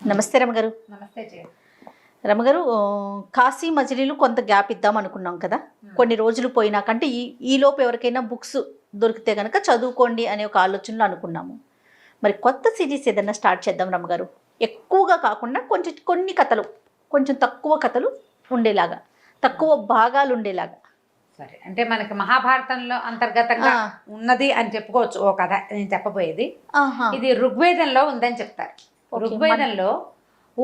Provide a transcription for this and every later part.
నమస్తే రమగారు. నమస్తే జయ. రమగారు, కాశీ మజిలీలు కొంత గ్యాప్ ఇద్దాం అనుకున్నాం కదా. కొన్ని రోజులు పోయినాకంటే ఈలోపు ఎవరికైనా బుక్స్ దొరికితే కనుక చదువుకోండి అనే ఒక ఆలోచనలో అనుకున్నాము. మరి కొత్త సిరీస్ ఏదైనా స్టార్ట్ చేద్దాం రమగారు. ఎక్కువగా కాకుండా కొన్ని కథలు, కొంచెం తక్కువ కథలు ఉండేలాగా, తక్కువ భాగాలు ఉండేలాగా. సరే, అంటే మనకి మహాభారతంలో అంతర్గతంగా ఉన్నది అని చెప్పుకోవచ్చు ఓ కథ. నేను చెప్పబోయేది ఇది ఋగ్వేదంలో ఉందని చెప్తారు. ఋగ్వేదంలో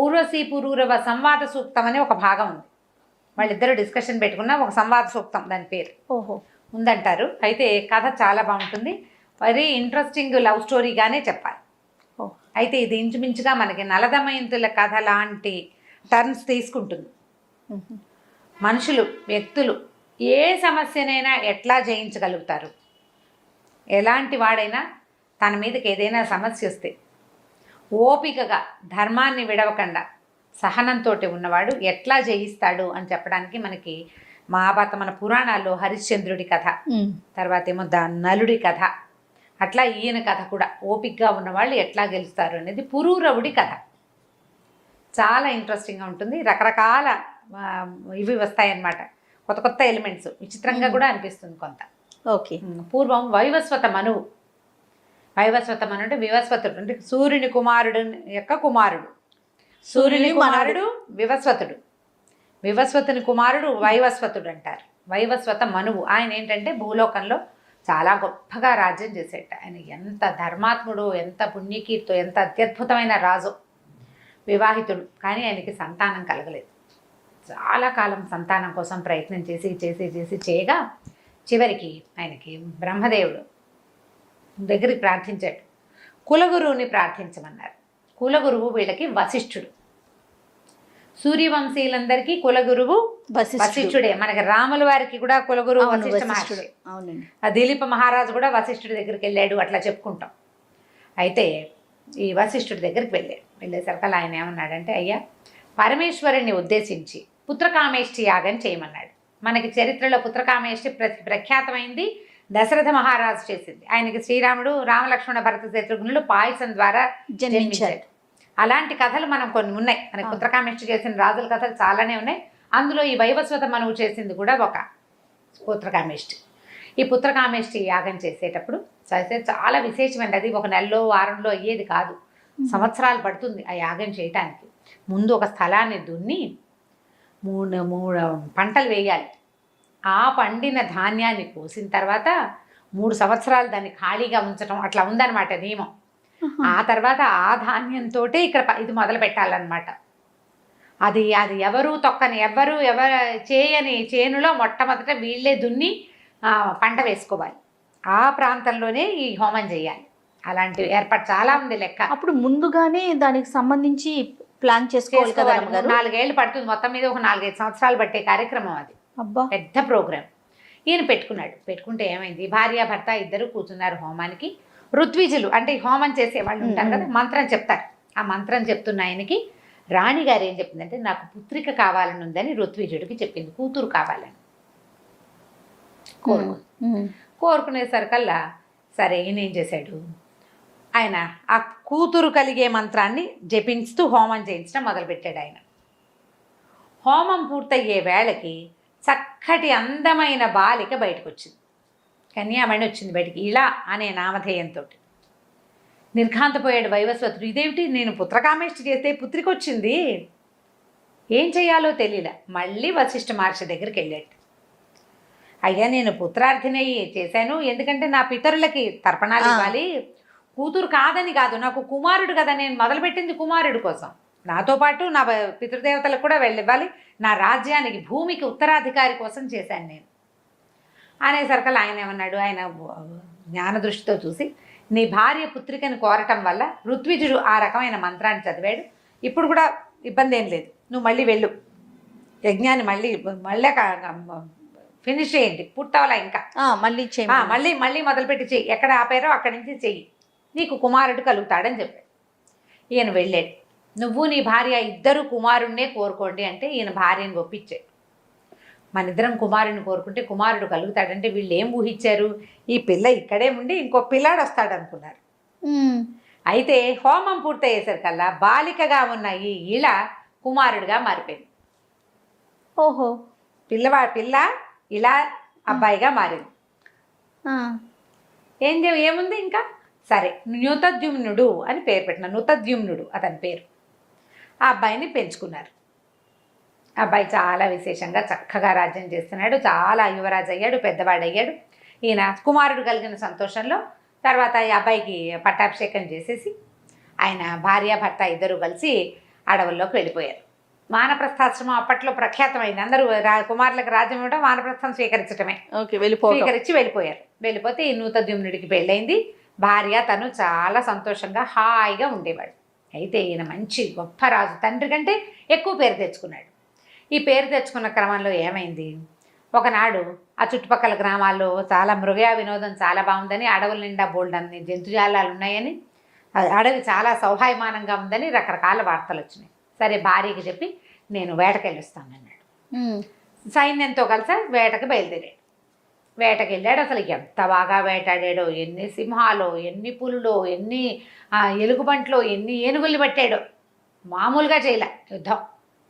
ఊర్వశీ పురూరవ సంవాద సూక్తం అనే ఒక భాగం ఉంది. వాళ్ళిద్దరూ డిస్కషన్ పెట్టుకున్న ఒక సంవాద సూక్తం, దాని పేరు ఉందంటారు. అయితే కథ చాలా బాగుంటుంది, వెరీ ఇంట్రెస్టింగ్ లవ్ స్టోరీగానే చెప్పాలి. అయితే ఇది ఇంచుమించుగా మనకి నలదమయంతుల కథ లాంటి టర్న్స్ తీసుకుంటుంది. మనుషులు, వ్యక్తులు ఏ సమస్యనైనా ఎట్లా జయించగలుగుతారు, ఎలాంటి వాడైనా తన మీదకి ఏదైనా సమస్య వస్తే ఓపికగా ధర్మాన్ని విడవకుండా సహనంతో ఉన్నవాడు ఎట్లా జయిస్తాడు అని చెప్పడానికి మనకి మహాభారత మన పురాణాల్లో హరిశ్చంద్రుడి కథ, తర్వాత ఏమో నలుడి కథ, అట్లా ఈయన కథ కూడా ఓపికగా ఉన్నవాళ్ళు ఎట్లా గెలుస్తారు అనేది పురూరవుడి కథ. చాలా ఇంట్రెస్టింగ్గా ఉంటుంది. రకరకాల ఇవి వస్తాయన్నమాట, కొత్త కొత్త ఎలిమెంట్స్, విచిత్రంగా కూడా అనిపిస్తుంది కొంత. ఓకే. పూర్వం వైవస్వత మనువు, వైవస్వత మను అంటే వివస్వతుడు, అంటే సూర్యుని కుమారుడు యొక్క కుమారుడు. సూర్యుని కుమారుడు వివస్వతుడు, వివస్వతుని కుమారుడు వైవస్వతుడు అంటారు. వైవస్వత మనువు ఆయన ఏంటంటే భూలోకంలో చాలా గొప్పగా రాజ్యం చేసేట. ఆయన ఎంత ధర్మాత్ముడు, ఎంత పుణ్యకీర్తో, ఎంత అత్యద్భుతమైన రాజు. వివాహితుడు, కానీ ఆయనకి సంతానం కలగలేదు. చాలా కాలం సంతానం కోసం ప్రయత్నం చేసి చేయగా చివరికి ఆయనకి బ్రహ్మదేవుడు దగ్గరికి ప్రార్థించాడు. కులగురువుని ప్రార్థించమన్నారు. కులగురువు వీళ్ళకి వశిష్ఠుడు. సూర్యవంశీయులందరికీ కులగురువు వశిష్ఠుడే. మనకి రాముల వారికి కూడా కులగురువు వశిష్ఠ మహర్షి. ఆ దిలీప మహారాజు కూడా వశిష్ఠుడి దగ్గరికి వెళ్ళాడు, అట్లా చెప్పుకుంటాం. అయితే ఈ వశిష్ఠుడి దగ్గరికి వెళ్ళేసరికి ఆయన ఏమన్నాడంటే, అయ్యా, పరమేశ్వరుణ్ణి ఉద్దేశించి పుత్రకామేష్టి యాగం చేయమన్నాడు. మనకి చరిత్రలో పుత్రకామేష్టి ప్రఖ్యాతమైంది, దశరథ మహారాజు చేసింది. ఆయనకి శ్రీరాముడు, రామలక్ష్మణ భరత శత్రుఘ్నులు పాయసం ద్వారా జన్మించాడు. అలాంటి కథలు మనం కొన్ని ఉన్నాయి. మనకి పుత్రకామేష్టి చేసిన రాజుల కథలు చాలానే ఉన్నాయి. అందులో ఈ వైవస్వత మనువు చేసింది కూడా ఒక పుత్రకామేష్టి. ఈ పుత్రకామేష్టి యాగం చేసేటప్పుడు చాలా విశేషమైనది. అది ఒక నెలలో వారంలో అయ్యేది కాదు, సంవత్సరాలు పడుతుంది ఆ యాగం చేయటానికి. ముందు ఒక స్థలాన్ని దున్ని మూడు పంటలు వేయాలి. ఆ పండిన ధాన్యాన్ని కోసిన తర్వాత 3 సంవత్సరాలు దాన్ని ఖాళీగా ఉంచడం, అట్లా ఉందన్నమాట నియమం. ఆ తర్వాత ఆ ధాన్యంతో ఇక్కడ ఇది మొదలు పెట్టాలన్నమాట. అది ఎవరు తొక్కని, ఎవరు చేయని చేనులో మొట్టమొదట వీళ్ళే దున్ని పంట వేసుకోవాలి. ఆ ప్రాంతంలోనే ఈ హోమం చేయాలి. అలాంటి ఏర్పాటు చాలా ఉంది లెక్క. అప్పుడు ముందుగానే దానికి సంబంధించి ప్లాన్ చేసుకోవాలి కదా. 4 ఏళ్ళు పడుతుంది మొత్తం మీద, ఒక 4-5 సంవత్సరాలు పట్టే కార్యక్రమం అది. అబ్బా, పెద్ద ప్రోగ్రాం. ఈయన పెట్టుకుంటే ఏమైంది, భార్యాభర్త ఇద్దరు కూర్చున్నారు హోమానికి. ఋత్విజులు అంటే హోమం చేసే వాళ్ళు ఉంటారు కదా, మంత్రం చెప్తారు. ఆ మంత్రం చెప్తున్న ఆయనకి రాణిగారు ఏం చెప్పిందంటే, నాకు పుత్రిక కావాలని ఉందని ఋత్విజుడికి చెప్పింది, కూతురు కావాలని కోరుకునేసరికల్లా సరే ఈయన ఏం చేశాడు, ఆయన ఆ కూతురు కలిగే మంత్రాన్ని జపిస్తూ హోమం చేయించడం మొదలుపెట్టాడు. ఆయన హోమం పూర్తయ్యే వేళకి చక్కటి అందమైన బాలిక బయటకు వచ్చింది, కన్యామణి వచ్చింది బయటికి, ఇలా అనే నామధేయంతో. నిర్ఘాంతపోయాడు వైవస్వతుడు. ఇదేమిటి, నేను పుత్రకామేష్టి చేస్తే పుత్రిక వచ్చింది, ఏం చేయాలో తెలియలే. మళ్ళీ వశిష్ఠ మహర్షి దగ్గరికి వెళ్ళాడు. అయ్యా, నేను పుత్రార్థిని చేశాను, ఎందుకంటే నా పితరులకి తర్పణాలు ఇవ్వాలి, కూతురు కాదని కాదు, నాకు కుమారుడు కదా, నేను మొదలుపెట్టింది కుమారుడు కోసం, నాతో పాటు నా పితృదేవతలకు కూడా వెళ్ళివ్వాలి, నా రాజ్యానికి భూమికి ఉత్తరాధికారి కోసం చేశాను నేను అనేసరికల్ ఆయన ఏమన్నాడు, ఆయన జ్ఞాన దృష్టితో చూసి, నీ భార్య పుత్రికను కోరటం వల్ల ఋత్విజుడు ఆ రకమైన మంత్రాన్ని చదివాడు, ఇప్పుడు కూడా ఇబ్బంది ఏం లేదు, నువ్వు మళ్ళీ వెళ్ళు, యజ్ఞాన్ని మళ్ళీ ఫినిష్ చేయండి, పుట్టవలా ఇంకా మళ్ళీ మొదలుపెట్టి చెయ్యి, ఎక్కడ ఆపారో అక్కడి నుంచి చెయ్యి, నీకు కుమారుడు కలుగుతాడని చెప్పాడు. ఈయన వెళ్ళాడు. నువ్వు నీ భార్య ఇద్దరు కుమారుణ్ణే కోరుకోండి అంటే ఈయన భార్యను ఒప్పించాడు. మన ఇద్దరం కుమారుని కోరుకుంటే కుమారుడు కలుగుతాడంటే వీళ్ళు ఏం ఊహించారు, ఈ పిల్ల ఇక్కడే ఉండి ఇంకో పిల్లాడు వస్తాడు అనుకున్నారు. అయితే హోమం పూర్తయ్యేసరికల్లా బాలికగా ఉన్న ఈ ఇళ కుమారుడిగా మారిపోయింది. ఓహో. పిల్ల ఇలా అబ్బాయిగా మారింది. ఏముంది ఇంకా సరే, నృతద్యుమ్నుడు అని పేరు పెట్టిన, నృతద్యుమ్నుడు అతని పేరు. ఆ అబ్బాయిని పెంచుకున్నారు. అబ్బాయి చాలా విశేషంగా చక్కగా రాజ్యం చేస్తున్నాడు, చాలా యువరాజు అయ్యాడు, పెద్దవాడయ్యాడు. ఈయన కుమారుడు కలిగిన సంతోషంలో తర్వాత ఈ అబ్బాయికి పట్టాభిషేకం చేసేసి ఆయన భార్య భర్త ఇద్దరు కలిసి అడవుల్లోకి వెళ్ళిపోయారు. వానప్రస్థాశ్రమం అప్పట్లో ప్రఖ్యాతమైంది. అందరూ కుమారులకు రాజ్యం ఇవ్వడం, వానప్రస్థం స్వీకరించడమే. స్వీకరించి వెళ్ళిపోయారు. వెళ్ళిపోతే ఈ నృతద్యుమ్నుడికి పెళ్ళైంది. భార్య తను చాలా సంతోషంగా హాయిగా ఉండేవాడు. అయితే ఈయన మంచి గొప్ప రాజు, తండ్రి కంటే ఎక్కువ పేరు తెచ్చుకున్నాడు. ఈ పేరు తెచ్చుకున్న క్రమంలో ఏమైంది, ఒకనాడు ఆ చుట్టుపక్కల గ్రామాల్లో చాలా మృగయా వినోదం చాలా బాగుందని, అడవుల నిండా బోల్డన్ని జంతుజాలాలు ఉన్నాయని, అడవి చాలా సౌహాయమానంగా ఉందని రకరకాల వార్తలు వచ్చినాయి. సరే భార్యకి చెప్పి నేను వేటకెళ్ళొస్తానన్నాడు. సైన్యంతో కలిసి వేటకు బయలుదేరాడు. వేటకి వెళ్ళాడు. అసలు ఎంత బాగా వేటాడాడో, ఎన్ని సింహాలో, ఎన్ని పులులో, ఎన్ని ఎలుగుబంట్లో, ఎన్ని ఏనుగుల్ని పట్టాడో. మామూలుగా చేయలే యుద్ధం.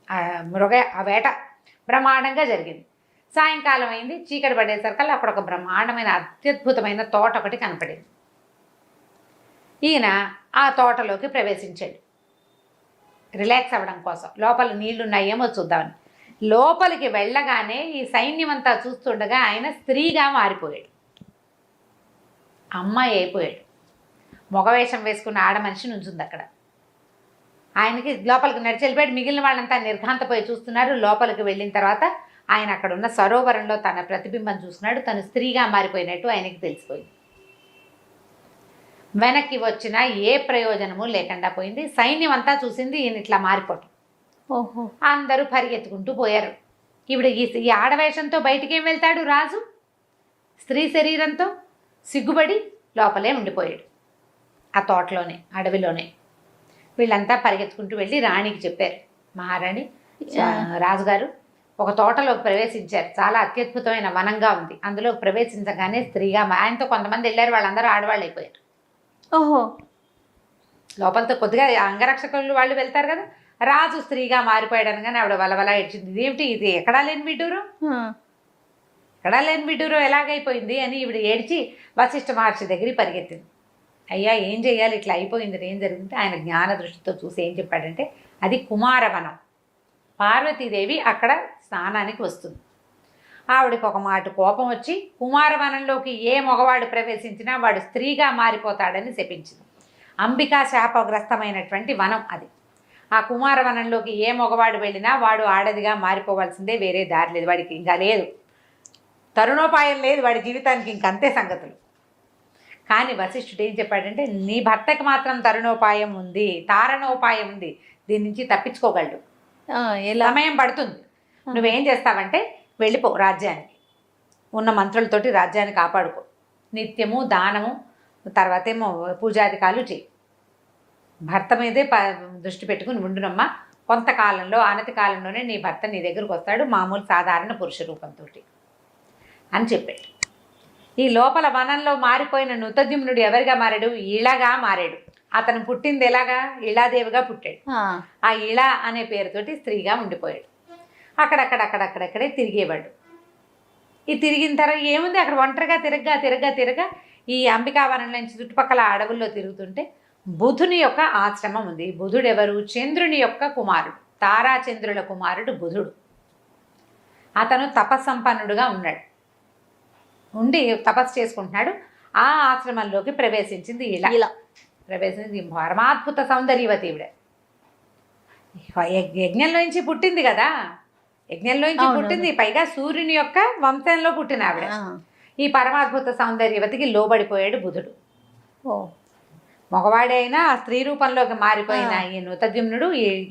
ఆ వేట బ్రహ్మాండంగా జరిగింది. సాయంకాలం అయింది, చీకటి పడేసరికల్లా అక్కడ ఒక బ్రహ్మాండమైన అత్యద్భుతమైన తోట ఒకటి కనపడింది. ఈయన ఆ తోటలోకి ప్రవేశించాడు రిలాక్స్ అవ్వడం కోసం. లోపల నీళ్లున్నాయేమో చూద్దామని. లోపలికి వెళ్ళగానే ఈ సైన్యం అంతా చూస్తుండగా ఆయన స్త్రీగా మారిపోయాడు, అమ్మాయి అయిపోయాడు. మగవేషం వేసుకున్న ఆడ మనిషి నుంచుంది అక్కడ. ఆయనకి లోపలికి నడిచి వెళ్ళిపోయాడు. మిగిలిన వాళ్ళంతా నిర్ఘాంతపోయి చూస్తున్నారు. లోపలికి వెళ్ళిన తర్వాత ఆయన అక్కడ ఉన్న సరోవరంలో తన ప్రతిబింబం చూస్తున్నాడు. తను స్త్రీగా మారిపోయినట్టు ఆయనకి తెలిసిపోయింది. వెనక్కి వచ్చినా ఏ ప్రయోజనము లేకుండా పోయింది. సైన్యం అంతా చూసింది ఈయన ఇట్లా మారిపోవటం. ఓహో. అందరూ పరిగెత్తుకుంటూ పోయారు. ఇప్పుడు ఈ ఆడవేషంతో బయటికి ఏం వెళ్తాడు రాజు? స్త్రీ శరీరంతో సిగ్గుపడి లోపలే ఉండిపోయాడు ఆ తోటలోనే, అడవిలోనే. వీళ్ళంతా పరిగెత్తుకుంటూ వెళ్ళి రాణికి చెప్పారు, మహారాణి రాజుగారు ఒక తోటలోకి ప్రవేశించారు, చాలా అత్యద్భుతమైన వనంగా ఉంది, అందులోకి ప్రవేశించగానే స్త్రీగా ఆయనతో కొంతమంది వెళ్ళారు, వాళ్ళందరూ ఆడవాళ్ళు అయిపోయారు. ఓహో. లోపలతో కొద్దిగా అంగరక్షకులు వాళ్ళు వెళ్తారు కదా. రాజు స్త్రీగా మారిపోయాడు అనగానే ఆవిడ వలవలా ఏడ్చింది. ఇదేమిటి, ఇది ఎక్కడా లేని విడ్డూరం ఎలాగైపోయింది అని ఈవిడ ఏడ్చి వశిష్ఠ మహర్షి దగ్గరికి పరిగెత్తింది. అయ్యా ఏం చేయాలి, ఇట్లా అయిపోయింది, ఏం జరిగింది? ఆయన జ్ఞాన దృష్టితో చూసి ఏం చెప్పాడంటే, అది కుమారవనం. పార్వతీదేవి అక్కడ స్నానానికి వస్తుంది. ఆవిడకి ఒక మాట కోపం వచ్చి కుమారవనంలోకి ఏ మగవాడు ప్రవేశించినా వాడు స్త్రీగా మారిపోతాడని శపించింది. అంబికా శాపగ్రస్తమైనటువంటి వనం అది. ఆ కుమారవనంలోకి ఏ మగవాడు వెళ్ళినా వాడు ఆడదిగా మారిపోవాల్సిందే, వేరే దారి లేదు వాడికి, ఇంకా లేదు, తరుణోపాయం లేదు వాడి జీవితానికి, ఇంకంతే సంగతులు. కానీ వశిష్ఠుడు ఏం చెప్పాడంటే, నీ భర్తకి మాత్రం తరుణోపాయం ఉంది, తారణోపాయం ఉంది, దీని నుంచి తప్పించుకోగలడు, సమయం పడుతుంది. నువ్వేం చేస్తావంటే వెళ్ళిపో రాజ్యానికి, ఉన్న మంత్రులతోటి రాజ్యాన్ని కాపాడుకో, నిత్యము దానము, తర్వాత ఏమో పూజాధికాలు చేయి, భర్త మీదే దృష్టి పెట్టుకుని ఉండునమ్మా, కొంతకాలంలో అనతి కాలంలోనే నీ భర్త నీ దగ్గరకు వస్తాడు, మామూలు సాధారణ పురుష రూపంతో అని చెప్పాడు. ఈ లోపల వనంలో మారిపోయిన నృతద్యుమ్నుడు ఎవరిగా మారాడు? ఇళగా మారాడు. అతను పుట్టింది ఎలాగా? ఇళాదేవిగా పుట్టాడు. ఆ ఇళ అనే పేరుతోటి స్త్రీగా ఉండిపోయాడు. అక్కడక్కడే తిరిగేవాడు. ఈ తిరిగిన తర్వాత ఏముంది, అక్కడ ఒంటరిగా తిరగగా ఈ అంబికావనం నుంచి చుట్టుపక్కల అడవుల్లో తిరుగుతుంటే బుధుని యొక్క ఆశ్రమం ఉంది. బుధుడు ఎవరు? చంద్రుని యొక్క కుమారుడు, తారాచంద్రుల కుమారుడు బుధుడు. అతను తపస్సంపన్నుడుగా ఉన్నాడు, ఉండి తపస్సు చేసుకుంటున్నాడు. ఆ ఆశ్రమంలోకి ప్రవేశించింది ఇలా ప్రవేశించి పరమాద్భుత సౌందర్యవతి ఈవిడ. యజ్ఞంలోంచి పుట్టింది కదా, యజ్ఞంలోంచి పుట్టింది, పైగా సూర్యుని యొక్క వంశంలో పుట్టిన ఆవిడ. ఈ పరమాద్భుత సౌందర్యవతికి లోబడిపోయాడు బుధుడు. మగవాడైనా ఆ స్త్రీ రూపంలోకి మారిపోయిన ఈ నృతద్యుమ్నుడు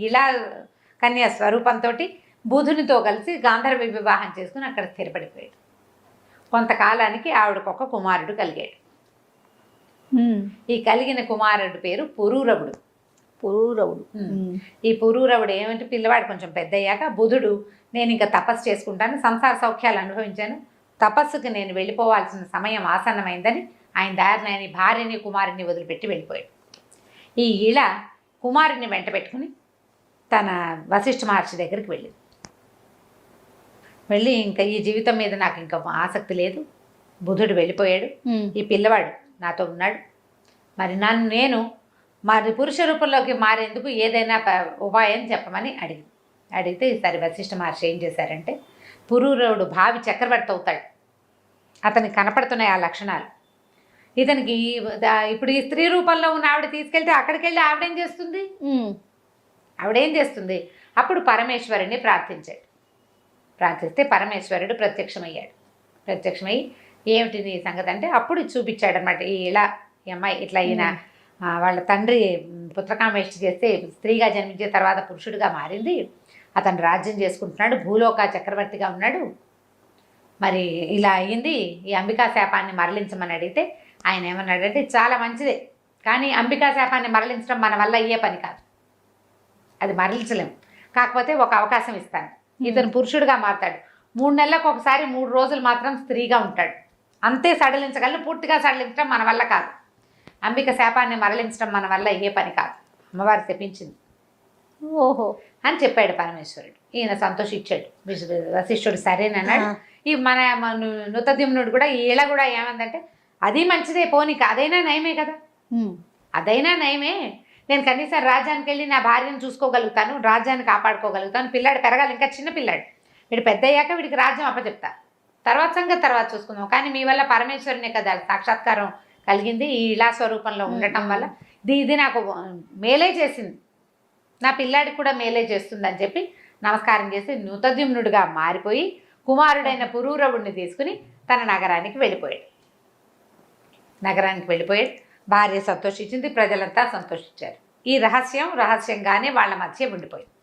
ఇలా కన్యా స్వరూపంతో బుధునితో కలిసి గాంధర్వ వివాహం చేసుకుని అక్కడ స్థిరపడిపోయాడు. కొంతకాలానికి ఆవిడకు ఒక కుమారుడు కలిగాడు. ఈ కలిగిన కుమారుడు పేరు పురూరవుడు. ఈ పురూరవుడు ఏమంటే, పిల్లవాడు కొంచెం పెద్ద అయ్యాక బుధుడు, నేను ఇంకా తపస్సు చేసుకుంటాను, సంసార సౌఖ్యాలు అనుభవించాను, తపస్సుకి నేను వెళ్ళిపోవాల్సిన సమయం ఆసన్నమైందని ఆయన దారిని ఆయన భార్యని కుమారుని వదిలిపెట్టి వెళ్ళిపోయాడు. ఈ ఇళ కుమారుని వెంట పెట్టుకుని తన వశిష్ఠ మహర్షి దగ్గరికి వెళ్ళి ఇంకా ఈ జీవితం మీద నాకు ఇంకా ఆసక్తి లేదు, బుధుడు వెళ్ళిపోయాడు, ఈ పిల్లవాడు నాతో ఉన్నాడు, మరి నేను మరి పురుష రూపంలోకి మారేందుకు ఏదైనా ఉపాయం చెప్పమని అడిగితే ఈసారి వశిష్ఠ మహర్షి ఏం చేశారంటే, పురూరవుడు భావి చక్రవర్తి అవుతాడు, అతనికి కనపడుతున్నాయి ఆ లక్షణాలు, ఇతనికి ఇప్పుడు ఈ స్త్రీ రూపంలో ఉన్న ఆవిడ తీసుకెళ్తే అక్కడికి వెళ్ళి ఆవిడేం చేస్తుంది అప్పుడు పరమేశ్వరుని ప్రార్థిస్తే పరమేశ్వరుడు ప్రత్యక్షమై ఏమిటి నీ సంగతి అంటే అప్పుడు చూపించాడు అనమాట. ఈ అమ్మాయి ఇట్లా ఈయన వాళ్ళ తండ్రి పుత్రకామేష్టి చేస్తే స్త్రీగా జన్మించిన తర్వాత పురుషుడిగా మారింది, అతను రాజ్యం చేసుకుంటున్నాడు, భూలోక చక్రవర్తిగా ఉన్నాడు, మరి ఇలా అయ్యింది, ఈ అంబికా శాపాన్ని మరలించమని అడిగితే ఆయన ఏమన్నాడంటే, చాలా మంచిదే, కానీ అంబికా శాపాన్ని మరలించడం మన వల్ల అయ్యే పని కాదు, అది మరలించలేము, కాకపోతే ఒక అవకాశం ఇస్తాను, ఇతను పురుషుడిగా మారుతాడు, 3 నెలలకు ఒకసారి 3 రోజులు మాత్రం స్త్రీగా ఉంటాడు, అంతే సడలించగలను, పూర్తిగా సడలించడం మన వల్ల కాదు, అంబిక శాపాన్ని మరలించడం మన వల్ల అయ్యే పని కాదు, అమ్మవారు తెప్పించింది ఓహో అని చెప్పాడు పరమేశ్వరుడు. ఈయన సంతోషించాడు, వశిష్ఠుడు సరేనన్నాడు. ఈ మన నృతద్యుమ్నుడు కూడా ఈళ్ళ కూడా ఏమందంటే, అది మంచిదే, పోనీక అదైనా నయమే కదా, అదైనా నయమే, నేను కనీసం రాజ్యానికి వెళ్ళి నా భార్యను చూసుకోగలుగుతాను, రాజ్యాన్ని కాపాడుకోగలుగుతాను, పిల్లాడు పెరగాలి, ఇంకా చిన్న పిల్లాడు, వీడు పెద్ద అయ్యాక వీడికి రాజ్యం అప్పచెప్తా, తర్వాత సంగతి తర్వాత చూసుకుందాం, కానీ మీ వల్ల పరమేశ్వరునే కదా సాక్షాత్కారం కలిగింది, ఈ ఇలా స్వరూపంలో ఉండటం వల్ల ఇది నాకు మేలే చేసింది, నా పిల్లాడికి కూడా మేలే చేస్తుంది అని చెప్పి నమస్కారం చేసి నృతద్యుమ్నుడిగా మారిపోయి కుమారుడైన పురూరవుడిని తీసుకుని తన నగరానికి వెళ్ళిపోయాడు. భార్య సంతోషించింది, ప్రజలంతా సంతోషించారు. ఈ రహస్యంగానే వాళ్ళ మధ్య ఉండిపోయింది.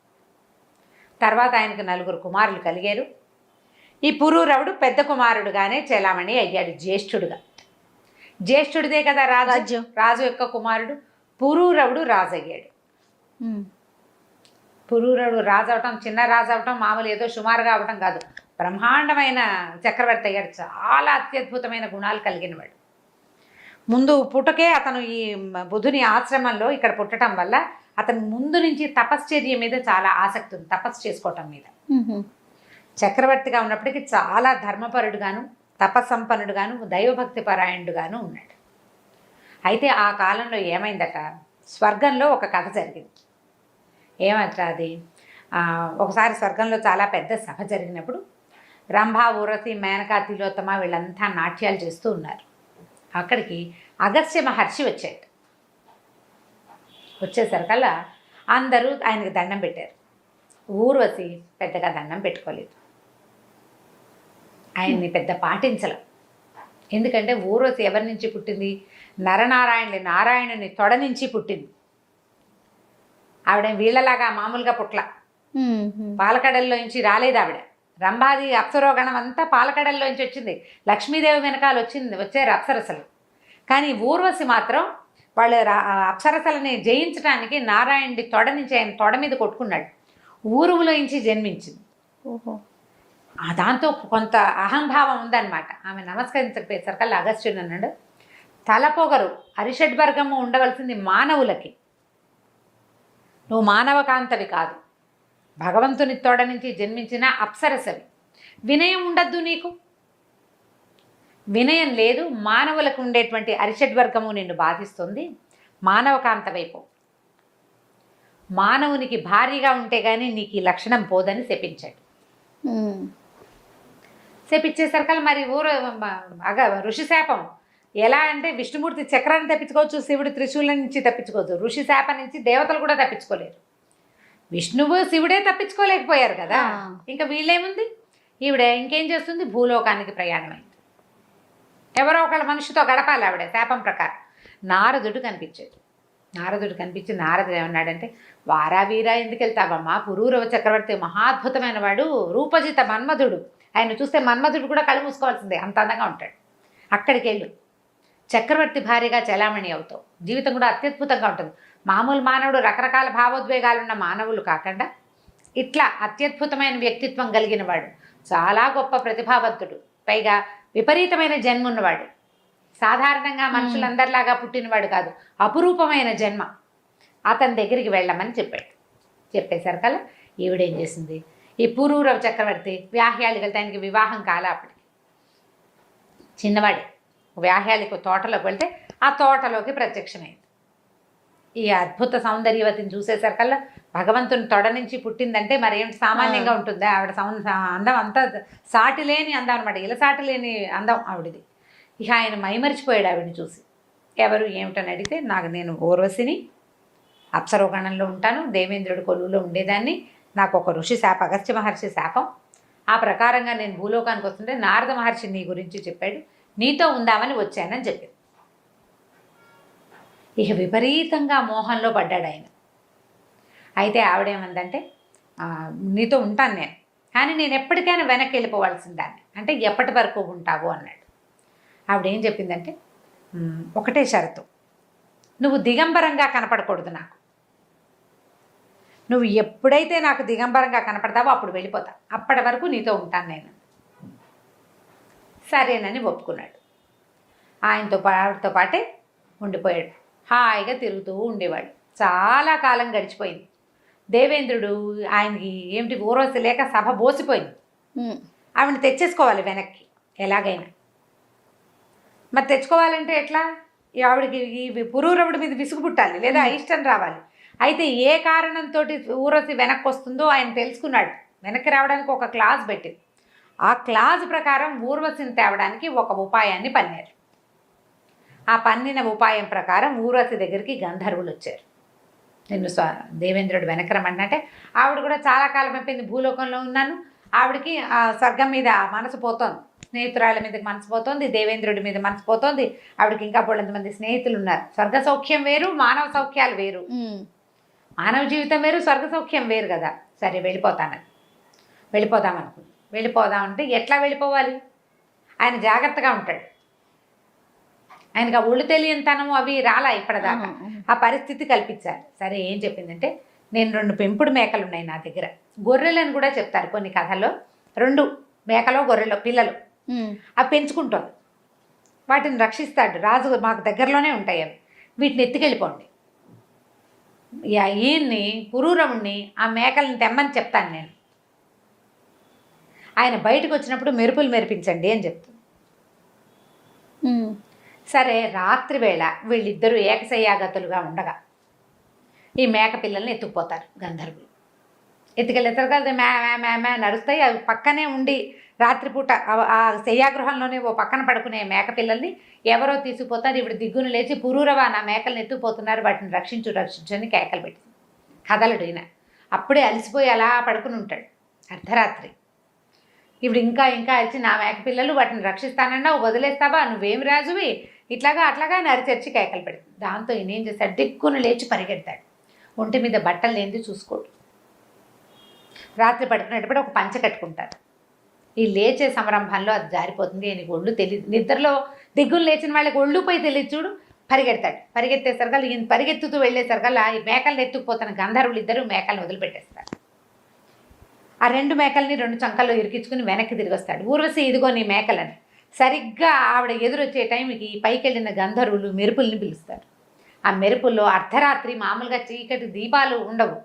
తర్వాత ఆయనకు 4 కుమారులు కలిగారు. ఈ పురూరవుడు పెద్ద కుమారుడుగానే చెలామణి అయ్యాడు, జ్యేష్ఠుడిదే కదా రాజు యొక్క కుమారుడు. పురూరవుడు రాజు అయ్యాడు. పురూరవుడు రాజు అవటం, చిన్న రాజు అవటం మామూలు ఏదో సుమారుగా అవటం కాదు, బ్రహ్మాండమైన చక్రవర్తి అయ్యాడు, చాలా అత్యద్భుతమైన గుణాలు కలిగినవాడు. ముందు పుట్టకే అతను ఈ బుధుని ఆశ్రమంలో ఇక్కడ పుట్టడం వల్ల అతను ముందు నుంచి తపశ్చర్య మీద చాలా ఆసక్తి ఉంది, తపస్సు చేసుకోవటం మీద. చక్రవర్తిగా ఉన్నప్పటికీ చాలా ధర్మపరుడుగాను, తపస్సంపన్నుడుగాను, దైవభక్తి పరాయణుడుగాను ఉన్నాడు. అయితే ఆ కాలంలో ఏమైందట, స్వర్గంలో ఒక కథ జరిగింది. ఏమంట అది, ఒకసారి స్వర్గంలో చాలా పెద్ద సభ జరిగినప్పుడు రంభ, ఊరసి, మేనకా, తిలోత్తమ వీళ్ళంతా నాట్యాలు చేస్తూ ఉన్నారు. అక్కడికి అగస్త్య మహర్షి వచ్చేసరికల్లా అందరూ ఆయనకు దండం పెట్టారు. ఊర్వశి పెద్దగా దండం పెట్టుకోలేదు, ఆయన్ని పెద్ద పాటించలే. ఎందుకంటే ఊర్వశి ఎవరి నుంచి పుట్టింది, నారాయణుని తొడ నుంచి పుట్టింది. ఆవిడ వీళ్ళలాగా మామూలుగా పుట్ల, పాలకడల్లో నుంచి రాలేదు ఆవిడ. రంభాది అప్సరోగణం అంతా పాలకడల్లో నుంచి వచ్చింది, లక్ష్మీదేవి వెనకాల వచ్చారు అప్సరసలు. కానీ ఊర్వశి మాత్రం వాళ్ళ అప్సరసలని జయించడానికి నారాయణుడి తొడ నుంచి, ఆయన తొడ మీద కొట్టుకున్నాడు, ఊరువులో నుంచి జన్మించింది. దాంతో కొంత అహంభావం ఉందన్నమాట. ఆమె నమస్కరించకపోయేసరికల్లా అగస్త్యుడు అన్నాడు, తలపొగరు అరిషడ్వర్గము ఉండవలసింది మానవులకి, నువ్వు మానవకాంతవి కాదు, భగవంతుని తోడ నుంచి జన్మించిన అప్సరసవి, వినయం ఉండద్దు నీకు, వినయం లేదు, మానవులకు ఉండేటువంటి అరిషడ్వర్గము నిన్ను బాధిస్తుంది, మానవకాంత వైపు, మానవునికి భారీగా ఉంటే కానీ నీకు ఈ లక్షణం పోదని శపించాడు. శపించేసరికల్లా మరి ఋషి శాపం ఎలా అంటే, విష్ణుమూర్తి చక్రాన్ని తప్పించుకోవచ్చు, శివుడు త్రిశూలం నుంచి తప్పించుకోవచ్చు, ఋషి శాపం నుంచి దేవతలు కూడా తప్పించుకోలేరు. విష్ణువు శివుడే తప్పించుకోలేకపోయారు కదా, ఇంకా వీళ్ళేముంది, ఈవిడ ఇంకేం చేస్తుంది, భూలోకానికి ప్రయాణమైంది. ఎవరో ఒకళ్ళ మనిషితో గడపాలి ఆవిడ శాపం ప్రకారం. నారదుడు కనిపించి నారదుడు ఏమన్నాడంటే, వారా వీరా ఎందుకు వెళ్తావమ్మా, పురూరవ చక్రవర్తి మహాద్భుతమైన వాడు, రూపజిత మన్మధుడు, ఆయన చూస్తే మన్మధుడు కూడా కళ్ళు మూసుకోవాల్సిందే, అంత అందంగా ఉంటాడు, అక్కడికి వెళ్ళు, చక్రవర్తి భార్యగా చలామణి అవుతావు, జీవితం కూడా అత్యద్భుతంగా ఉంటుంది. మామూలు మానవుడు రకరకాల భావోద్వేగాలున్న మానవులు కాకుండా ఇట్లా అత్యద్భుతమైన వ్యక్తిత్వం కలిగిన వాడు, చాలా గొప్ప ప్రతిభావంతుడు, పైగా విపరీతమైన జన్మ ఉన్నవాడు, సాధారణంగా మనుషులందరిలాగా పుట్టినవాడు కాదు, అపురూపమైన జన్మ, అతని దగ్గరికి వెళ్ళమని చెప్పాడు. చెప్పేసరికల్లా ఈవిడేం చేసింది, ఈ పురూరవ చక్రవర్తి వ్యాహ్యాళికి వెళ్తే ఆయనకి వివాహం కాలే అప్పటికి, చిన్నవాడే. వ్యాహ్యాళికి తోటలోకి వెళ్తే ఆ తోటలోకి ప్రత్యక్షమైంది. ఈ అద్భుత సౌందర్యవతిని చూసేసరికల్లా భగవంతుని తొడ నుంచి పుట్టిందంటే మరి ఏమిటి సామాన్యంగా ఉంటుందా ఆవిడ అందం అంతా సాటి లేని అందం అనమాట, ఇలా సాటి లేని అందం ఆవిడది. ఇక ఆయన మైమరిచిపోయాడు ఆవిడని చూసి. ఎవరు ఏమిటని అడిగితే, నేను ఊర్వశిని, అప్సరోగణంలో ఉంటాను, దేవేంద్రుడి కొలువులో ఉండేదాన్ని, నాకు ఒక ఋషి శాపం, అగస్త్య మహర్షి శాపం, ఆ ప్రకారంగా నేను భూలోకానికి వస్తుంటే నారద మహర్షి నీ గురించి చెప్పాడు, నీతో ఉందామని వచ్చానని చెప్పింది. ఇక విపరీతంగా మోహంలో పడ్డాడు ఆయన. అయితే ఆవిడేమందంటే, నీతో ఉంటాను నేను, కానీ నేను ఎప్పటికైనా వెనక్కి వెళ్ళిపోవాల్సిన దాన్ని, అంటే ఎప్పటి వరకు ఉంటావు అన్నాడు. ఆవిడేం చెప్పిందంటే, ఒకటే షరతు, నువ్వు దిగంబరంగా కనపడకూడదు నాకు, నువ్వు ఎప్పుడైతే నాకు దిగంబరంగా కనపడతావో అప్పుడు వెళ్ళిపోతా, అప్పటి వరకు నీతో ఉంటాను నేను. సరేనని ఒప్పుకున్నాడు. ఆవిడతో పాటే ఉండిపోయాడు. హాయిగా తిరుగుతూ ఉండేవాడు. చాలా కాలం గడిచిపోయింది. దేవేంద్రుడు ఆయనకి ఏమిటి ఊర్వశి లేక సభ బోసిపోయింది. ఆవిడని తెచ్చేసుకోవాలి వెనక్కి ఎలాగైనా. మరి తెచ్చుకోవాలంటే ఎట్లా? ఆవిడకి ఈ పురూరవుడి మీద విసుగు పుట్టాలి, లేదా ఇష్టం రావాలి. అయితే ఏ కారణంతో ఊర్వశి వెనక్కి వస్తుందో ఆయన తెలుసుకున్నాడు. వెనక్కి రావడానికి ఒక క్లాజ్ పెట్టింది. ఆ క్లాజ్ ప్రకారం ఊర్వశిని తేవడానికి ఒక ఉపాయాన్ని పన్నారు. ఆ పన్నిన ఉపాయం ప్రకారం ఊర్వశి దగ్గరికి గంధర్వులు వచ్చారు. నిన్ను దేవేంద్రుడు వెనక్కి రమ్మంటే, ఆవిడ కూడా చాలా కాలం అయిపోయింది భూలోకంలో ఉన్నాను, ఆవిడకి స్వర్గం మీద మనసు పోతోంది, స్నేహితురాళ్ళ మీదకి మనసు పోతోంది, దేవేంద్రుడి మీద మనసు పోతోంది. ఆవిడకి ఇంకా బోళ్ళంతమంది స్నేహితులు ఉన్నారు. స్వర్గ సౌఖ్యం వేరు, మానవ సౌఖ్యాలు వేరు. మానవ జీవితం వేరు, స్వర్గ సౌఖ్యం వేరు కదా. సరే వెళ్ళిపోదామనుకుంది. వెళ్ళిపోదామంటే ఎట్లా వెళ్ళిపోవాలి? ఆయన జాగ్రత్తగా ఉంటాడు. ఆయనకు ఆ ఒళ్ళు తెలియనితనము అవి రాలా ఇప్పటిదాకా. ఆ పరిస్థితి కల్పించాలి. సరే ఏం చెప్పిందంటే, నేను 2 పెంపుడు మేకలు ఉన్నాయి నా దగ్గర, గొర్రెలను కూడా చెప్తారు కొన్ని కథల్లో, 2 మేకలో గొర్రెలో పిల్లలు అవి పెంచుకుంటాను, వాటిని రక్షిస్తాడు రాజు, మాకు దగ్గరలోనే ఉంటాయి అవి, వీటిని ఎత్తుకెళ్ళిపోండి. ఈయన్ని పురూరవుణ్ణి ఆ మేకలను తెమ్మని చెప్తాను నేను, ఆయన బయటకు వచ్చినప్పుడు మెరుపులు మెరిపించండి అని చెప్తాను. సరే రాత్రి వేళ వీళ్ళిద్దరూ ఏకశయ్యాగతులుగా ఉండగా ఈ మేక పిల్లల్ని ఎత్తుకుపోతారు గంధర్వులు. ఎత్తుకెళ్ళేసరికి మే నరుస్తాయి. అవి పక్కనే ఉండి రాత్రిపూట ఆ శయ్యాగృహంలోనే ఓ పక్కన పడుకునే మేక పిల్లల్ని ఎవరో తీసుకుపోతారు. ఇప్పుడు దిగ్గును లేచి పురూరవ నా మేకల్ని ఎత్తుకుపోతున్నారు, వాటిని రక్షించు అని కేకలు పెట్టి కదలడు ఈయన. అప్పుడే అలసిపోయి అలా పడుకుని ఉంటాడు అర్ధరాత్రి. ఇప్పుడు ఇంకా అరిచి, నా మేక పిల్లలు వాటిని రక్షిస్తానన్నా వదిలేస్తావా, నువ్వేమి రాజువి, అట్లాగా నరిచెరిచి కేకలు పెడుతుంది. దాంతో ఈయన ఏం చేస్తాడు, దిక్కును లేచి పరిగెడతాడు. ఒంటి మీద బట్టలు లేనిది చూసుకోడు. రాత్రి పడుకునేటప్పుడు ఒక పంచ కట్టుకుంటారు. ఈ లేచే సంరంభంలో అది జారిపోతుంది. ఈయనకి ఒళ్ళు తెలియదు. నిద్రలో దిగ్గులు లేచిన వాళ్ళకి ఒళ్ళు పోయి తెలియదు చూడు. పరిగెడతాడు. పరిగెత్తేసరికల్లా ఈయన పరిగెత్తుతూ వెళ్ళేసరికల్లా ఈ మేకలను ఎత్తుకుపోతున్న గంధర్వులు ఇద్దరు మేకలను వదిలిపెట్టేస్తారు. ఆ 2 మేకల్ని 2 చంకల్లో ఇరికించుకుని వెనక్కి తిరిగి వస్తాడు. ఊర్వశి ఇదిగో నీ మేకలని. సరిగ్గా ఆవిడ ఎదురొచ్చే టైంకి పైకి వెళ్ళిన గంధర్వులు మెరుపుల్ని పిలుస్తారు. ఆ మెరుపుల్లో అర్ధరాత్రి మామూలుగా చీకటి దీపాలు ఉండవు,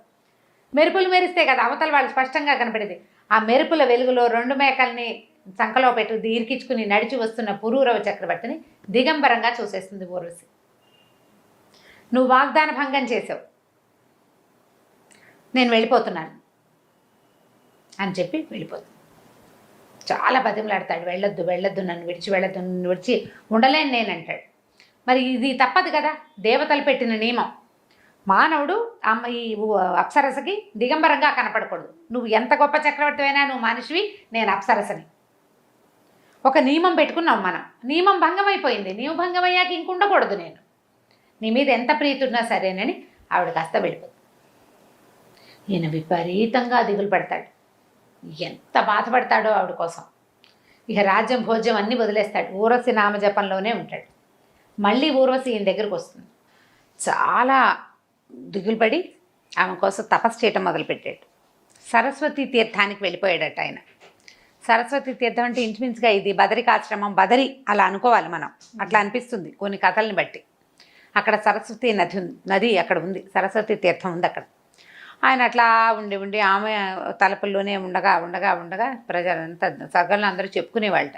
మెరుపులు మెరిస్తే కదా అవతల వాళ్ళు స్పష్టంగా కనపడేది. ఆ మెరుపుల వెలుగులో 2 మేకల్ని చంకలో పెట్టి ఇరికించుకుని నడిచి వస్తున్న పురూరవ చక్రవర్తిని దిగంబరంగా చూసేస్తుంది ఊర్వశి. నువ్వు వాగ్దాన భంగం చేసావు, నేను వెళ్ళిపోతున్నాను అని చెప్పి వెళ్ళిపోతుంది. చాలా బతిమలాడతాడు, వెళ్ళొద్దు, నన్ను విడిచి ఉండలేను నేను అంటాడు. మరి ఇది తప్పదు కదా, దేవతలు పెట్టిన నియమం. మానవుడు ఈ అప్సరసకి దిగంబరంగా కనపడకూడదు. నువ్వు ఎంత గొప్ప చక్రవర్తి అయినా నువ్వు మనిషివి, నేను అప్సరసని. ఒక నియమం పెట్టుకున్నాం మనం, నియమం భంగమైపోయింది. నియమం భంగమయ్యాక ఇంకుండకూడదు నేను, నీ మీద ఎంత ప్రీతున్నా సరేనని ఆవిడ కాస్త వెళ్ళిపోతుంది. ఈయన విపరీతంగా దిగులు పడతాడు, ఎంత బాధపడతాడో ఆవిడ కోసం. ఇక రాజ్యం భోజ్యం అన్నీ వదిలేస్తాడు, ఊర్వశి నామజపంలోనే ఉంటాడు. మళ్ళీ ఊర్వశి ఈయన దగ్గరకు వస్తుంది. చాలా దిగులు పడి ఆమె కోసం తపస్సు చేయటం మొదలుపెట్టాడు. సరస్వతి తీర్థానికి వెళ్ళిపోయాడట ఆయన. సరస్వతి తీర్థం అంటే ఇంచుమించుగా ఇది బదరికాశ్రమం, బదరి అలా అనుకోవాలి మనం, అట్లా అనిపిస్తుంది కొన్ని కథల్ని బట్టి. అక్కడ సరస్వతి నది అక్కడ ఉంది, సరస్వతి తీర్థం ఉంది అక్కడ. ఆయన అట్లా ఉండి ఆమె తలపుల్లోనే ఉండగా ప్రజలంతా సగంలో అందరూ చెప్పుకునేవాళ్ళ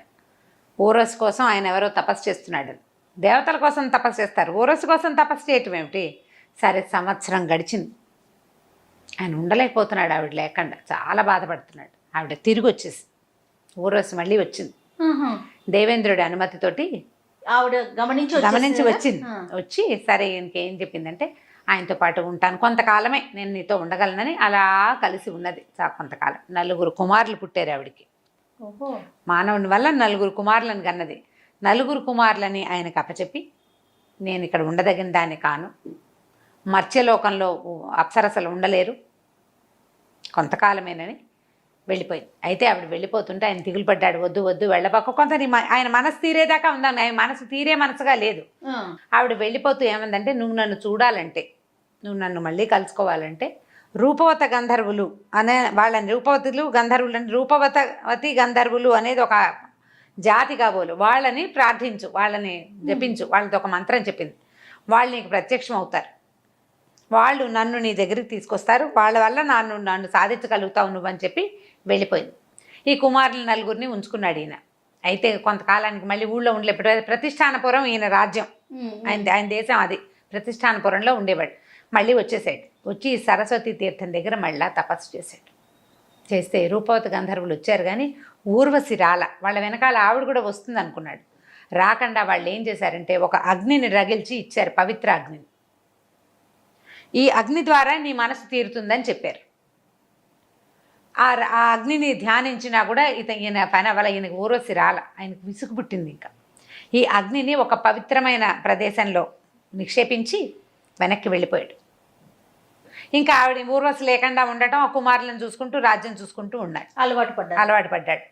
ఊరస్ కోసం ఆయన ఎవరో తపస్సు చేస్తున్నాడు. దేవతల కోసం తపస్సు చేస్తారు, ఊరస్ కోసం తపస్సు చేయటం ఏమిటి? సరే, సంవత్సరం గడిచింది, ఆయన ఉండలేకపోతున్నాడు, ఆవిడ లేకుండా చాలా బాధపడుతున్నాడు. ఆవిడ తిరిగి వచ్చేసి ఊరస్ మళ్ళీ వచ్చింది దేవేంద్రుడి అనుమతితోటి. ఆవిడ గమనించి వచ్చింది. వచ్చి సరే ఇంకేం చెప్పిందంటే, ఆయనతో పాటు ఉంటాను కొంతకాలమే, నేను నీతో ఉండగలనని అలా కలిసి ఉన్నది కొంతకాలం. 4 కుమారులు పుట్టారు ఆవిడికి. మానవుని వల్ల 4 కుమారులను కన్నది. 4 కుమారులని ఆయనకు అప్పచెప్పి, నేను ఇక్కడ ఉండదగిన దాన్ని కాను, మత్స్యలోకంలో అప్సరసలు ఉండలేరు, కొంతకాలమేనని వెళ్ళిపోయింది. అయితే ఆవిడ వెళ్ళిపోతుంటే ఆయన దిగులు పడ్డాడు, వద్దు వెళ్ళబాక, కొంత ఆయన మనసు తీరేదాకా ఉందాం, ఆయన మనసు తీరే మనసుగా లేదు. ఆవిడ వెళ్ళిపోతూ ఏమందంటే, నువ్వు నన్ను చూడాలంటే, నువ్వు నన్ను మళ్ళీ కలుసుకోవాలంటే రూపవత గంధర్వులు అనే వాళ్ళని, రూపవతులు గంధర్వులు, రూపవతి గంధర్వులు అనేది ఒక జాతి కాబోలు, వాళ్ళని ప్రార్థించు, వాళ్ళని జపించు, వాళ్ళతో ఒక మంత్రం చెప్పింది, వాళ్ళు నీకు ప్రత్యక్షం అవుతారు, వాళ్ళు నన్ను నీ దగ్గరికి తీసుకొస్తారు, వాళ్ళ వల్ల నన్ను సాధించగలుగుతావు నువ్వని చెప్పి వెళ్ళిపోయింది. ఈ కుమారులు 4 ఉంచుకున్నాడు ఈయన. అయితే కొంతకాలానికి మళ్ళీ ఊళ్ళో ఉండలే, ప్రతిష్టానపురం ఈయన రాజ్యం, ఆయన దేశం అది, ప్రతిష్టానపురంలో ఉండేవాడు. మళ్ళీ వచ్చేసాడు. వచ్చి సరస్వతి తీర్థం దగ్గర మళ్ళీ తపస్సు చేశాడు. చేస్తే రూపవతి గంధర్వులు వచ్చారు, కానీ ఊర్వశి రాల. వాళ్ళ వెనకాల ఆవిడ కూడా వస్తుంది అనుకున్నాడు. రాకుండా వాళ్ళు ఏం చేశారంటే, ఒక అగ్నిని రగిల్చి ఇచ్చారు, పవిత్ర అగ్నిని. ఈ అగ్ని ద్వారా నీ మనసు తీరుతుందని చెప్పారు. ఆ అగ్నిని ధ్యానించినా కూడా ఈయన పని అవ్వాలి, ఈయనకు ఊర్వశి రాల, ఆయనకు విసుగు పుట్టింది. ఇంకా ఈ అగ్నిని ఒక పవిత్రమైన ప్రదేశంలో నిక్షేపించి వెనక్కి వెళ్ళిపోయాడు. ఇంకా ఆవిడ ఊర్వశి లేకుండా ఉండటం, ఆ కుమారులను చూసుకుంటూ రాజ్యం చూసుకుంటూ ఉన్నాడు, అలవాటు పడ్డాడు.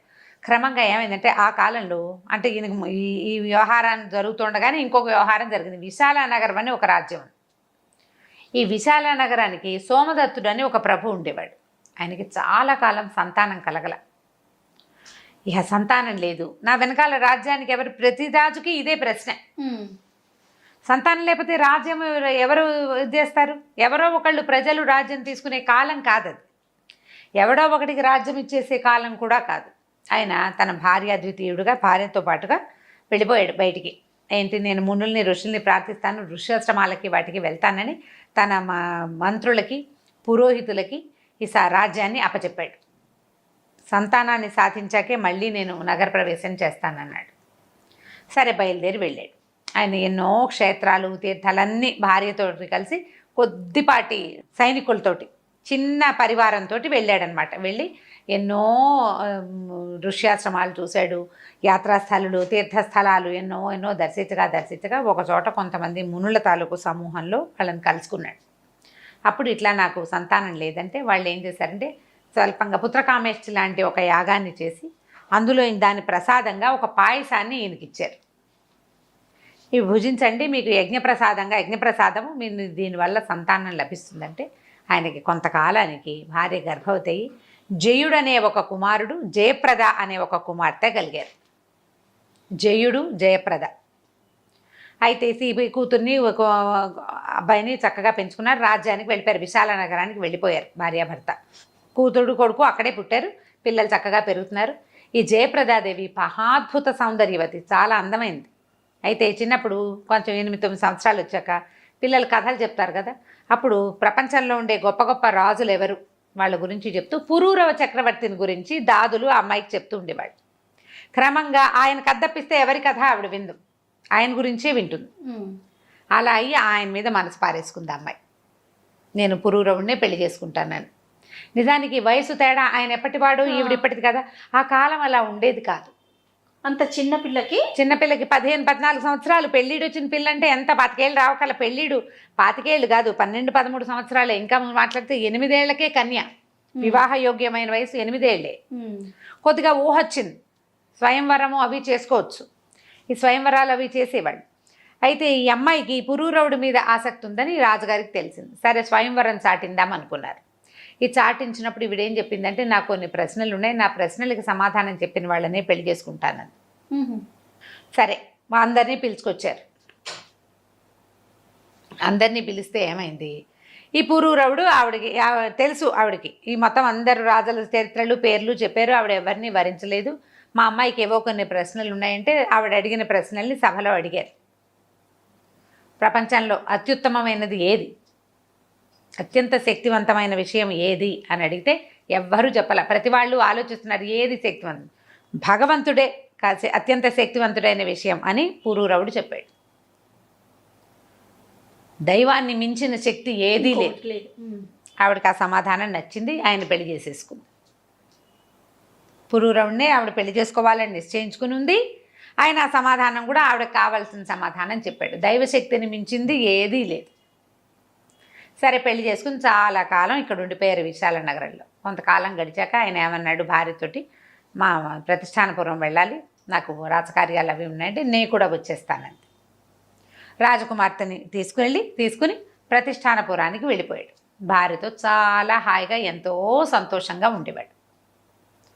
క్రమంగా ఏమైందంటే, ఆ కాలంలో అంటే ఈయనకు ఈ వ్యవహారాన్ని జరుగుతుండగానే ఇంకొక వ్యవహారం జరిగింది. విశాల నగరం అని ఒక రాజ్యం. ఈ విశాల నగరానికి సోమదత్తుడు అని ఒక ప్రభు ఉండేవాడు. ఆయనకి చాలా కాలం సంతానం కలగల. ఇక సంతానం లేదు, నా వెనకాల రాజ్యానికి ప్రతి రాజుకి ఇదే ప్రశ్న, సంతానం లేకపోతే రాజ్యం ఎవరు చేస్తారు? ఎవరో ఒకళ్ళు ప్రజలు రాజ్యం తీసుకునే కాలం కాదు అది, ఎవడో ఒకటికి రాజ్యం ఇచ్చేసే కాలం కూడా కాదు. ఆయన తన భార్య ద్వితీయుడుగా భార్యతో పాటుగా వెళ్ళిపోయాడు బయటికి. ఏంటి, నేను మునుల్ని ఋషుల్ని ప్రార్థిస్తాను, ఋష్యాశ్రమాలకి వాటికి వెళ్తానని తన మంత్రులకి పురోహితులకి ఈ రాజ్యాన్ని అప్పచెప్పాడు. సంతానాన్ని సాధించాకే మళ్ళీ నేను నగర ప్రవేశం చేస్తానన్నాడు. సరే, బయలుదేరి వెళ్ళాడు. ఆయన ఎన్నో క్షేత్రాలు తీర్థాలన్నీ భార్యతో కలిసి కొద్దిపాటి సైనికులతోటి చిన్న పరివారంతో వెళ్ళాడనమాట. వెళ్ళి ఎన్నో ఋష్యాశ్రమాలు చూశాడు, యాత్రాస్థలాలు తీర్థస్థలాలు ఎన్నో దర్శించగా ఒక చోట కొంతమంది మునుల తాలూకు సమూహంలో వాళ్ళని కలుసుకున్నాడు. అప్పుడు ఇట్లా నాకు సంతానం లేదంటే వాళ్ళు ఏం చేశారంటే, స్వల్పంగా పుత్రకామేష్టి లాంటి ఒక యాగాన్ని చేసి అందులో దాని ప్రసాదంగా ఒక పాయసాన్ని ఈయనకిచ్చారు. ఇవి భుజించండి, మీకు యజ్ఞప్రసాదము మీరు దీనివల్ల సంతానం లభిస్తుందంటే, ఆయనకి కొంతకాలానికి భార్య గర్భవతి అయ్యి జయుడు అనే ఒక కుమారుడు, జయప్రద అనే ఒక కుమార్తె కలిగారు. జయుడు, జయప్రద. అయితే కూతుర్ని ఒక అబ్బాయిని చక్కగా పెంచుకున్నారు, రాజ్యానికి వెళ్ళిపోయారు, విశాల నగరానికి వెళ్ళిపోయారు భార్యాభర్త. కూతురు కొడుకు అక్కడే పుట్టారు, పిల్లలు చక్కగా పెరుగుతున్నారు. ఈ జయప్రదాదేవి మహాద్భుత సౌందర్యవతి, చాలా అందమైంది. అయితే చిన్నప్పుడు కొంచెం 8-9 సంవత్సరాలు వచ్చాక పిల్లలు కథలు చెప్తారు కదా, అప్పుడు ప్రపంచంలో ఉండే గొప్ప గొప్ప రాజులు ఎవరు వాళ్ళ గురించి చెప్తూ పురూరవ చక్రవర్తిని గురించి దాదులు ఆ అమ్మాయికి చెప్తూ ఉండేవాడు. క్రమంగా ఆయన కథప్పిస్తే ఎవరి కథ ఆవిడ విందు, ఆయన గురించే వింటుంది. అలా అయ్యి ఆయన మీద మనసు పారేసుకుంది అమ్మాయి, నేను పురూరవుడినే పెళ్లి చేసుకుంటానని. నిజానికి వయసు తేడా, ఆయన ఎప్పటివాడు ఈవిడిప్పటిది కదా, ఆ కాలం అలా ఉండేది కాదు. అంత చిన్నపిల్లకి 15-14 సంవత్సరాలు పెళ్ళిడు వచ్చిన పిల్ల అంటే ఎంత, 25 ఏళ్ళు రావకాల పెళ్ళిడు, 25 ఏళ్ళు కాదు 12-13 సంవత్సరాలే. ఇంకా మాట్లాడితే 8 ఏళ్లకే కన్య, వివాహ యోగ్యమైన వయసు 8 ఏళ్లే. కొద్దిగా ఊహొచ్చింది, స్వయంవరము అవి చేసుకోవచ్చు. ఈ స్వయంవరాలు అవి చేసేవాళ్ళు. అయితే ఈ అమ్మాయికి పురూరవుడి మీద ఆసక్తి ఉందని రాజుగారికి తెలిసింది. సరే, స్వయంవరం చాటిందాం అనుకున్నారు. ఈ చాటించినప్పుడు ఇవిడేం చెప్పిందంటే, నాకు కొన్ని ప్రశ్నలు ఉన్నాయి, నా ప్రశ్నలకి సమాధానం చెప్పిన వాళ్ళనే పెళ్లి చేసుకుంటానని. సరే, మా అందరినీ పిలుచుకొచ్చారు. అందరినీ పిలిస్తే ఏమైంది, ఈ పురూరవుడు ఆవిడకి తెలుసు, ఆవిడకి ఈ మొత్తం అందరు రాజుల చరిత్రలు పేర్లు చెప్పారు, ఆవిడ ఎవరిని వరించలేదు. మా అమ్మాయికి ఏవో కొన్ని ప్రశ్నలు ఉన్నాయంటే ఆవిడ అడిగిన ప్రశ్నల్ని సభలో అడిగారు. ప్రపంచంలో అత్యుత్తమమైనది ఏది, అత్యంత శక్తివంతమైన విషయం ఏది అని అడిగితే ఎవ్వరూ చెప్పాల. ప్రతి వాళ్ళు ఆలోచిస్తున్నారు ఏది శక్తివంతం, భగవంతుడే కాసే అత్యంత శక్తివంతుడైన విషయం అని పురూరవుడు చెప్పాడు. దైవాన్ని మించిన శక్తి ఏదీ లేదు. ఆవిడకి ఆ సమాధానం నచ్చింది, ఆయన పెళ్లి చేసేసుకుంది. పురూరవుడినే ఆవిడ పెళ్లి చేసుకోవాలని నిశ్చయించుకుని ఉంది. ఆయన ఆ సమాధానం కూడా ఆవిడకి కావాల్సిన సమాధానం చెప్పాడు. దైవశక్తిని మించింది ఏదీ లేదు. సరే పెళ్లి చేసుకుని చాలా కాలం ఇక్కడ ఉండిపోయారు విశాల నగరంలో. కొంతకాలం గడిచాక ఆయన ఏమన్నాడు భార్యతోటి, మా ప్రతిష్టానపురం వెళ్ళాలి, నాకు రాజకార్యాలు అవి ఉన్నాయంటే నేను కూడా వచ్చేస్తానండి. రాజకుమార్తెని తీసుకుని ప్రతిష్టానపురానికి వెళ్ళిపోయాడు. భార్యతో చాలా హాయిగా ఎంతో సంతోషంగా ఉండేవాడు.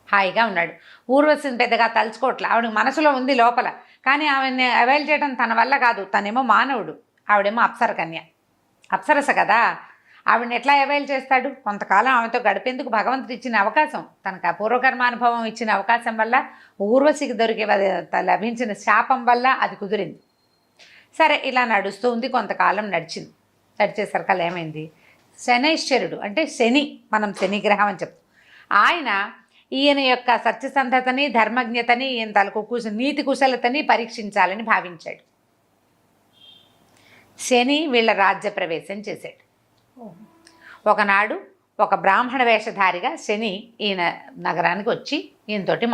హాయిగా ఉన్నాడు. ఊర్వశిని పెద్దగా తలుచుకోవట్లే. ఆవిడ మనసులో ఉంది లోపల, కానీ ఆవిడని అవైల్ చేయడం తన వల్ల కాదు. తనేమో మానవుడు, ఆవిడేమో అప్సరస కదా. ఆవిడని ఎట్లా అవైల్ చేస్తాడు? కొంతకాలం ఆమెతో గడిపేందుకు భగవంతుడు ఇచ్చిన అవకాశం, తనకు ఆ పూర్వకర్మానుభవం ఇచ్చిన అవకాశం వల్ల, ఊర్వశికి లభించిన శాపం వల్ల అది కుదిరింది. సరే ఇలా నడుస్తూ ఉంది. కొంతకాలం నడిచేసరికల్లా ఏమైంది, శనైశ్వరుడు అంటే శని, మనం శని గ్రహం అని చెప్తాం, ఆయన ఈయన యొక్క సత్యసంధతని, ధర్మజ్ఞతని, ఈయన తలకు నీతి కుశలతని పరీక్షించాలని భావించాడు. శని వీళ్ళ రాజ్య ప్రవేశం చేశాడు. ఒకనాడు ఒక బ్రాహ్మణ వేషధారిగా శని ఈయన నగరానికి వచ్చి ఈయనతోటి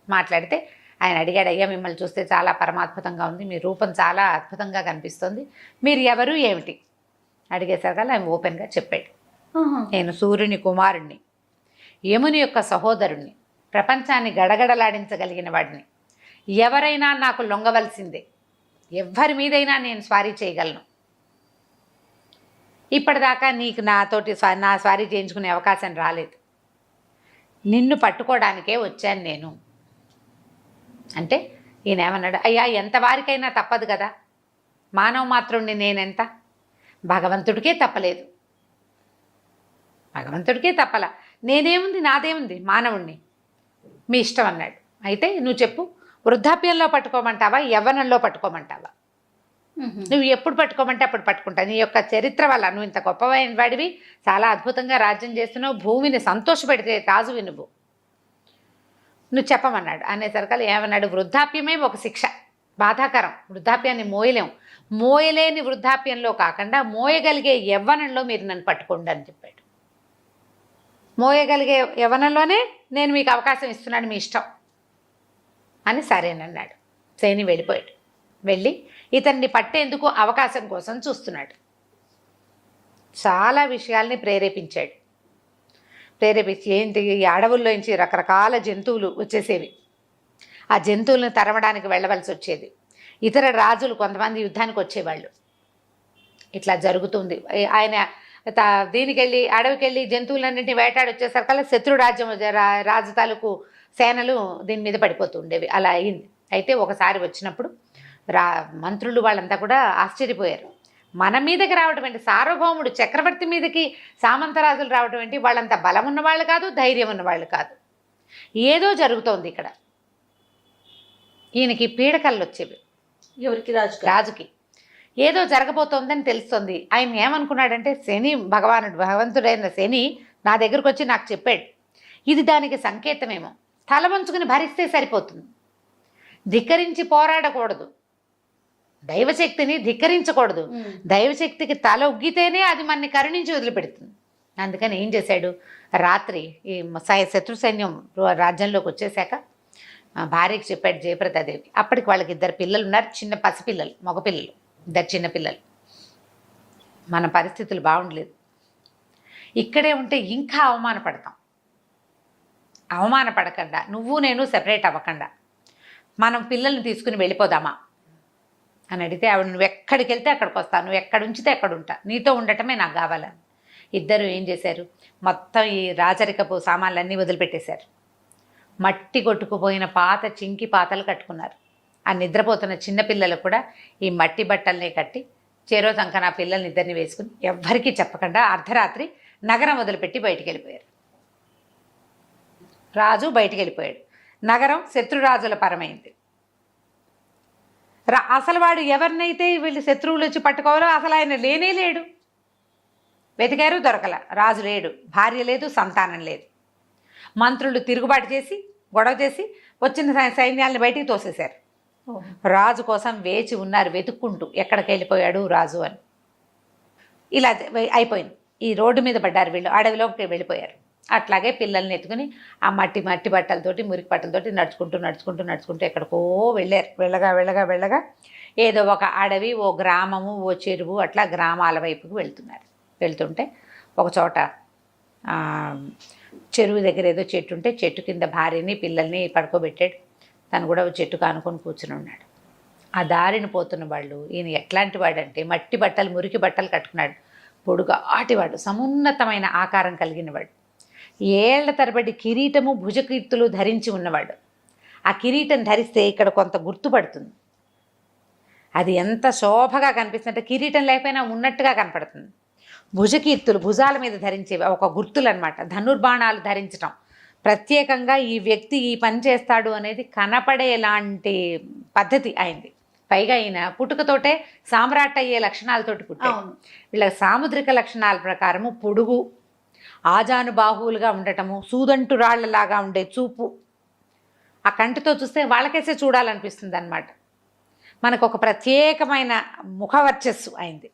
మాట్లాడితే ఆయన అడిగాడు, అయ్యా మిమ్మల్ని చూస్తే చాలా పరమాద్భుతంగా ఉంది, మీ రూపం చాలా అద్భుతంగా కనిపిస్తుంది, మీరు ఎవరు ఏమిటి అడిగేసరికల్లా ఆయన ఓపెన్గా చెప్పాడు, నేను సూర్యుని కుమారుణ్ణి, యముని యొక్క సహోదరుణ్ణి, ప్రపంచాన్ని గడగడలాడించగలిగిన వాడిని, ఎవరైనా నాకు లొంగవలసిందే, ఎవ్వరి మీదైనా నేను స్వారీ చేయగలను, ఇప్పటిదాకా నీకు నాతోటి నా స్వారీ చేయించుకునే అవకాశం రాలేదు, నిన్ను పట్టుకోవడానికే వచ్చాను నేను అంటే ఈయన ఏమన్నాడు, అయ్యా ఎంత వారికైనా తప్పదు కదా, మానవ మాత్రుణ్ణి నేనెంత, భగవంతుడికే తప్పలేదు, భగవంతుడికే తప్పలా, నేనేముంది నాదేముంది మానవుణ్ణి, మీ ఇష్టం అన్నాడు. అయితే నువ్వు చెప్పు, వృద్ధాప్యంలో పట్టుకోమంటావా, యవ్వనంలో పట్టుకోమంటావా, నువ్వు ఎప్పుడు పట్టుకోమంటే అప్పుడు పట్టుకుంటావు, నీ యొక్క చరిత్ర వల్ల నువ్వు ఇంత గొప్పవైన వాడివి, చాలా అద్భుతంగా రాజ్యం చేస్తున్నావు, భూమిని సంతోషపెడితే రాజువి నువ్వు చెప్పమన్నాడు. అనేసరికల్ ఏమన్నాడు, వృద్ధాప్యమే ఒక శిక్ష, బాధాకరం, వృద్ధాప్యాన్ని మోయలేని వృద్ధాప్యంలో కాకుండా మోయగలిగే యవ్వనంలో మీరు నన్ను పట్టుకోండి అని చెప్పాడు. మోయగలిగే యవ్వనంలోనే నేను మీకు అవకాశం ఇస్తున్నాను, మీ ఇష్టం అని సరేనన్నాడు. శని వెళ్ళిపోయాడు. వెళ్ళి ఇతన్ని పట్టేందుకు అవకాశం కోసం చూస్తున్నాడు. చాలా విషయాల్ని ప్రేరేపించి ఏంటి, ఈ అడవుల్లోంచి రకరకాల జంతువులు వచ్చేసేవి, ఆ జంతువులను తరమడానికి వెళ్ళవలసి వచ్చేది, ఇతర రాజులు కొంతమంది యుద్ధానికి వచ్చేవాళ్ళు, ఇట్లా జరుగుతుంది. ఆయన దీనికెళ్ళి అడవికెళ్ళి జంతువులన్నింటినీ వేటాడి వచ్చేసరికల్లా శత్రు రాజు తాలూకు సేనలు దీని మీద పడిపోతూ ఉండేవి. అలా అయింది. అయితే ఒకసారి వచ్చినప్పుడు మంత్రులు వాళ్ళంతా కూడా ఆశ్చర్యపోయారు. మన మీదకి రావడం ఏంటి, సార్వభౌముడు చక్రవర్తి మీదకి సామంతరాజులు రావడం ఏంటి, వాళ్ళంతా బలం ఉన్నవాళ్ళు కాదు, ధైర్యం ఉన్నవాళ్ళు కాదు, ఏదో జరుగుతోంది ఇక్కడ. ఈయనకి పీడకలు వచ్చేవి, ఎవరికి, రాజుకి ఏదో జరగబోతోందని తెలుస్తుంది. ఆయన ఏమనుకున్నాడంటే, శని భగవంతుడైన శని నా దగ్గరకు వచ్చి నాకు చెప్పాడు, ఇది దానికి సంకేతమేమో, తల వంచుకుని భరిస్తే సరిపోతుంది, ధిక్కరించి పోరాడకూడదు, దైవశక్తిని ధిక్కరించకూడదు, దైవశక్తికి తల ఉగ్గితేనే అది మనని కరుణించి వదిలిపెడుతుంది. అందుకని ఏం చేశాడు, రాత్రి ఈ శత్రు సైన్యం రాజ్యంలోకి వచ్చేసాక భార్యకి చెప్పాడు జయప్రదాదేవి. అప్పటికి వాళ్ళకి 2 పిల్లలు ఉన్నారు, చిన్న పసిపిల్లలు, మగపిల్లలు, 2 చిన్నపిల్లలు. మన పరిస్థితులు బాగుండలేదు, ఇక్కడే ఉంటే ఇంకా అవమానపడకుండా నువ్వు నేను సెపరేట్ అవ్వకుండా మనం పిల్లల్ని తీసుకుని వెళ్ళిపోదామా అని అడిగితే ఆవిడ, నువ్వు ఎక్కడికి వెళ్తే అక్కడికి వస్తాను, నువ్వు ఎక్కడ ఉంచితే అక్కడ ఉంటా, నీతో ఉండటమే నాకు కావాలని. ఇద్దరు ఏం చేశారు, మొత్తం ఈ రాజరికపు సామాన్లన్నీ వదిలిపెట్టేశారు, మట్టి కొట్టుకుపోయిన చింకి పాతలు కట్టుకున్నారు. ఆ నిద్రపోతున్న చిన్నపిల్లలు కూడా ఈ మట్టి బట్టల్ని కట్టి చెరో సంక నా పిల్లల్ని ఇద్దరిని వేసుకుని ఎవ్వరికీ చెప్పకుండా అర్ధరాత్రి నగరం వదిలిపెట్టి బయటికి వెళ్ళిపోయారు. రాజు బయటికి వెళ్ళిపోయాడు. నగరం శత్రురాజుల పరమైంది. అసలు వాడు ఎవరినైతే వీళ్ళు శత్రువులు వచ్చి పట్టుకోవాలో అసలు ఆయన లేనే లేడు. వెతికారు, దొరకల. రాజు లేడు, భార్య లేదు, సంతానం లేదు. మంత్రులు తిరుగుబాటు చేసి గొడవ చేసి వచ్చిన సైన్యాలను బయటికి తోసేశారు. రాజు కోసం వేచి ఉన్నారు వెతుక్కుంటూ, ఎక్కడికి వెళ్ళిపోయాడు రాజు అని. ఇలా అయిపోయింది. ఈ రోడ్డు మీద పడ్డారు వీళ్ళు, అడవిలోకి వెళ్ళిపోయారు. అట్లాగే పిల్లల్ని ఎత్తుకుని ఆ మట్టి బట్టలతోటి మురికి బట్టలతోటి నడుచుకుంటూ ఎక్కడికో వెళ్ళారు. వెళ్ళగా ఏదో ఒక అడవి, ఓ గ్రామము, ఓ చెరువు, అట్లా గ్రామాల వైపుకు వెళ్తుంటే ఒక చోట చెరువు దగ్గర ఏదో చెట్టు ఉంటే చెట్టు కింద భార్యని పిల్లల్ని పడుకోబెట్టాడు. తను కూడా చెట్టు కానుకొని కూర్చుని ఉన్నాడు. ఆ దారిని పోతున్న వాళ్ళు, ఈయన ఎట్లాంటి వాడంటే మట్టి బట్టలు మురికి బట్టలు కట్టుకున్నాడు. పొడుగాటివాడు, సమున్నతమైన ఆకారం కలిగినవాడు. ఏళ్ల తరబడి కిరీటము భుజకీర్తులు ధరించి ఉన్నవాడు. ఆ కిరీటం ధరిస్తే ఇక్కడ కొంత గుర్తుపడుతుంది. అది ఎంత శోభగా కనిపిస్తుందంటే కిరీటం లేకపోయినా ఉన్నట్టుగా కనపడుతుంది. భుజకీర్తులు భుజాల మీద ధరించేవి ఒక గుర్తులు అనమాట. ధనుర్బాణాలు ధరించటం ప్రత్యేకంగా ఈ వ్యక్తి ఈ పని చేస్తాడు అనేది కనపడేలాంటి పద్ధతి అయింది. పైగా ఈయన పుట్టుకతోటే సామ్రాట్ అయ్యే లక్షణాలతోటి పుట్టాడు. వీళ్ళ సాముద్రిక లక్షణాల ప్రకారము పొడుగు, ఆజానుబాహువులుగా ఉండటము, సూదంటు రాళ్లలాగా ఉండే చూపు, ఆ కంటితో చూస్తే వాళ్ళకేసే చూడాలనిపిస్తుంది అన్నమాట. మనకు ఒక ప్రత్యేకమైన ముఖవర్చస్సు అయింది.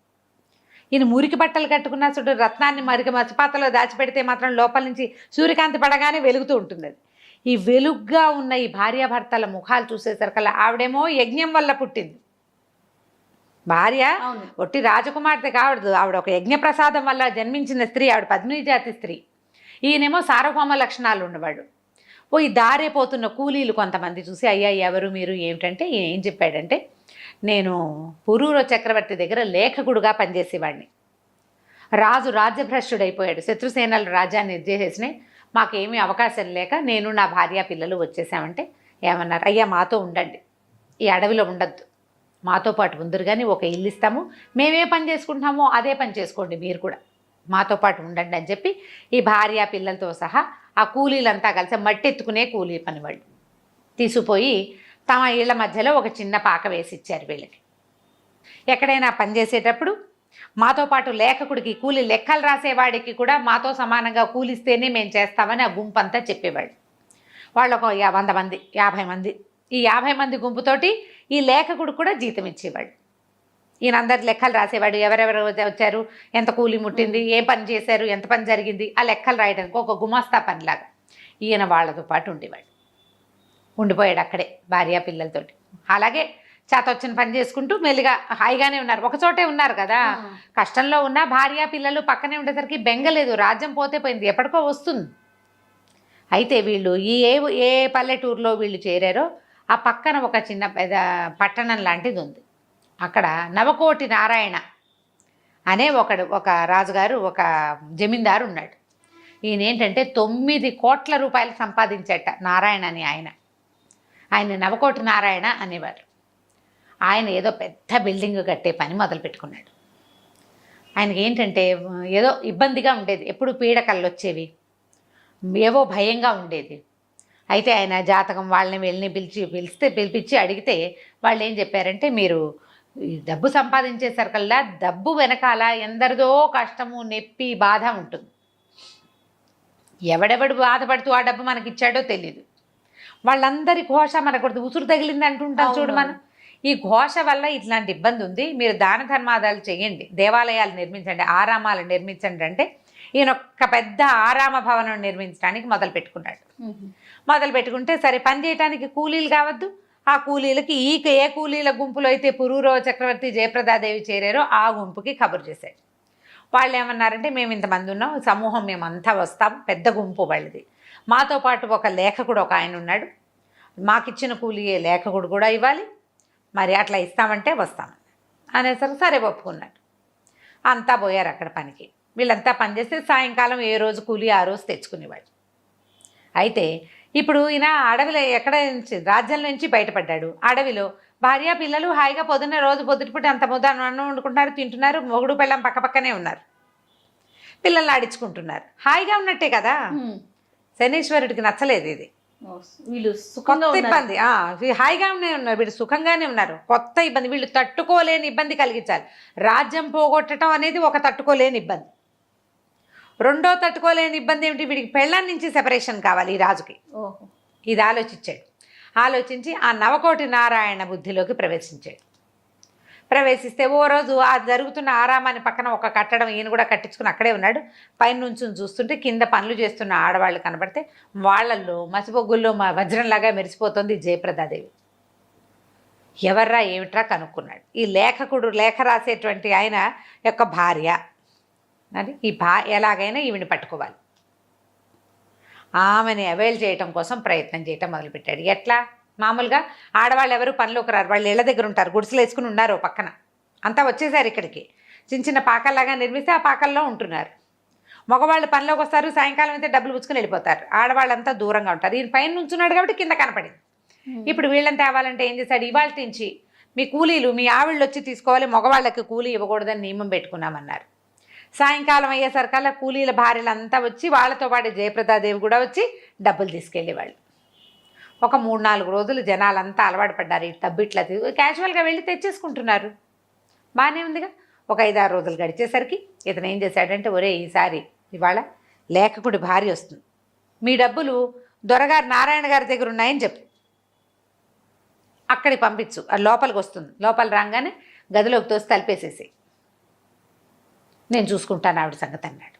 ఈయన మురికి బట్టలు కట్టుకున్న చూడు, రత్నాన్ని మసిపాతలో దాచిపెడితే మాత్రం లోపల నుంచి సూర్యకాంతి పడగానే వెలుగుతూ ఉంటుంది. అది ఈ వెలుగ్గా ఉన్న ఈ భార్యాభర్తల ముఖాలు చూసేసరికల్లా ఆవిడేమో యజ్ఞం వల్ల పుట్టింది. భార్య ఒట్టి రాజకుమార్తె కావడదు, ఆవిడ ఒక యజ్ఞప్రసాదం వల్ల జన్మించిన స్త్రీ, ఆవిడ పద్మిని జాతి స్త్రీ. ఈయనేమో సార్వభౌమ లక్షణాలు ఉన్నవాడు. ఈ దారే పోతున్న కూలీలు కొంతమంది చూసి, అయ్యా ఎవరు మీరు ఏమిటంటే, ఈయన ఏం చెప్పాడంటే, నేను పురూర చక్రవర్తి దగ్గర లేఖకుడుగా పనిచేసేవాడిని. రాజు రాజ్యభ్రష్టుడైపోయాడు, శత్రుసేనలు రాజ్యాన్ని చేసేసినాయి, మాకేమీ అవకాశం లేక నేను నా భార్య పిల్లలు వచ్చేసామంటే ఏమన్నారు, అయ్యా మాతో ఉండండి, ఈ అడవిలో ఉండద్దు, మాతో పాటు ఉందరు కానీ ఒక ఇల్లు ఇస్తాము, మేమే పని చేసుకుంటున్నామో అదే పని చేసుకోండి, మీరు కూడా మాతో పాటు ఉండండి అని చెప్పి ఈ భార్య పిల్లలతో సహా ఆ కూలీలంతా కలిసి మట్టి ఎత్తుకునే కూలీ పని వాళ్ళు తీసుకుపోయి తమ ఇళ్ల మధ్యలో ఒక చిన్న పాక వేసి ఇచ్చారు వీళ్ళకి. ఎక్కడైనా పనిచేసేటప్పుడు మాతో పాటు లేఖకుడికి, కూలీ లెక్కలు రాసేవాడికి కూడా మాతో సమానంగా కూలిస్తేనే మేము చేస్తామని ఆ గుంపు అంతా చెప్పేవాళ్ళు. వాళ్ళు ఒక 100 మంది 50 మంది, ఈ 50 మంది గుంపుతోటి ఈ లేఖకుడు కూడా జీతం ఇచ్చేవాడు. ఈయన అందరి లెక్కలు రాసేవాడు, ఎవరెవరు వచ్చారు, ఎంత కూలి ముట్టింది, ఏ పని చేశారు, ఎంత పని జరిగింది, ఆ లెక్కలు రాయడానికి ఒక గుమాస్తా పనిలాగా ఈయన వాళ్ళతో పాటు ఉండిపోయాడు అక్కడే భార్య పిల్లలతోటి. అలాగే చేతొచ్చిన పని చేసుకుంటూ మెల్లిగా హాయిగానే ఉన్నారు. ఒకచోటే ఉన్నారు కదా, కష్టంలో ఉన్న భార్య పిల్లలు పక్కనే ఉండేసరికి బెంగలేదు, రాజ్యం పోతే పోయింది, ఎప్పటికో వస్తుంది. అయితే వీళ్ళు ఏ పల్లెటూరులో వీళ్ళు చేరారో ఆ పక్కన ఒక చిన్న పట్టణం లాంటిది ఉంది. అక్కడ నవకోటి నారాయణ అనే ఒక రాజుగారు, ఒక జమీందారు ఉన్నాడు. ఈయన ఏంటంటే 9 కోట్ల రూపాయలు సంపాదించేట నారాయణ అని ఆయన నవకోటి నారాయణ అనేవారు. ఆయన ఏదో పెద్ద బిల్డింగ్ కట్టే పని మొదలు పెట్టుకున్నాడు. ఆయనకి ఏంటంటే ఏదో ఇబ్బందిగా ఉండేది, ఎప్పుడు పీడకలు వచ్చేవి, ఏవో భయంగా ఉండేది. అయితే ఆయన జాతకం వాళ్ళని పిలిపించి అడిగితే వాళ్ళు ఏం చెప్పారంటే, మీరు ఈ డబ్బు సంపాదించేసరికల్లా డబ్బు వెనకాల ఎందరిదో కష్టము, నొప్పి, బాధ ఉంటుంది. ఎవడెవడు బాధపడుతూ ఆ డబ్బు మనకి ఇచ్చాడో తెలియదు. వాళ్ళందరి ఘోష మనకు ఉసురు తగిలింది అంటుంటాం చూడు మనం. ఈ ఘోష వల్ల ఇట్లాంటి ఇబ్బంది ఉంది, మీరు దాన ధర్మాదాలు చేయండి, దేవాలయాలు నిర్మించండి, ఆరామాలు నిర్మించండి అంటే ఈయన ఒక పెద్ద ఆరామ భవనం నిర్మించడానికి మొదలు పెట్టుకుంటే సరే పని చేయడానికి కూలీలు కావద్దు. ఆ కూలీలకి ఏ కూలీల గుంపులో అయితే పురూరవ చక్రవర్తి జయప్రదాదేవి చేరారో ఆ గుంపుకి కబురు చేశారు. వాళ్ళు ఏమన్నారంటే, మేము ఇంతమంది ఉన్నాం, సమూహం మేమంతా వస్తాం, పెద్ద గుంపు వాళ్ళది, మాతో పాటు ఒక లేఖకుడు ఒక ఆయన ఉన్నాడు, మాకిచ్చిన కూలీయే లేఖకుడు కూడా ఇవ్వాలి, మరి అట్లా ఇస్తామంటే వస్తామని అనేసరికి సరే ఒప్పుకున్నాడు. అంతా పోయారు అక్కడ పనికి. వీళ్ళంతా పనిచేస్తే సాయంకాలం ఏ రోజు కూలీ ఆ రోజు తెచ్చుకునేవాడు. అయితే ఇప్పుడు ఈయన అడవిలో ఎక్కడ నుంచి రాజ్యం నుంచి బయటపడ్డాడు. అడవిలో భార్య పిల్లలు హాయిగా పొద్దున్న రోజు పొద్దుటిపూట అంత ముద్ద అన్నం వండుకుంటున్నారు, తింటున్నారు, మొగుడు పెళ్ళం పక్కపక్కనే ఉన్నారు, పిల్లలు ఆడించుకుంటున్నారు, హాయిగా ఉన్నట్టే కదా. శనీశ్వరుడికి నచ్చలేదు ఇది. వీళ్ళు కొత్త ఇబ్బంది. హాయిగానే ఉన్నారు, వీళ్ళు సుఖంగానే ఉన్నారు, కొత్త ఇబ్బంది, వీళ్ళు తట్టుకోలేని ఇబ్బంది కలిగించాలి. రాజ్యం పోగొట్టడం అనేది ఒక తట్టుకోలేని ఇబ్బంది. రెండో తట్టుకోలేని ఇబ్బంది ఏమిటి, వీడికి పెళ్ళాం నుంచి సెపరేషన్ కావాలి ఈ రాజుకి. ఇది ఆలోచించాడు. ఆలోచించి ఆ నవకోటి నారాయణ బుద్ధిలోకి ప్రవేశిస్తే ఓ రోజు ఆ జరుగుతున్న ఆరామాన్ని పక్కన ఒక కట్టడం ఈయన కూడా కట్టించుకుని అక్కడే ఉన్నాడు. పైన నుంచి చూస్తుంటే కింద పనులు చేస్తున్న ఆడవాళ్ళు కనబడితే వాళ్ళల్లో మసిబొగ్గుల్లో వజ్రంలాగా మెరిసిపోతుంది జయప్రదాదేవి. ఎవర్రా ఏమిట్రా కనుక్కున్నాడు. ఈ లేఖకుడు లేఖ రాసేటువంటి ఆయన యొక్క భార్య అని. ఈ ఎలాగైనా ఈవిని పట్టుకోవాలి. ఆమెని అవైల్ చేయటం కోసం ప్రయత్నం చేయటం మొదలుపెట్టాడు. ఎట్లా? మామూలుగా ఆడవాళ్ళు ఎవరు పనిలోకి రారు, వాళ్ళు ఇళ్ళ దగ్గర ఉంటారు, గుడిసెలు వేసుకుని ఉన్నారు పక్కన, అంతా వచ్చేసారు ఇక్కడికి. చిన్న చిన్న పాకల్లాగా నిర్మిస్తే ఆ పాకల్లో ఉంటున్నారు. మగవాళ్ళు పనిలోకి వస్తారు, సాయంకాలం అయితే డబ్బులు పుచ్చుకుని వెళ్ళిపోతారు, ఆడవాళ్ళంతా దూరంగా ఉంటారు. ఈయన పైన నుంచున్నాడు కాబట్టి కింద కనపడింది. ఇప్పుడు వీళ్ళని తేవాలంటే ఏం చేశాడు, ఇవాళ నుంచి మీ కూలీలు మీ ఆవిళ్ళు వచ్చి తీసుకోవాలి, మగవాళ్ళకి కూలీ ఇవ్వకూడదని నియమం పెట్టుకున్నామన్నారు. సాయంకాలం అయ్యేసరికల్లా కూలీల భార్యలంతా వచ్చి వాళ్ళతో పాటు జయప్రదాదేవి కూడా వచ్చి డబ్బులు తీసుకెళ్ళేవాళ్ళు. ఒక 3-4 రోజులు జనాలంతా అలవాటు పడ్డారు. ఈ తబ్బిట్లా క్యాజువల్గా వెళ్ళి తెచ్చేసుకుంటున్నారు, బాగానే ఉందిగా. ఒక 5-6 రోజులు గడిచేసరికి ఇతను ఏం చేశాడంటే, ఒరే ఈసారి ఇవాళ లేఖకుడి భార్య వస్తుంది, మీ డబ్బులు దొరగారు నారాయణ గారి దగ్గర ఉన్నాయని చెప్పు, అక్కడికి పంపించు, అది లోపలికి వస్తుంది, లోపల రాగానే గదిలోకి తోసి తలిపేసేసి నేను చూసుకుంటాను ఆవిడ సంగతి అన్నాడు.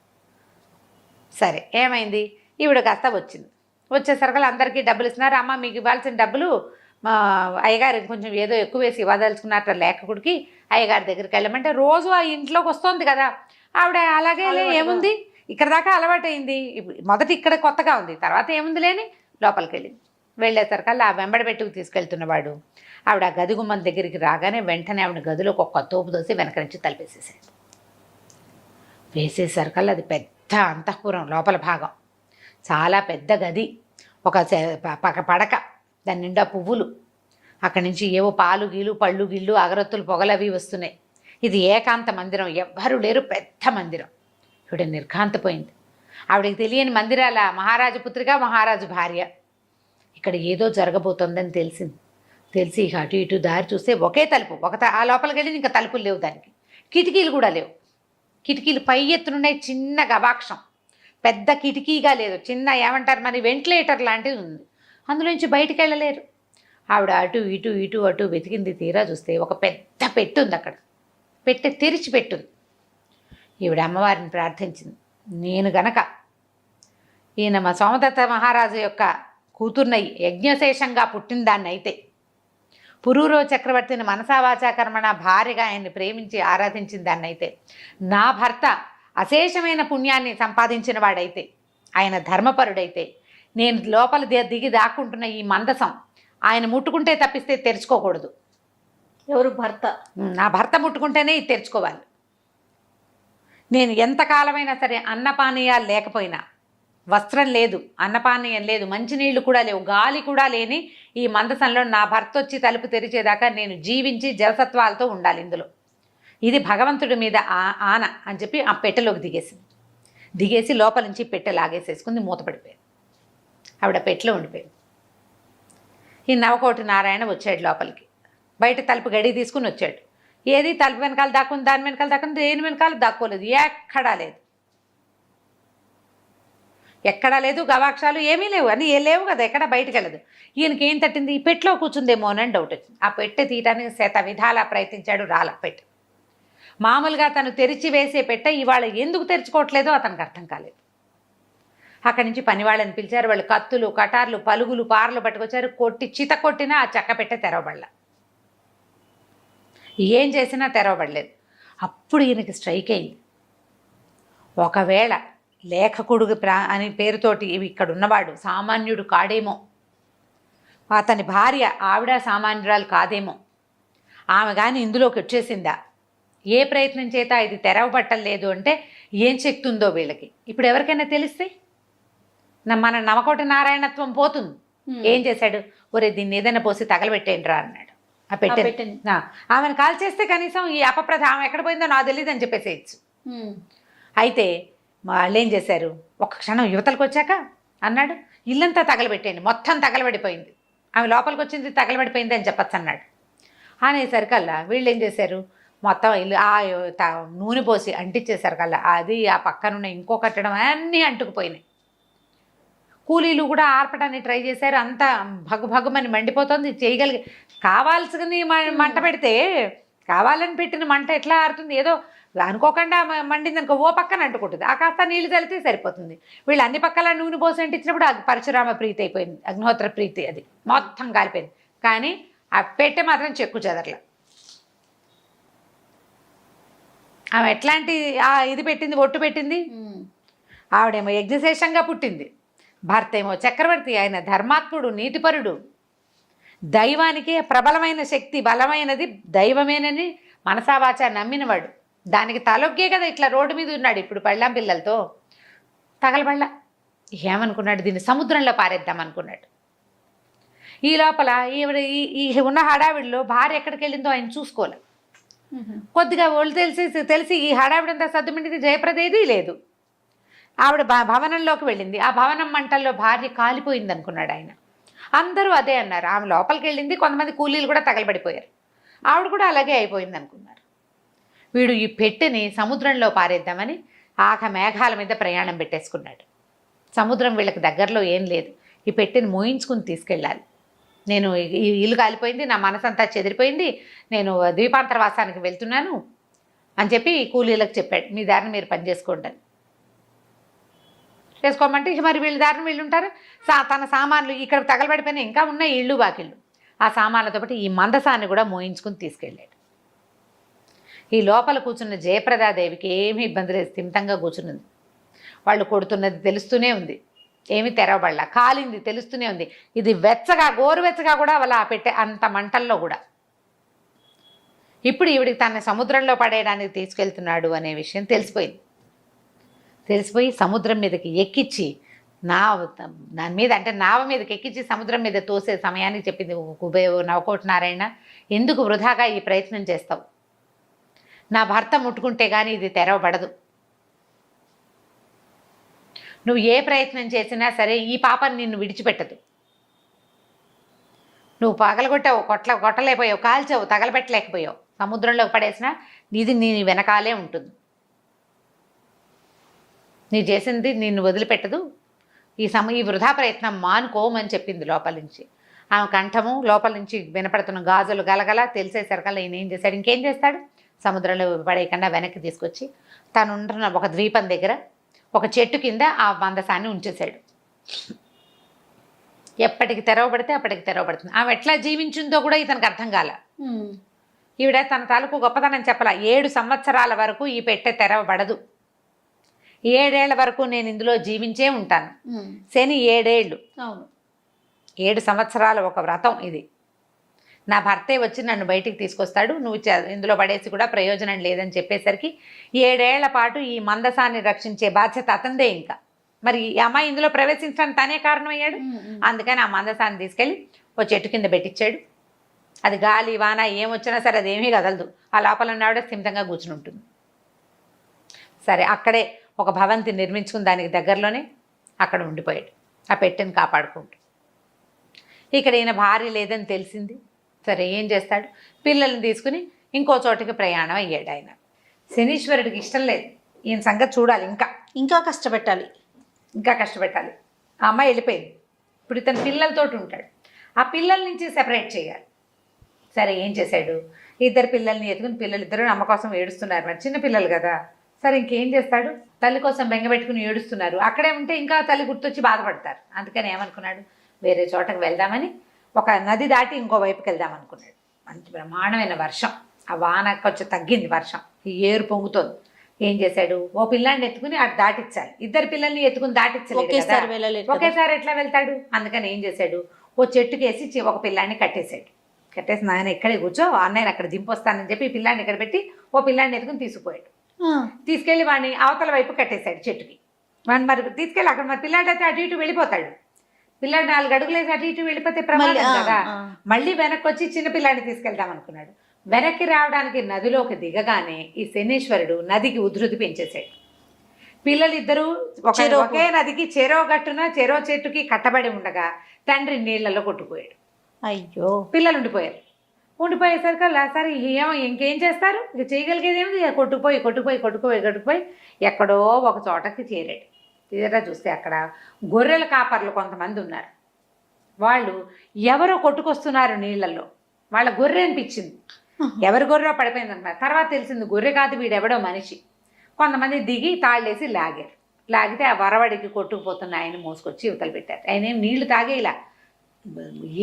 సరే ఏమైంది, ఈవిడ కాస్త వచ్చింది. వచ్చేసరికి అందరికీ డబ్బులు ఇస్తున్నారు. అమ్మ మీకు ఇవ్వాల్సిన డబ్బులు అయ్యగారు కొంచెం ఏదో ఎక్కువ వేసి ఇవ్వదలుచుకున్నట్టు లేఖకుడికి అయ్యగారి దగ్గరికి వెళ్ళమంటే రోజు ఆ ఇంట్లోకి వస్తుంది కదా ఆవిడ. అలాగే ఏముంది ఇక్కడ దాకా అలవాటైంది, మొదట ఇక్కడ కొత్తగా ఉంది, తర్వాత ఏముంది లేని లోపలికి వెళ్ళింది. వెళ్ళేసరికల్లా ఆ వెంబడి పెట్టుకు తీసుకెళ్తున్నవాడు ఆవిడ ఆ గది గుమ్మం దగ్గరికి రాగానే వెంటనే ఆవిడ గదిలోకి ఒక తోపు దోసి వెనక నుంచి తలిపేసేసాడు. వేసేసరికల్లా అది పెద్ద అంతఃపురం, లోపల భాగం చాలా పెద్ద గది, ఒక పడక, దాని నిండా పువ్వులు, అక్కడి నుంచి ఏవో పాలు గీలు పళ్ళు గిళ్ళు అగరత్తులు పొగలు అవి వస్తున్నాయి. ఇది ఏకాంత మందిరం, ఎవ్వరూ లేరు, పెద్ద మందిరం. ఇవిడ నిర్ఘాంతపోయింది. ఆవిడకి తెలియని మందిరాల మహారాజు పుత్రిక, మహారాజు భార్య. ఇక్కడ ఏదో జరగబోతోందని తెలిసి ఇక అటు ఇటు దారి చూస్తే ఒకే తలుపు, ఆ లోపలికి వెళ్ళి ఇంకా తలుపులు లేవు, దానికి కిటికీలు కూడా లేవు. కిటికీలు పై ఎత్తునున్నాయి, చిన్న గవాక్షం, పెద్ద కిటికీగా లేదు, చిన్న ఏమంటారు మరి వెంటిలేటర్ లాంటిది ఉంది, అందులోంచి బయటికి వెళ్ళలేరు. ఆవిడ అటు అటు వెతికింది. తీరా చూస్తే ఒక పెద్ద పెట్టు ఉంది అక్కడ, పెట్టె తెరిచి పెట్టుంది. ఈవిడ అమ్మవారిని ప్రార్థించింది, నేను గనక ఈయన మా సోమదత్త మహారాజు యొక్క కూతుర్నై యజ్ఞశేషంగా పుట్టిన దాన్ని అయితే, పురూరవ చక్రవర్తిని మనసావాచా కర్మణ భార్యగా ఆయన్ని ప్రేమించి ఆరాధించిన దాన్ని అయితే, నా భర్త అశేషమైన పుణ్యాన్ని సంపాదించిన వాడైతే, ఆయన ధర్మపరుడైతే, నేను లోపల దిగి దాక్కుంటున్న ఈ మందసం ఆయన ముట్టుకుంటే తప్పిస్తే తెరుచుకోకూడదు. ఎవరు? భర్త. నా భర్త ముట్టుకుంటేనే ఇది తెరుచుకోవాలి. నేను ఎంతకాలమైనా సరే అన్నపానీయాలు లేకపోయినా, వస్త్రం లేదు, అన్నపానీయం లేదు, మంచినీళ్ళు కూడా లేవు, గాలి కూడా లేని ఈ మందసంలో నా భర్త వచ్చి తలుపు తెరిచేదాకా నేను జీవించి జలసత్వాలతో ఉండాలి ఇందులో. ఇది భగవంతుడి మీద ఆన అని చెప్పి ఆ పెట్టెలోకి దిగేసి లోపల నుంచి పెట్టె లాగేసేసుకుంది, మూతపడిపోయింది. ఆవిడ పెట్టెలో ఉండిపోయింది. ఈ నవకోటి నారాయణ వచ్చాడు లోపలికి, బయట తలుపు గడి తీసుకుని వచ్చాడు. ఏది తలుపు వెనకాల దాక్కుంది, దాని వెనకాల దాక్కుంది, దేని వెనకాల దాక్కోలేదు, ఎక్కడా లేదు, గవాక్షాలు ఏమీ లేవు, అని లేవు కదా, ఎక్కడ బయటకు వెళ్ళదు. ఈయనకి ఏం తట్టింది, ఈ పెట్టెలో కూర్చుందేమో అని డౌట్ వచ్చింది. ఆ పెట్టె తీయటానికి శత విధాలా ప్రయత్నించాడు, పెట్టె. మామూలుగా తను తెరిచి వేసే పెట్టె ఇవాళ ఎందుకు తెరుచుకోవట్లేదో అతనికి అర్థం కాలేదు. అక్కడి నుంచి పని వాళ్ళని పిలిచారు. వాళ్ళు కత్తులు, కటార్లు, పలుగులు, పారలు పట్టుకొచ్చారు. చిత కొట్టినా ఆ చెక్క పెట్టె తెరవబడలా, ఏం చేసినా తెరవబడలేదు. అప్పుడు ఈయనకి స్ట్రైక్ అయింది, ఒకవేళ లేఖకుడు అని పేరుతోటి ఇక్కడ ఉన్నవాడు సామాన్యుడు కాడేమో, అతని భార్య ఆవిడ సామాన్యురాలు కాదేమో, ఆమె కానీ ఇందులోకి వచ్చేసిందా, ఏ ప్రయత్నం చేత ఇది తెరవబట్టలేదు అంటే ఏం శక్తి ఉందో వీళ్ళకి. ఇప్పుడు ఎవరికైనా తెలిస్తే మన నవకోటి నారాయణత్వం పోతుంది. ఏం చేశాడు, ఒరే దీన్ని ఏదైనా పోసి తగలబెట్టేయండిరా అన్నాడు. ఆ పెట్టెని ఆమెను కాల్ చేస్తే కనీసం ఈ అపప్రద ఆమె ఎక్కడ పోయిందో నాకు తెలియదు అని చెప్పేసేయచ్చు. అయితే వాళ్ళు ఏం చేశారు, ఒక క్షణం యువతలకు వచ్చాక అన్నాడు, ఇల్లంతా తగలబెట్టేయండి, మొత్తం తగలబడిపోయింది, ఆమె లోపలికి వచ్చింది తగలబడిపోయింది అని చెప్పచ్చు అన్నాడు. అనేసరికల్లా వీళ్ళు ఏం చేశారు, మొత్తం ఇల్లు నూనె పోసి అంటించేసరికల్లా అది ఆ పక్కనున్న ఇంకో కట్టడం అన్నీ అంటుకుపోయినాయి. కూలీలు కూడా ఆర్పడానికి ట్రై చేశారు, అంతా భగమని మండిపోతుంది. చేయగలిగి కావాల్సిన మంట పెడితే కావాలని పెట్టిన మంట ఎట్లా ఆరుతుంది, ఏదో అనుకోకుండా మండింది అనుకో ఓ పక్కన అంటుకుంటుంది, ఆ కాస్త నీళ్ళు చల్లితే సరిపోతుంది. వీళ్ళు అన్ని పక్కల నూనె పోసి అంటించినప్పుడు పరశురామ ప్రీతి అయిపోయింది, అగ్నిహోత్ర ప్రీతి, అది మొత్తం కాలిపోయింది. కానీ ఆ పెట్టె మాత్రం చెక్కు చెదరల. ఆమె ఎట్లాంటి ఇది పెట్టింది, ఒట్టు పెట్టింది. ఆవిడేమో యజ్ఞశేషంగా పుట్టింది, భర్త ఏమో చక్రవర్తి, ఆయన ధర్మాత్ముడు, నీతిపరుడు, దైవానికి ప్రబలమైన శక్తి, బలమైనది దైవమేనని మనసావాచ నమ్మినవాడు. దానికి తలొగ్గే కదా ఇట్లా రోడ్డు మీద ఉన్నాడు ఇప్పుడు పళ్ళాం పిల్లలతో. తగలబళ్ళ ఏమనుకున్నాడు, దీన్ని సముద్రంలో పారేద్దాం అనుకున్నాడు. ఈ లోపల ఈవిడ ఈ ఉన్న హడావిడిలో భార్య ఎక్కడికి వెళ్ళిందో ఆయన చూసుకోలే. కొద్దిగా ఒళ్ళు తెలిసి ఈ హడావిడంతా సర్దుమింటిది, జయప్రదేది లేదు. ఆవిడ భవనంలోకి వెళ్ళింది, ఆ భవనం మంటల్లో భార్య కాలిపోయింది అనుకున్నాడు ఆయన. అందరూ అదే అన్నారు. ఆమె లోపలికి వెళ్ళింది, కొంతమంది కూలీలు కూడా తగలబడిపోయారు, ఆవిడ కూడా అలాగే అయిపోయింది అనుకున్నారు. వీడు ఈ పెట్టెని సముద్రంలో పారేద్దామని మేఘాల మీద ప్రయాణం పెట్టేసుకున్నాడు. సముద్రం వీళ్ళకి దగ్గరలో ఏం లేదు, ఈ పెట్టెని మోయించుకుని తీసుకెళ్ళాలి. నేను ఈ ఇల్లు కాలిపోయింది, నా మనసంతా చెదిరిపోయింది, నేను ద్వీపాంతరవాసానికి వెళ్తున్నాను అని చెప్పి కూలీలకు చెప్పాడు, మీ దారిని మీరు పని చేసుకోండి అని. చేసుకోమంటే మరి వీళ్ళ దారిని వీళ్ళు ఉంటారు. తన సామాన్లు ఇక్కడ తగలబడిపోయినా ఇంకా ఉన్నాయి ఇళ్ళు బాకిళ్ళు, ఆ సామాన్లతో పాటు ఈ మందసాన్ని కూడా మోయించుకుని తీసుకెళ్ళాడు. ఈ లోపల కూర్చున్న జయప్రదాదేవికి ఏమీ ఇబ్బంది లేదు, స్థిమితంగా కూర్చున్నది. వాళ్ళు కొడుతున్నది తెలుస్తూనే ఉంది, ఏమి తెరవబడలా, కాలింది తెలుస్తూనే ఉంది. ఇది వెచ్చగా గోరువెచ్చగా కూడా వాళ్ళ పెట్టే అంత మంటల్లో కూడా. ఇప్పుడు ఈవిడికి తన సముద్రంలో పడేయడానికి తీసుకెళ్తున్నాడు అనే విషయం తెలిసిపోయి సముద్రం మీదకి ఎక్కించి దాని మీద అంటే నావ మీదకి ఎక్కించి సముద్రం మీద తోసే సమయానికి చెప్పింది నవకోటి నారాయణ, ఎందుకు వృధాగా ఈ ప్రయత్నం చేస్తావు, నా భర్త ముట్టుకుంటే కానీ ఇది తెరవబడదు, నువ్వు ఏ ప్రయత్నం చేసినా సరే ఈ పాపని నిన్ను విడిచిపెట్టదు, నువ్వు పగలగొట్టావు, కొట్టలేకపోయావు, కాల్చావు, తగలబెట్టలేకపోయావు, సముద్రంలోకి పడేసినా నీది నీ వెనకాలే ఉంటుంది, నీ చేసింది నిన్ను వదిలిపెట్టదు, ఈ వృధా ప్రయత్నం మానుకోమని చెప్పింది లోపల నుంచి. ఆమె కంఠము లోపల నుంచి వినపడుతున్న గాజులు గలగల తెలిసేసరికల్లా ఈయన ఏం చేశాడు, ఇంకేం చేస్తాడు, సముద్రంలో పడేయకుండా వెనక్కి తీసుకొచ్చి తను ఉంటున్న ఒక ద్వీపం దగ్గర ఒక చెట్టు కింద ఆ మందసాన్ని ఉంచేశాడు. ఎప్పటికి తెరవబడితే అప్పటికి తెరవబడుతుంది. ఆమె ఎట్లా జీవించిందో కూడా ఇతనికి అర్థం కాల. ఈవిడ తన తాలూకు గొప్పతనం చెప్పాల, 7 సంవత్సరాల వరకు ఈ పెట్టె తెరవబడదు, 7 ఏళ్ల వరకు నేను ఇందులో జీవించే ఉంటాను. శని 7 ఏళ్ళు, 7 సంవత్సరాల ఒక వ్రతం ఇది. నా భర్తే వచ్చి నన్ను బయటికి తీసుకొస్తాడు, నువ్వు ఇందులో పడేసి కూడా ప్రయోజనం లేదని చెప్పేసరికి 7 ఏళ్ల పాటు ఈ మందసాన్ని రక్షించే బాధ్యత అతందే. ఇంకా మరి ఈ అమ్మాయి ఇందులో ప్రవేశించడానికి తనే కారణమయ్యాడు. అందుకని ఆ మందసాన్ని తీసుకెళ్ళి ఓ చెట్టు కింద పెట్టించాడు. అది గాలి వాన ఏమొచ్చినా సరే అదేమీ కదలదు, ఆ లోపల ఉన్నవాడే స్థిమితంగా కూర్చుని ఉంటుంది. సరే అక్కడే ఒక భవంతి నిర్మించుకుని దానికి దగ్గరలోనే అక్కడ ఉండిపోయాడు, ఆ పెట్టెని కాపాడుకుంటూ. ఇక్కడ ఈయన భార్య లేదని తెలిసింది. సరే ఏం చేస్తాడు, పిల్లల్ని తీసుకుని ఇంకో చోటికి ప్రయాణం అయ్యాడు. ఆయన శనీశ్వరుడికి ఇష్టం లేదు, ఈయన సంగతి చూడాలి, ఇంకా కష్టపెట్టాలి. ఆ అమ్మాయి వెళ్ళిపోయింది, ఇప్పుడు ఇతను పిల్లలతోటి ఉంటాడు, ఆ పిల్లల నుంచి సెపరేట్ చేయాలి. సరే ఏం చేశాడు, 2 పిల్లల్ని ఎత్తుకుని, పిల్లలు 2 అమ్మ కోసం ఏడుస్తున్నారు, మరి చిన్న పిల్లలు కదా. సరే ఇంకేం చేస్తాడు, తల్లి కోసం బెంగపెట్టుకుని ఏడుస్తున్నారు, అక్కడే ఉంటే ఇంకా తల్లి గుర్తొచ్చి బాధపడతారు. అందుకని ఏమనుకున్నాడు, వేరే చోటకు వెళ్దామని ఒక నది దాటి ఇంకో వైపుకి వెళ్దాం అనుకున్నాడు. మంచి బ్రహ్మాండమైన వర్షం, ఆ వాన కొంచెం తగ్గింది, వర్షం ఈ ఏరు పొంగుతోంది. ఏం చేశాడు, ఓ పిల్లాన్ని ఎత్తుకుని అటు దాటించాలి, 2 పిల్లల్ని ఎత్తుకుని దాటించలేదు, ఒకేసారి ఎట్లా వెళ్తాడు. అందుకని ఏం చేశాడు, ఓ చెట్టుకేసి ఒక పిల్లాన్ని కట్టేశాడు. కట్టేసి నాయన ఇక్కడే కూర్చో, అన్నయ్యని అక్కడ దింపొస్తానని చెప్పి ఈ పిల్లాన్ని ఇక్కడ పెట్టి ఓ పిల్లాన్ని ఎత్తుకుని తీసుకుపోయాడు. తీసుకెళ్ళి వాడిని అవతల వైపు కట్టేశాడు చెట్టుకి. వాడిని మరి తీసుకెళ్ళి అక్కడ మరి పిల్లాడైతే అటు ఇటు వెళ్ళిపోతాడు. పిల్లాడు 4 అడుగులేసి అటు ఇటు వెళ్ళిపోతే ప్రమాదం కదా. మళ్ళీ వెనక్కి వచ్చి చిన్న పిల్లాడిని తీసుకెళ్దాం అనుకున్నాడు. వెనక్కి రావడానికి నదిలోకి దిగగానే ఈ శనీశ్వరుడు నదికి ఉధృతి పెంచేశాడు. పిల్లలిద్దరూ ఒకే నదికి చెరో గట్టున చెరో చెట్టుకి కట్టబడి ఉండగా తండ్రి నీళ్లలో కొట్టుకుపోయాడు. అయ్యో, పిల్లలు ఉండిపోయేసరికల్లా సరే ఏమో ఇంకేం చేస్తారు, ఇక చేయగలిగేది ఏమిటి, కొట్టుకుపోయి ఎక్కడో ఒక చోటకి చేరాడు. తీరా చూస్తే అక్కడ గొర్రెల కాపర్లు కొంతమంది ఉన్నారు. వాళ్ళు ఎవరో కొట్టుకొస్తున్నారు నీళ్లలో. వాళ్ళ గొర్రె అనిపించింది, ఎవరి గొర్రె పడిపోయింది అన్నమాట. తర్వాత తెలిసింది గొర్రె కాదు, వీడెవడో మనిషి. కొంతమంది దిగి తాళ్ళేసి లాగితే ఆ వరవడికి కొట్టుకుపోతున్న ఆయన మోసుకొచ్చి యువతలు పెట్టారు. ఆయన ఏం నీళ్లు తాగేలా,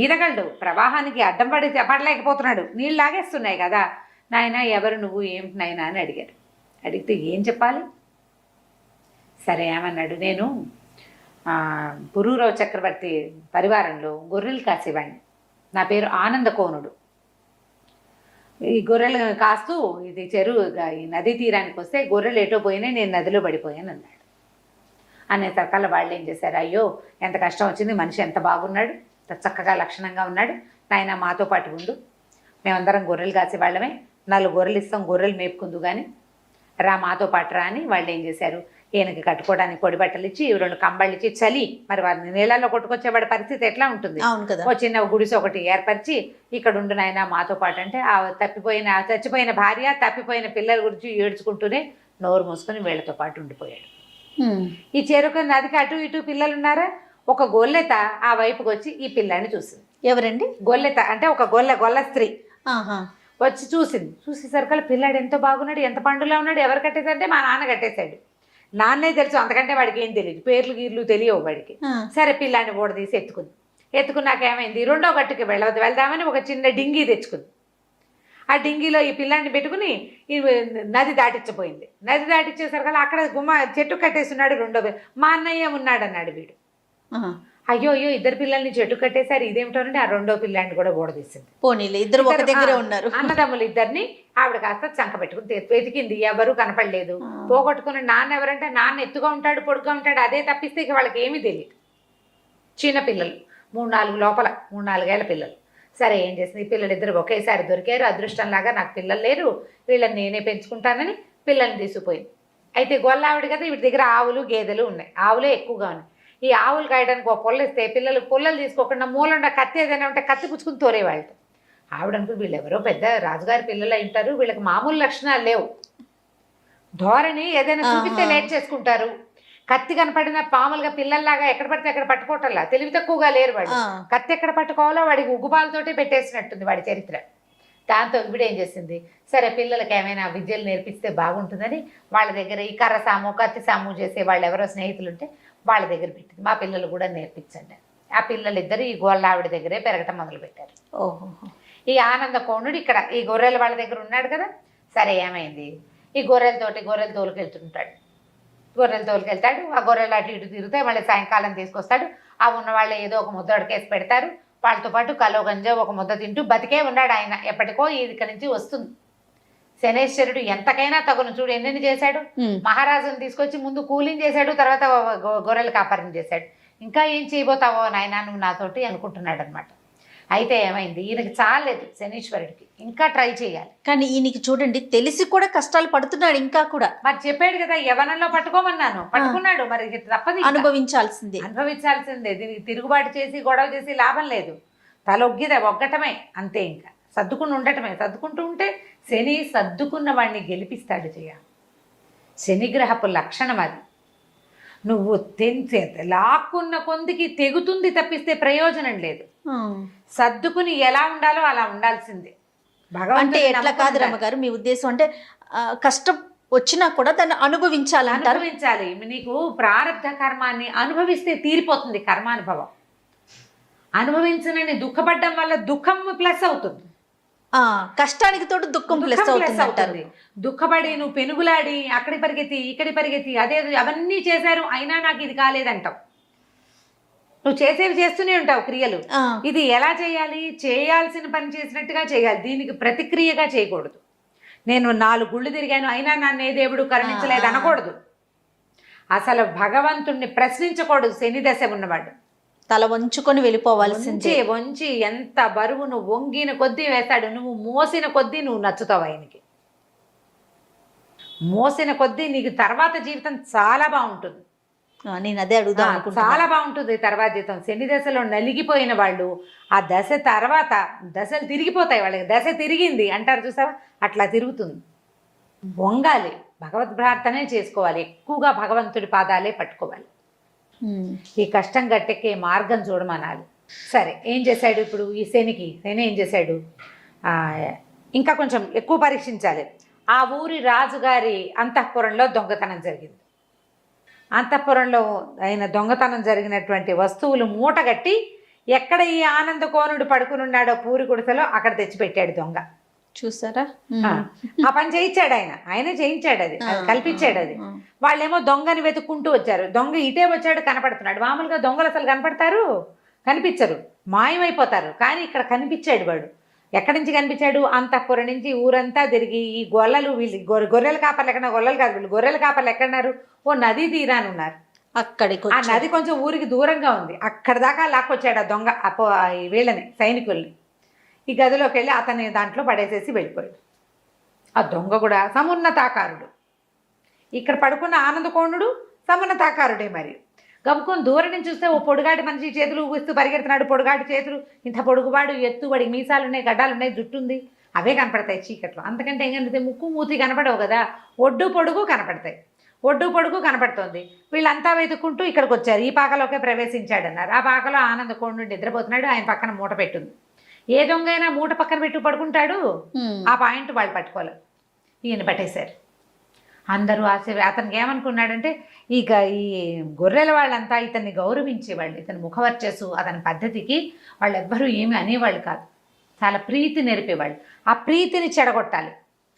ఈదగలడు, ప్రవాహానికి అడ్డం పడలేకపోతున్నాడు, నీళ్ళు లాగేస్తున్నాయి కదా. నాయన ఎవరు నువ్వు, ఏమిటి నాయన అని అడిగారు. అడిగితే ఏం చెప్పాలి? సరే ఏమన్నాడు, నేను పురూరవ చక్రవర్తి పరివారంలో గొర్రెలు కాసేవాడిని, నా పేరు ఆనందకోనుడు. ఈ గొర్రెలు కాస్తూ ఇది ఈ నదీ తీరానికి వస్తే గొర్రెలు ఎటో పోయినాయి, నేను నదిలో పడిపోయాను అన్నాడు. అనేసరికల్లా వాళ్ళు ఏం చేశారు, అయ్యో ఎంత కష్టం వచ్చింది, మనిషి ఎంత బాగున్నాడు, చక్కగా లక్షణంగా ఉన్నాడు, నాయన మాతో పాటు ఉండు, మేమందరం గొర్రెలు కాసేవాళ్ళమే, 4 గొర్రెలు ఇస్తాం, గొర్రెలు మేపుకుందు కానీ రా మాతో పాటు రా అని వాళ్ళు ఏం చేశారు, ఈయనకి కట్టుకోవడానికి పొడి బట్టలు ఇచ్చి 2 కంబళ్ళు ఇచ్చి చలి మరి వారిని నీళ్ళల్లో కొట్టుకొచ్చేవాడి పరిస్థితి ఎట్లా ఉంటుంది, ఓ చిన్న గుడిసె ఒకటి ఏర్పరిచి ఇక్కడ ఉండు నాయన మాతో పాటు అంటే ఆ చచ్చిపోయిన భార్య తప్పిపోయిన పిల్లల గురించి ఏడ్చుకుంటూనే నోరు మూసుకొని వీళ్ళతో పాటు ఉండిపోయాడు. ఈ చెరుక నదికి అటు ఇటు పిల్లలు ఉన్నారా, ఒక గొల్లెత ఆ వైపుకి వచ్చి ఈ పిల్లాన్ని చూసింది. ఎవరండి? గొల్లెత అంటే ఒక గొల్ల స్త్రీ వచ్చి చూసింది. చూసేసరికల్లా పిల్లాడు ఎంతో బాగున్నాడు, ఎంత పండులా ఉన్నాడు, ఎవరు కట్టేశారంటే మా నాన్న కట్టేశాడు. నాన్నే తెలుసు, అంతకంటే వాడికి ఏం తెలియదు, పేర్లు గీర్లు తెలియవు వాడికి. సరే పిల్లాన్ని ఓడదీసి ఎత్తుకున్నాక ఏమైంది, 2వ గట్టుకి వెళ్దామని ఒక చిన్న డింగీ తెచ్చుకుంది. ఆ డింగీలో ఈ పిల్లాన్ని పెట్టుకుని ఈ నది దాటించబోయింది. నది దాటించేసరికల్లా అక్కడ చెట్టు కట్టేస్తున్నాడు 2వ. మా అన్నయ్య ఉన్నాడు అన్నాడు వీడు. అయ్యో 2 పిల్లల్ని చెట్టు కట్టేశారు, ఇదేమిటోనంటే ఆ 2వ పిల్లాన్ని కూడా ఓడదీసింది. పోనీలే, ఇద్దరు ఒక దగ్గరే ఉన్నారు. అన్నదమ్ములు ఇద్దరిని ఆవిడ కాస్త చంక పెట్టుకుని వెతికింది, ఎవరు కనపడలేదు. పోగొట్టుకుని నాన్న ఎవరంటే నాన్న ఎత్తుగా ఉంటాడు, పొడుగ్గా ఉంటాడు, అదే తప్పిస్తే ఇక వాళ్ళకి ఏమీ తెలియదు. చిన్న పిల్లలు 3-4 లోపల, 3-4 ఏళ్ల పిల్లలు. సరే ఏం చేసింది, ఈ పిల్లలిద్దరు ఒకేసారి దొరికారు. అదృష్టంలాగా నాకు పిల్లలు లేరు, వీళ్ళని నేనే పెంచుకుంటానని పిల్లల్ని తీసుకుపోయింది. అయితే గొల్లావిడ కదా, వీటి దగ్గర ఆవులు గేదెలు ఉన్నాయి, ఆవులే ఎక్కువగా ఉన్నాయి. ఈ ఆవులు కాయడానికి ఒక పొల్ల ఇస్తే పిల్లలు పొల్లలు తీసుకోకుండా మూలంగా కత్తి ఏదైనా ఉంటే కత్తి పుచ్చుకుని తోరేవాళ్ళు. ఆవిడనుకు వీళ్ళు ఎవరో పెద్ద రాజుగారి పిల్లలు అయి ఉంటారు, వీళ్ళకి మామూలు లక్షణాలు లేవు, ధోరణి ఏదైనా చూపిస్తే లేట్ చేసుకుంటారు, కత్తి కనపడిన పాములుగా పిల్లల్లాగా ఎక్కడ పడితే అక్కడ పట్టుకోవటంలా, తెలివి తక్కువగా లేరు వాడు. కత్తి ఎక్కడ పట్టుకోవాలో వాడికి ఉగ్గుపాలతోటి పెట్టేసినట్టుంది వాడి చరిత్ర. దాంతో ఇప్పుడు ఏం చేసింది, సరే పిల్లలకి ఏమైనా విద్యలు నేర్పిస్తే బాగుంటుందని వాళ్ళ దగ్గర ఈ కర్ర సాము కత్తి సాము చేసే వాళ్ళు ఎవరో స్నేహితులు ఉంటే వాళ్ళ దగ్గర పెట్టింది. మా పిల్లలు కూడా నేర్పించండి. ఆ పిల్లలిద్దరు ఈ గోళ్ళావిడ దగ్గరే పెరగటం మొదలుపెట్టారు. ఈ ఆనందకోణుడు ఇక్కడ ఈ గొర్రెల వాళ్ళ దగ్గర ఉన్నాడు కదా. సరే ఏమైంది, ఈ గొర్రెలు తోలుకెళ్తుంటాడు. ఆ గొర్రెలు అటు ఇటు తిరుగుతాయి, మళ్ళీ సాయంకాలం తీసుకొస్తాడు. ఆ ఉన్న వాళ్ళు ఏదో ఒక ముద్ద అడకేసి పెడతారు, వాళ్ళతో పాటు కలో గంజా ఒక ముద్ద తింటూ బతికే ఉన్నాడు ఆయన. ఎప్పటికో ఇక్కడి నుంచి వస్తుంది. శనేశ్వరుడు ఎంతకైనా తగును, చూడు ఎన్నెన్ని చేశాడు. మహారాజును తీసుకొచ్చి ముందు కూలింగ్ చేశాడు, తర్వాత గొర్రెలు కాపరం చేశాడు. ఇంకా ఏం చేయబోతావో నాయనా నువ్వు నాతోటి అనుకుంటున్నాడు అనమాట. అయితే ఏమైంది, ఈయనకి చాలేదు శనీశ్వరుడికి, ఇంకా ట్రై చేయాలి. కానీ ఈయనకి చూడండి తెలిసి కూడా కష్టాలు పడుతున్నాడు ఇంకా కూడా. మరి చెప్పాడు కదా యవనంలో పట్టుకోమన్నాను, పట్టుకున్నాడు, మరి తప్పదు, అనుభవించాల్సిందే. దీనికి తిరుగుబాటు చేసి గొడవ చేసి లాభం లేదు, ఒగ్గటమే అంతే. ఇంకా సర్దుకుని ఉండటమే. సర్దుకుంటూ ఉంటే శని సర్దుకున్న వాడిని గెలిపిస్తాడు చేయ. శనిగ్రహపు లక్షణం అది. నువ్వు లాక్కున్న కొందికి తెగుతుంది తప్పిస్తే ప్రయోజనం లేదు. సర్దుకుని ఎలా ఉండాలో అలా ఉండాల్సిందే. అంటే ఎట్లా కాదు రమ్మగారు, మీ ఉద్దేశం అంటే కష్టం వచ్చినా కూడా దాన్ని అనుభవించాలి. నీకు ప్రారంధ కర్మాన్ని అనుభవిస్తే తీరిపోతుంది కర్మానుభవం. అనుభవించనని దుఃఖపడ్డం వల్ల దుఃఖం ప్లస్ అవుతుంది, కష్టానికి తోడు దుఃఖం ప్లస్ అవుతుంది. దుఃఖపడి నువ్వు పెనుగులాడి అక్కడి పరిగెత్తి ఇక్కడి పరిగెత్తి అదే అవన్నీ చేశారు అయినా నాకు ఇది కాలేదంటావు. నువ్వు చేసేవి చేస్తూనే ఉంటావు క్రియలు. ఇది ఎలా చేయాలి, చేయాల్సిన పని చేసినట్టుగా చేయాలి, దీనికి ప్రతిక్రియగా చేయకూడదు. నేను 4 గుళ్ళు తిరిగాను అయినా నన్ను ఏ దేవుడు కరుణించలేదు అనకూడదు. అసలు భగవంతుణ్ణి ప్రశ్నించకూడదు శని దశ ఉన్నవాడు. తల వంచుకొని వెళ్ళిపోవాల్సిందే. వంచి ఎంత బరువు నువ్వు వంగిన కొద్దీ వేస్తాడు, నువ్వు మోసిన కొద్దీ నువ్వు నచ్చుతావు ఆయనకి. మోసిన కొద్దీ నీకు తర్వాత జీవితం చాలా బాగుంటుంది. నేను అదే అడుగుదాం అనుకుంటున్నా. చాలా బాగుంటుంది తర్వాత జీవితం. శని దశలో నలిగిపోయిన వాళ్ళు ఆ దశ తర్వాత దశలు తిరిగిపోతాయి, వాళ్ళకి దశ తిరిగింది అంటారు చూసావా, అట్లా తిరుగుతుంది. వంగాలి, భగవద్ ప్రార్థనే చేసుకోవాలి, ఎక్కువగా భగవంతుడి పాదాలే పట్టుకోవాలి. ఈ కష్టం గట్టెక్కే మార్గం చూడమనాలి. సరే, ఏం చేశాడు ఇప్పుడు ఈ శని ఏం చేశాడు? ఇంకా కొంచెం ఎక్కువ పరీక్షించాలి. ఆ ఊరి రాజుగారి అంతఃపురంలో దొంగతనం జరిగింది. అంతఃపురంలో ఆయన దొంగతనం జరిగినటువంటి వస్తువులు మూటగట్టి ఎక్కడ ఈ ఆనందకోనుడు పడుకుని ఉన్నాడో పూరి గుడిసెలో అక్కడ తెచ్చిపెట్టాడు దొంగ. చూసారా? ఆ పని చేయించాడు ఆయనే చేయించాడు, అది కల్పించాడు. అది వాళ్ళేమో దొంగని వెతుక్కుంటూ వచ్చారు. దొంగ ఇటే వచ్చాడు, కనపడుతున్నాడు. మామూలుగా దొంగలు అసలు కనపడతారు? కనిపించరు, మాయమైపోతారు. కానీ ఇక్కడ కనిపించాడు వాడు. ఎక్కడి నుంచి కనిపించాడు? అంతఃపురం నుంచి ఊరంతా తిరిగి ఈ గొల్లలు, వీళ్ళు గొర్రెల కాపర్లు ఎక్కడ, గొల్లలు కాదు వీళ్ళు, గొర్రెల కాపర్లు ఎక్కడున్నారు? ఓ నదీ తీరాని ఉన్నారు. అక్కడికి ఆ నది కొంచెం ఊరికి దూరంగా ఉంది. అక్కడ దాకా లాక్కొచ్చాడు ఆ దొంగ వీళ్ళని, సైనికుల్ని. ఈ గదిలోకి వెళ్ళి అతన్ని దాంట్లో పడేసేసి వెళ్ళిపోయాడు. ఆ దొంగ కూడా సమున్నతాకారుడు. ఇక్కడ పడుకున్న ఆనందకోణుడు సమున్నతాకారుడే. మరి గమ్ముకొని దూరం నుంచి చూస్తే ఓ పొడుగాటి మనిషి చేతులు ఊపిస్తూ పరిగెడుతున్నాడు. పొడుగాటి చేతులు, ఇంత పొడుగువాడు, ఎత్తు, వాడికి మీసాలు ఉన్నాయి, గడ్డాలు ఉన్నాయి, జుట్టు ఉంది, అవే కనపడతాయి చీకట్లో. అంతకంటే ఏం కనిపిస్తాయి? ముక్కు మూతి కనపడవు కదా, ఒడ్డు పొడుగు కనపడతాయి. ఒడ్డు పొడుగు కనపడుతోంది. వీళ్ళంతా వెతుక్కుంటూ ఇక్కడికి వచ్చారు. ఈ పాకలోకే ప్రవేశించాడన్నారు. ఆ పాకలో ఆనందకోణుడు నిద్రపోతున్నాడు. ఆయన పక్కన మూట పెట్టుంది. ఏ దొంగ అయినా మూట పక్కన పెట్టు పడుకుంటాడు. ఆ పాయింట్ వాళ్ళు పట్టుకోలేదు. ఈయన పట్టేశారు. అందరూ అతనికి ఏమనుకున్నాడంటే, ఇక ఈ గొర్రెల వాళ్ళంతా ఇతన్ని గౌరవించేవాళ్ళు. ఇతని ముఖవర్చస్సు, అతని పద్ధతికి వాళ్ళెవ్వరూ ఏమీ అనేవాళ్ళు కాదు. చాలా ప్రీతి నేర్పేవాళ్ళు. ఆ ప్రీతిని చెడగొట్టాలి.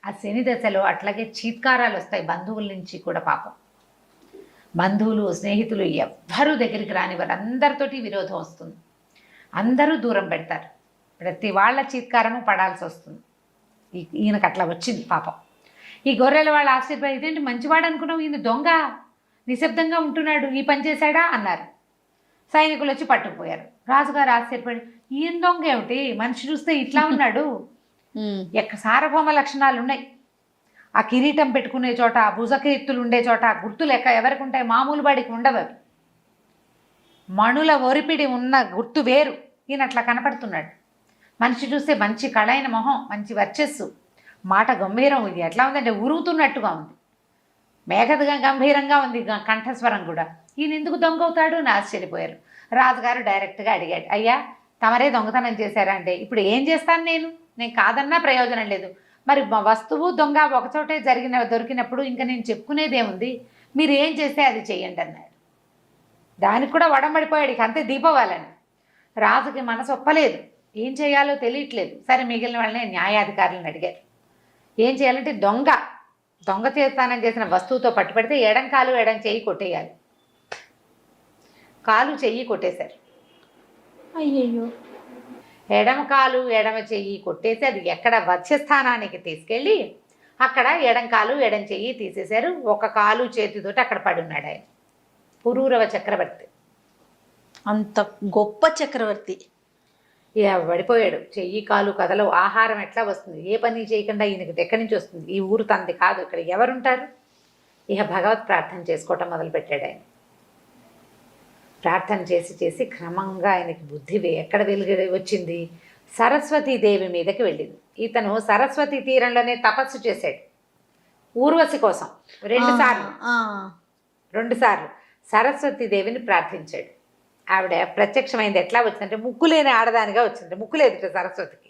ఆ శని దశలో అట్లాగే చీత్కారాలు వస్తాయి బంధువుల నుంచి కూడా. పాపం బంధువులు, స్నేహితులు ఎవ్వరూ దగ్గరికి రానివారు. అందరితోటి విరోధం వస్తుంది. అందరూ దూరం పెడతారు. ప్రతి వాళ్ళ చీత్కారము పడాల్సి వస్తుంది. ఈయనకు అట్లా వచ్చింది పాపం. ఈ గొర్రెల వాళ్ళ ఆశ్చర్యపోయి, ఇదేంటి మంచివాడు అనుకున్నావు, ఈయన దొంగ, నిశ్శబ్దంగా ఉంటున్నాడు, ఈ పని చేశాడా అన్నారు. సైనికులు వచ్చి పట్టుకుపోయారు. రాజుగారు ఆశ్చర్యపడి, ఈయన దొంగ ఏమిటి, మనిషి చూస్తే ఇట్లా ఉన్నాడు, సార్వభౌమ లక్షణాలు ఉన్నాయి. ఆ కిరీటం పెట్టుకునే చోట, ఆ భుజకీర్తులు ఉండే చోట గుర్తులు ఎవరికి ఉంటాయి? మామూలు వాడికి ఉండవు అవి. మణుల ఒరిపిడి ఉన్న గుర్తు వేరు. ఈయన అట్లా కనపడుతున్నాడు. మనిషి చూస్తే మంచి కళైన మొహం, మంచి వర్చస్సు, మాట గంభీరం. ఇది ఎట్లా ఉందంటే ఉరుగుతున్నట్టుగా ఉంది, మేఘగా గంభీరంగా ఉంది కంఠస్వరం కూడా. ఈయన ఎందుకు దొంగ అవుతాడు అని ఆశ్చర్యపోయారు. రాజుగారు డైరెక్ట్గా అడిగాడు, అయ్యా తమరే దొంగతనం చేశారా అంటే, ఇప్పుడు ఏం చేస్తాను నేను కాదన్నా ప్రయోజనం లేదు. మరి వస్తువు దొంగ ఒకచోటే దొరికినప్పుడు ఇంకా నేను చెప్పుకునేదేముంది, మీరు ఏం చేస్తే అది చెయ్యండి అన్నాడు. దానికి కూడా వడంబడిపోయాడు. ఇక అంతే దీపావళని. రాజుకి మనసు ఒప్పలేదు, ఏం చేయాలో తెలియట్లేదు. సరే, మిగిలిన వాళ్ళని న్యాయాధికారులను అడిగారు. ఏం చేయాలంటే, దొంగ చేస్తానం చేసిన వస్తువుతో పట్టుబడితే ఎడం కాలు ఎడం చెయ్యి కొట్టేయాలి. కాలు చెయ్యి కొట్టేశారు. అయ్యయ్యో. ఎడమ కాలు ఎడమ చెయ్యి కొట్టేసి అది ఎక్కడ వత్స్యస్థానానికి తీసుకెళ్ళి అక్కడ ఎడం కాలు ఎడం చెయ్యి తీసేశారు. ఒక కాలు చేతితోటి అక్కడ పడున్నాడు ఆయన. పురూరవ చక్రవర్తి, అంత గొప్ప చక్రవర్తి. పడిపోయాడు. చెయ్యి కాలు కథలో. ఆహారం ఎట్లా వస్తుంది? ఏ పని చేయకుండా ఈయనకి ఎక్కడి నుంచి వస్తుంది? ఈ ఊరు తంది కాదు, ఇక్కడ ఎవరుంటారు? ఇక భగవత్ ప్రార్థన చేసుకోవటం మొదలుపెట్టాడు ఆయన. ప్రార్థన చేసి చేసి క్రమంగా ఆయనకి బుద్ధి ఎక్కడ వచ్చింది? సరస్వతీదేవి మీదకి వెళ్ళింది. ఇతను సరస్వతి తీరంలోనే తపస్సు చేశాడు ఊర్వశి కోసం. రెండు సార్లు సరస్వతీదేవిని ప్రార్థించాడు. ఆవిడ ప్రత్యక్షమైంది. ఎట్లా వచ్చిందంటే, ముక్కు లేని ఆడదానిగా వచ్చింది. ముక్కు లేదు సరస్వతికి.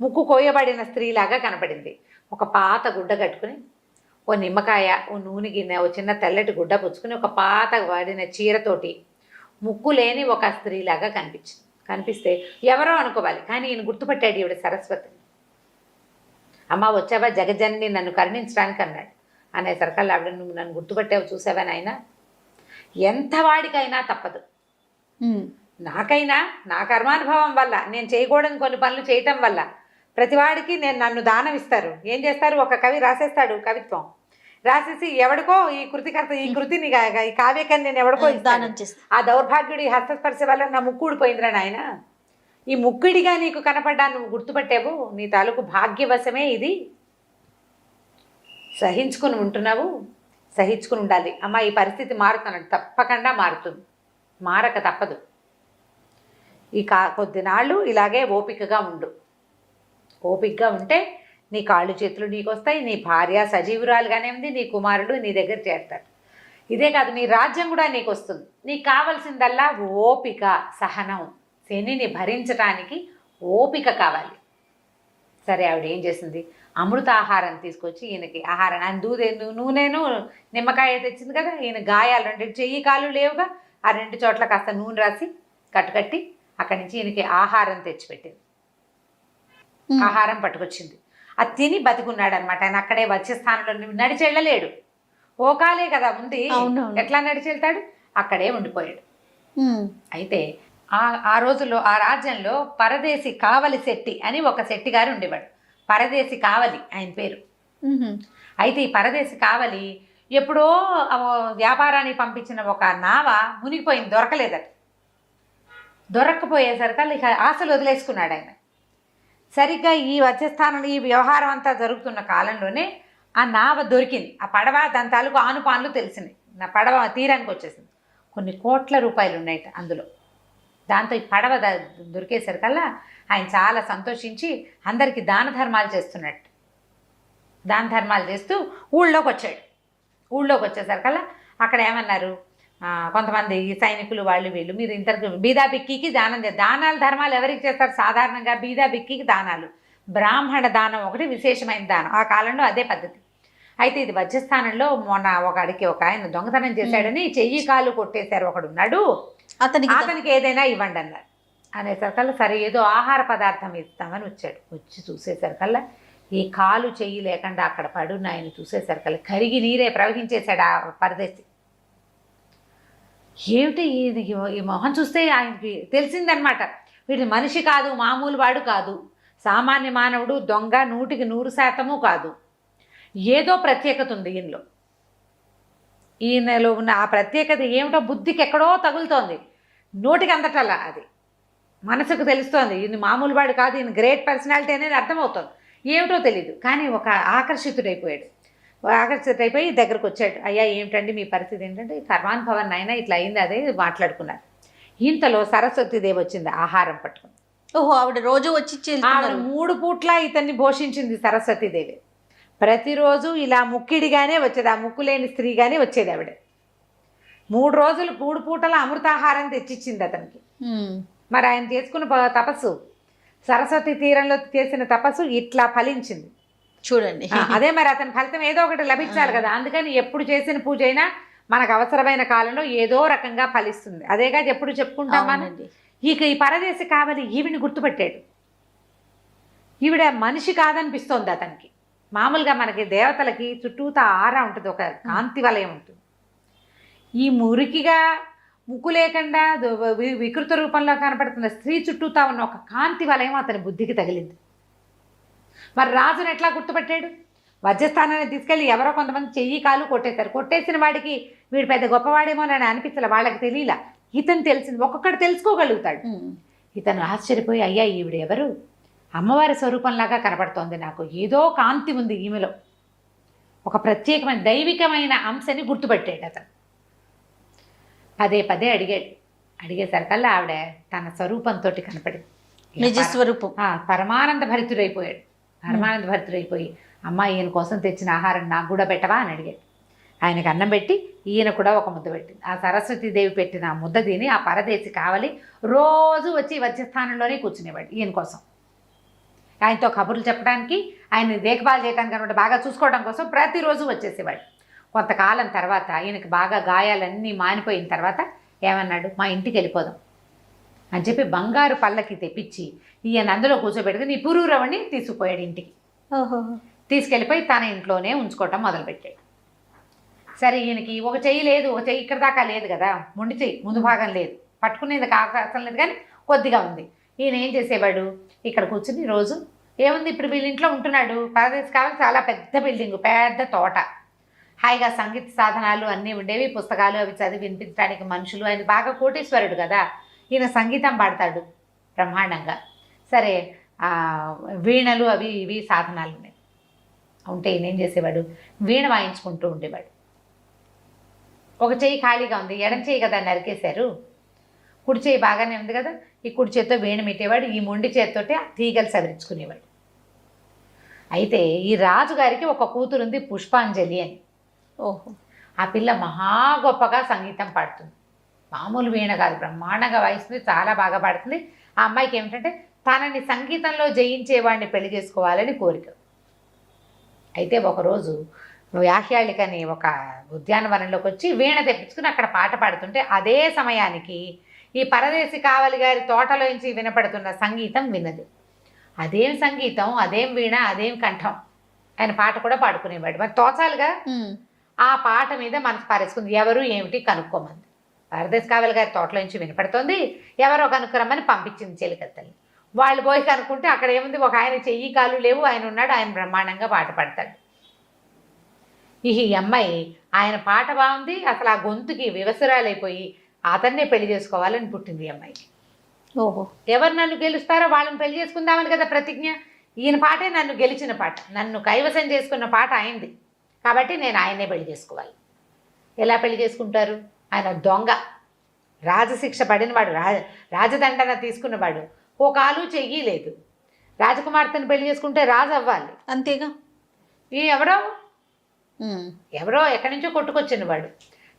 ముక్కు కోయబడిన స్త్రీలాగా కనపడింది. ఒక పాత గుడ్డ కట్టుకుని, ఓ నిమ్మకాయ, ఓ నూనె గిన్నె, ఓ చిన్న తెల్లటి గుడ్డ పుచ్చుకుని, ఒక పాత వాడిన చీరతోటి ముక్కు లేని ఒక స్త్రీలాగా కనిపిస్తే ఎవరో అనుకోవాలి. కానీ ఈయన గుర్తుపట్టాడు ఈవిడ సరస్వతిని. అమ్మ వచ్చావా జగజన్ని, నన్ను కరుణించడానికి అన్నాడు. అనేసరికల్లా ఆవిడ, నువ్వు నన్ను గుర్తుపట్టావు, చూసావా నాయన, ఎంత వాడికైనా తప్పదు. నాకైనా నా కర్మానుభవం వల్ల, నేను చేయకూడని కొన్ని పనులు చేయటం వల్ల ప్రతివాడికి నన్ను దానం ఇస్తారు. ఏం చేస్తారు? ఒక కవి రాసేస్తాడు కవిత్వం, రాసేసి ఎవడికో ఈ కృతికర్త ఈ కృతిని ఈ కావ్యకని నేను ఎవడికో దానం చేస్తా. ఆ దౌర్భాగ్యుడి హస్తస్పర్శ వల్ల నా ముక్కు ఊడిపోయిందిరా నాయన. ఈ ముక్కిడిగా నీకు కనపడ్డా నువ్వు గుర్తుపట్టావు, నీ తాలూకు భాగ్యవశమే ఇది. సహించుకుని ఉంటున్నావు, సహించుకుని ఉండాలి. అమ్మ ఈ పరిస్థితి మారుతున్నాడు, తప్పకుండా మారుతుంది, మారక తప్పదు. ఈ కొద్ది నాళ్ళు ఇలాగే ఓపికగా ఉండు. ఓపికగా ఉంటే నీ కాళ్ళు చేతులు నీకు వస్తాయి, నీ భార్య సజీవురాలుగానే ఉంది, నీ కుమారుడు నీ దగ్గర చేస్తాడు. ఇదే కాదు, నీ రాజ్యం కూడా నీకు వస్తుంది. నీకు కావాల్సిందల్లా ఓపిక, సహనం. శనిని భరించటానికి ఓపిక కావాలి. సరే, ఆవిడ ఏం చేసింది, అమృత ఆహారం తీసుకొచ్చి ఈయనకి ఆహారం, ఆయన నూనెను నిమ్మకాయ తెచ్చింది కదా, ఈయన గాయాలు 2 చెయ్యి కాలు లేవుగా, ఆ 2 చోట్ల కాస్త నూనె రాసి కట్టుకట్టి అక్కడి నుంచి ఈయనకి ఆహారం తెచ్చిపెట్టింది. ఆహారం పట్టుకొచ్చింది. అది తిని బతికున్నాడు అనమాట. ఆయన అక్కడే వచ్చే స్థానంలో నడిచి వెళ్ళలేడు, ఓకాలే కదా ఉంది, ఎట్లా నడిచి వెళ్తాడు, అక్కడే ఉండిపోయాడు. అయితే ఆ రోజుల్లో ఆ రాజ్యంలో పరదేశి కావలి శెట్టి అని ఒక శెట్టి గారు ఉండేవాడు. పరదేశి కావలి ఆయన పేరు. అయితే ఈ పరదేశి కావలి ఎప్పుడో వ్యాపారానికి పంపించిన ఒక నావ మునిగిపోయింది, దొరకలేదట. దొరక్కపోయేసరికి ఇక ఆశలు వదిలేసుకున్నాడు ఆయన. సరిగ్గా ఈ వచ్చస్థానంలో ఈ వ్యవహారం అంతా జరుగుతున్న కాలంలోనే ఆ నావ దొరికింది. ఆ పడవ దాని తాలూకు ఆనుపాన్లు తెలిసినాయి. నా పడవ తీరానికి వచ్చేసింది. కొన్ని కోట్ల రూపాయలు ఉన్నాయట అందులో. దాంతో ఈ పడవ దొరికేసరికల్లా ఆయన చాలా సంతోషించి అందరికీ దాన ధర్మాలు చేస్తున్నట్టు. దాన ధర్మాలు చేస్తూ ఊళ్ళోకి వచ్చాడు. ఊళ్ళోకి వచ్చేసరికల్లా అక్కడ ఏమన్నారు, కొంతమంది సైనికులు వాళ్ళు వీళ్ళు, మీరు ఇంతకు బీదా బిక్కికి దానం దానాలు ధర్మాలు ఎవరికి చేస్తారు, సాధారణంగా బీదా బిక్కికి దానాలు. బ్రాహ్మణ దానం ఒకటి విశేషమైన దానం, ఆ కాలంలో అదే పద్ధతి. అయితే ఇది వజ్రస్థానంలో మొన్న ఒక ఆయన దొంగతనం చేశాడని చెయ్యి కాలు కొట్టేశారు ఒకడున్నాడు, అతనికి ఏదైనా ఇవ్వండి అన్నారు. అనేసరికల్లా సరే ఏదో ఆహార పదార్థం ఇస్తామని వచ్చాడు. వచ్చి చూసేసరికల్లా ఈ కాలు చెయ్యి లేకుండా అక్కడ పడున్న ఆయన చూసేసరికల్లా కరిగి నీరే ప్రవహించేశాడు ఆ పరదేశి. ఏమిటి ఈ మొహం చూస్తే ఆయనకి తెలిసిందనమాట, వీటి మనిషి కాదు, మామూలు వాడు కాదు, సామాన్య మానవుడు, దొంగ 100% కాదు, ఏదో ప్రత్యేకత ఉంది ఈయనలో. ఈయనలో ఉన్న ఆ ప్రత్యేకత ఏమిటో బుద్ధికి ఎక్కడో తగులుతోంది, నోటికి అందటల్లా అది మనసుకు తెలుస్తోంది. ఈయన మామూలు వాడు కాదు, ఈయన గ్రేట్ పర్సనాలిటీ అనేది అర్థమవుతుంది. ఏమిటో తెలీదు, కానీ ఒక ఆకర్షితుడైపోయాడు. ఆకర్షితుడైపోయి దగ్గరకు వచ్చాడు. అయ్యా ఏమిటండి మీ పరిస్థితి ఏంటంటే, కర్మాన్ భవన్ అయినా ఇట్లా అయింది, అదే మాట్లాడుకున్నారు. ఇంతలో సరస్వతీదేవి వచ్చింది ఆహారం పట్టుకుని. ఓహో, ఆవిడ రోజు వచ్చి 3 పూట్ల ఇతన్ని పోషించింది సరస్వతీదేవి. ప్రతిరోజు ఇలా ముక్కిడిగానే వచ్చేది, ఆ ముక్కు లేని స్త్రీగానే వచ్చేది ఆవిడ. 3 రోజులు 3 పూటల అమృతాహారం తెచ్చిచ్చింది అతనికి. మరి ఆయన చేసుకున్న తపస్సు, సరస్వతి తీరంలో చేసిన తపస్సు ఇట్లా ఫలించింది చూడండి. అదే మరి అతని ఫలితం ఏదో ఒకటి లభించాలి కదా. అందుకని ఎప్పుడు చేసిన పూజ అయినా మనకు అవసరమైన కాలంలో ఏదో రకంగా ఫలిస్తుంది. అదేగా ఎప్పుడు చెప్పుకుంటాం మనం. ఇక ఈ పరదేశి కావాలి ఈవిని గుర్తుపెట్టాడు. ఈవిడ మనిషి కాదనిపిస్తోంది అతనికి. మామూలుగా మనకి దేవతలకి చుట్టూతా ఆరా ఉంటుంది, ఒక కాంతి వలయం ఉంటుంది. ఈ మురికిగా ముక్కు లేకుండా వికృత రూపంలో కనపడుతున్న స్త్రీ చుట్టూతా ఉన్న ఒక కాంతి వలయం అతని బుద్ధికి తగిలింది. మరి రాజును ఎట్లా గుర్తుపెట్టాడు? వజ్రస్థానాన్ని తీసుకెళ్ళి ఎవరో కొంతమంది చెయ్యి కాలు కొట్టేశారు. కొట్టేసిన వాడికి వీడు పెద్ద గొప్పవాడేమోనని అనిపించలే, వాళ్ళకి తెలియలా. ఇతను తెలిసింది, ఒక్కొక్కటి తెలుసుకోగలుగుతాడు. ఇతను ఆశ్చర్యపోయి, అయ్యా ఈవిడ ఎవరు, అమ్మవారి స్వరూపంలాగా కనపడుతోంది నాకు, ఏదో కాంతి ఉంది ఈమెలో, ఒక ప్రత్యేకమైన దైవికమైన అంశని గుర్తుపెట్టాడు అతను. పదే అడిగాడు. అడిగేసరికల్లా ఆవిడ తన స్వరూపంతో కనపడింది, నిజ స్వరూపం. పరమానంద భరితుడైపోయాడు. పరమానంద భరితుడైపోయి, అమ్మ ఈయన కోసం తెచ్చిన ఆహారం నాకు కూడా పెట్టవా అని అడిగాడు. ఆయనకు అన్నం పెట్టి ఈయన కూడా ఒక ముద్ద పెట్టింది. ఆ సరస్వతీదేవి పెట్టిన ఆ ముద్ద తిని ఆ పరదేశి కావాలి రోజు వచ్చి వజ్రస్థానంలోనే కూర్చునేవాడు ఈయన కోసం. ఆయనతో కబుర్లు చెప్పడానికి, ఆయన దేఖభాల్ చేయడానికి అనమాట, బాగా చూసుకోవడం కోసం ప్రతిరోజు వచ్చేసేవాడు. కొంతకాలం తర్వాత ఈయనకి బాగా గాయాలన్నీ మానిపోయిన తర్వాత ఏమన్నాడు, మా ఇంటికి వెళ్ళిపోదాం అని చెప్పి బంగారు పల్లకి తెప్పించి ఈయన అందులో కూర్చోబెట్టుకుని నీ పురూరవణ్ణి తీసుకుపోయాడు ఇంటికి. తీసుకెళ్ళిపోయి తన ఇంట్లోనే ఉంచుకోవటం మొదలుపెట్టాడు. సరే, ఈయనకి ఒక చెయ్యి లేదు, ఒక చెయ్యి ఇక్కడ దాకా లేదు కదా, మొండి చెయ్యి ముందు భాగం లేదు, పట్టుకునేది అవకాశం లేదు, కానీ కొద్దిగా ఉంది. ఈయన ఏం చేసేవాడు, ఇక్కడ కూర్చుని రోజు ఏముంది, ఇప్పుడు వీళ్ళ ఇంట్లో ఉంటున్నాడు. పరదేశి కావాలి చాలా పెద్ద బిల్డింగ్, పెద్ద తోట, హాయిగా సంగీత సాధనాలు అన్నీ ఉండేవి, పుస్తకాలు అవి చదివి వినిపించడానికి మనుషులు. ఆయన బాగా కోటీశ్వరుడు కదా, ఈయన సంగీతం పాడతాడు బ్రహ్మాండంగా. సరే, వీణలు అవి ఇవి సాధనాలు ఉన్నాయి. ఉంటే ఈయన ఏం చేసేవాడు, వీణ వాయించుకుంటూ ఉండేవాడు. ఒక చెయ్యి ఖాళీగా ఉంది, ఎడం చెయ్యి కదా నరికేశారు, కుడి చెయ్యి బాగానే ఉంది కదా, ఈ కుడి చేత్తో వీణ పెట్టేవాడు, ఈ మొండి చేత్తోటే తీగలు సవరించుకునేవాడు. అయితే ఈ రాజుగారికి ఒక కూతురుంది పుష్పాంజలి అని. ఓహో. ఆ పిల్ల మహా గొప్పగా సంగీతం పాడుతుంది. మామూలు వీణ కాదు, బ్రహ్మాండంగా వాయిస్తుంది, చాలా బాగా పాడుతుంది. ఆ అమ్మాయికి ఏమిటంటే తనని సంగీతంలో జయించేవాడిని పెళ్లి చేసుకోవాలని కోరిక. అయితే ఒకరోజు వ్యాహ్యాళికని ఒక ఉద్యానవనంలోకి వచ్చి వీణ తెప్పించుకుని అక్కడ పాట పాడుతుంటే అదే సమయానికి ఈ పరదేశి కావలి గారి తోటలోంచి వినపడుతున్న సంగీతం విన్నది. అదేం సంగీతం, అదేం వీణ, అదేం కంఠం. ఆయన పాట కూడా పాడుకునేవాడు. మరి తోచాలిగా, ఆ పాట మీద మనసు పారేసుకుంది. ఎవరు ఏమిటి కనుక్కోమంది. పరదేశి కావలి గారి తోటలోంచి వినపడుతోంది, ఎవరో కనుక్కురమ్మని పంపించింది చెలికత్తల్ని. వాళ్ళు పోయి కనుక్కుంటే అక్కడ ఏముంది, ఒక ఆయన చెయ్యి కాలు లేవు, ఆయన ఉన్నాడు, ఆయన బ్రహ్మాండంగా పాట పాడతాడు. ఈ అమ్మాయి ఆయన పాట బాగుంది, అసలు ఆ గొంతుకి వివసురాలైపోయి అతన్నే పెళ్లి చేసుకోవాలని పుట్టింది ఈ అమ్మాయికి. ఓహో. ఎవరు నన్ను గెలుస్తారో వాళ్ళని పెళ్లి చేసుకుందామని కదా ప్రతిజ్ఞ. ఈయన పాటే నన్ను గెలిచిన పాట, నన్ను కైవసం చేసుకున్న పాట ఆయనది, కాబట్టి నేను ఆయన్నే పెళ్లి చేసుకోవాలి. ఎలా పెళ్లి చేసుకుంటారు, ఆయన దొంగ, రాజశిక్ష పడినవాడు, రాజదండన తీసుకున్నవాడు, ఓ కాలు చెయ్యి లేదు. రాజకుమార్తెను పెళ్లి చేసుకుంటే రాజు అవ్వాలి, అంతేగా. ఈ ఎవరో ఎక్కడి నుంచో కొట్టుకొచ్చిన వాడు.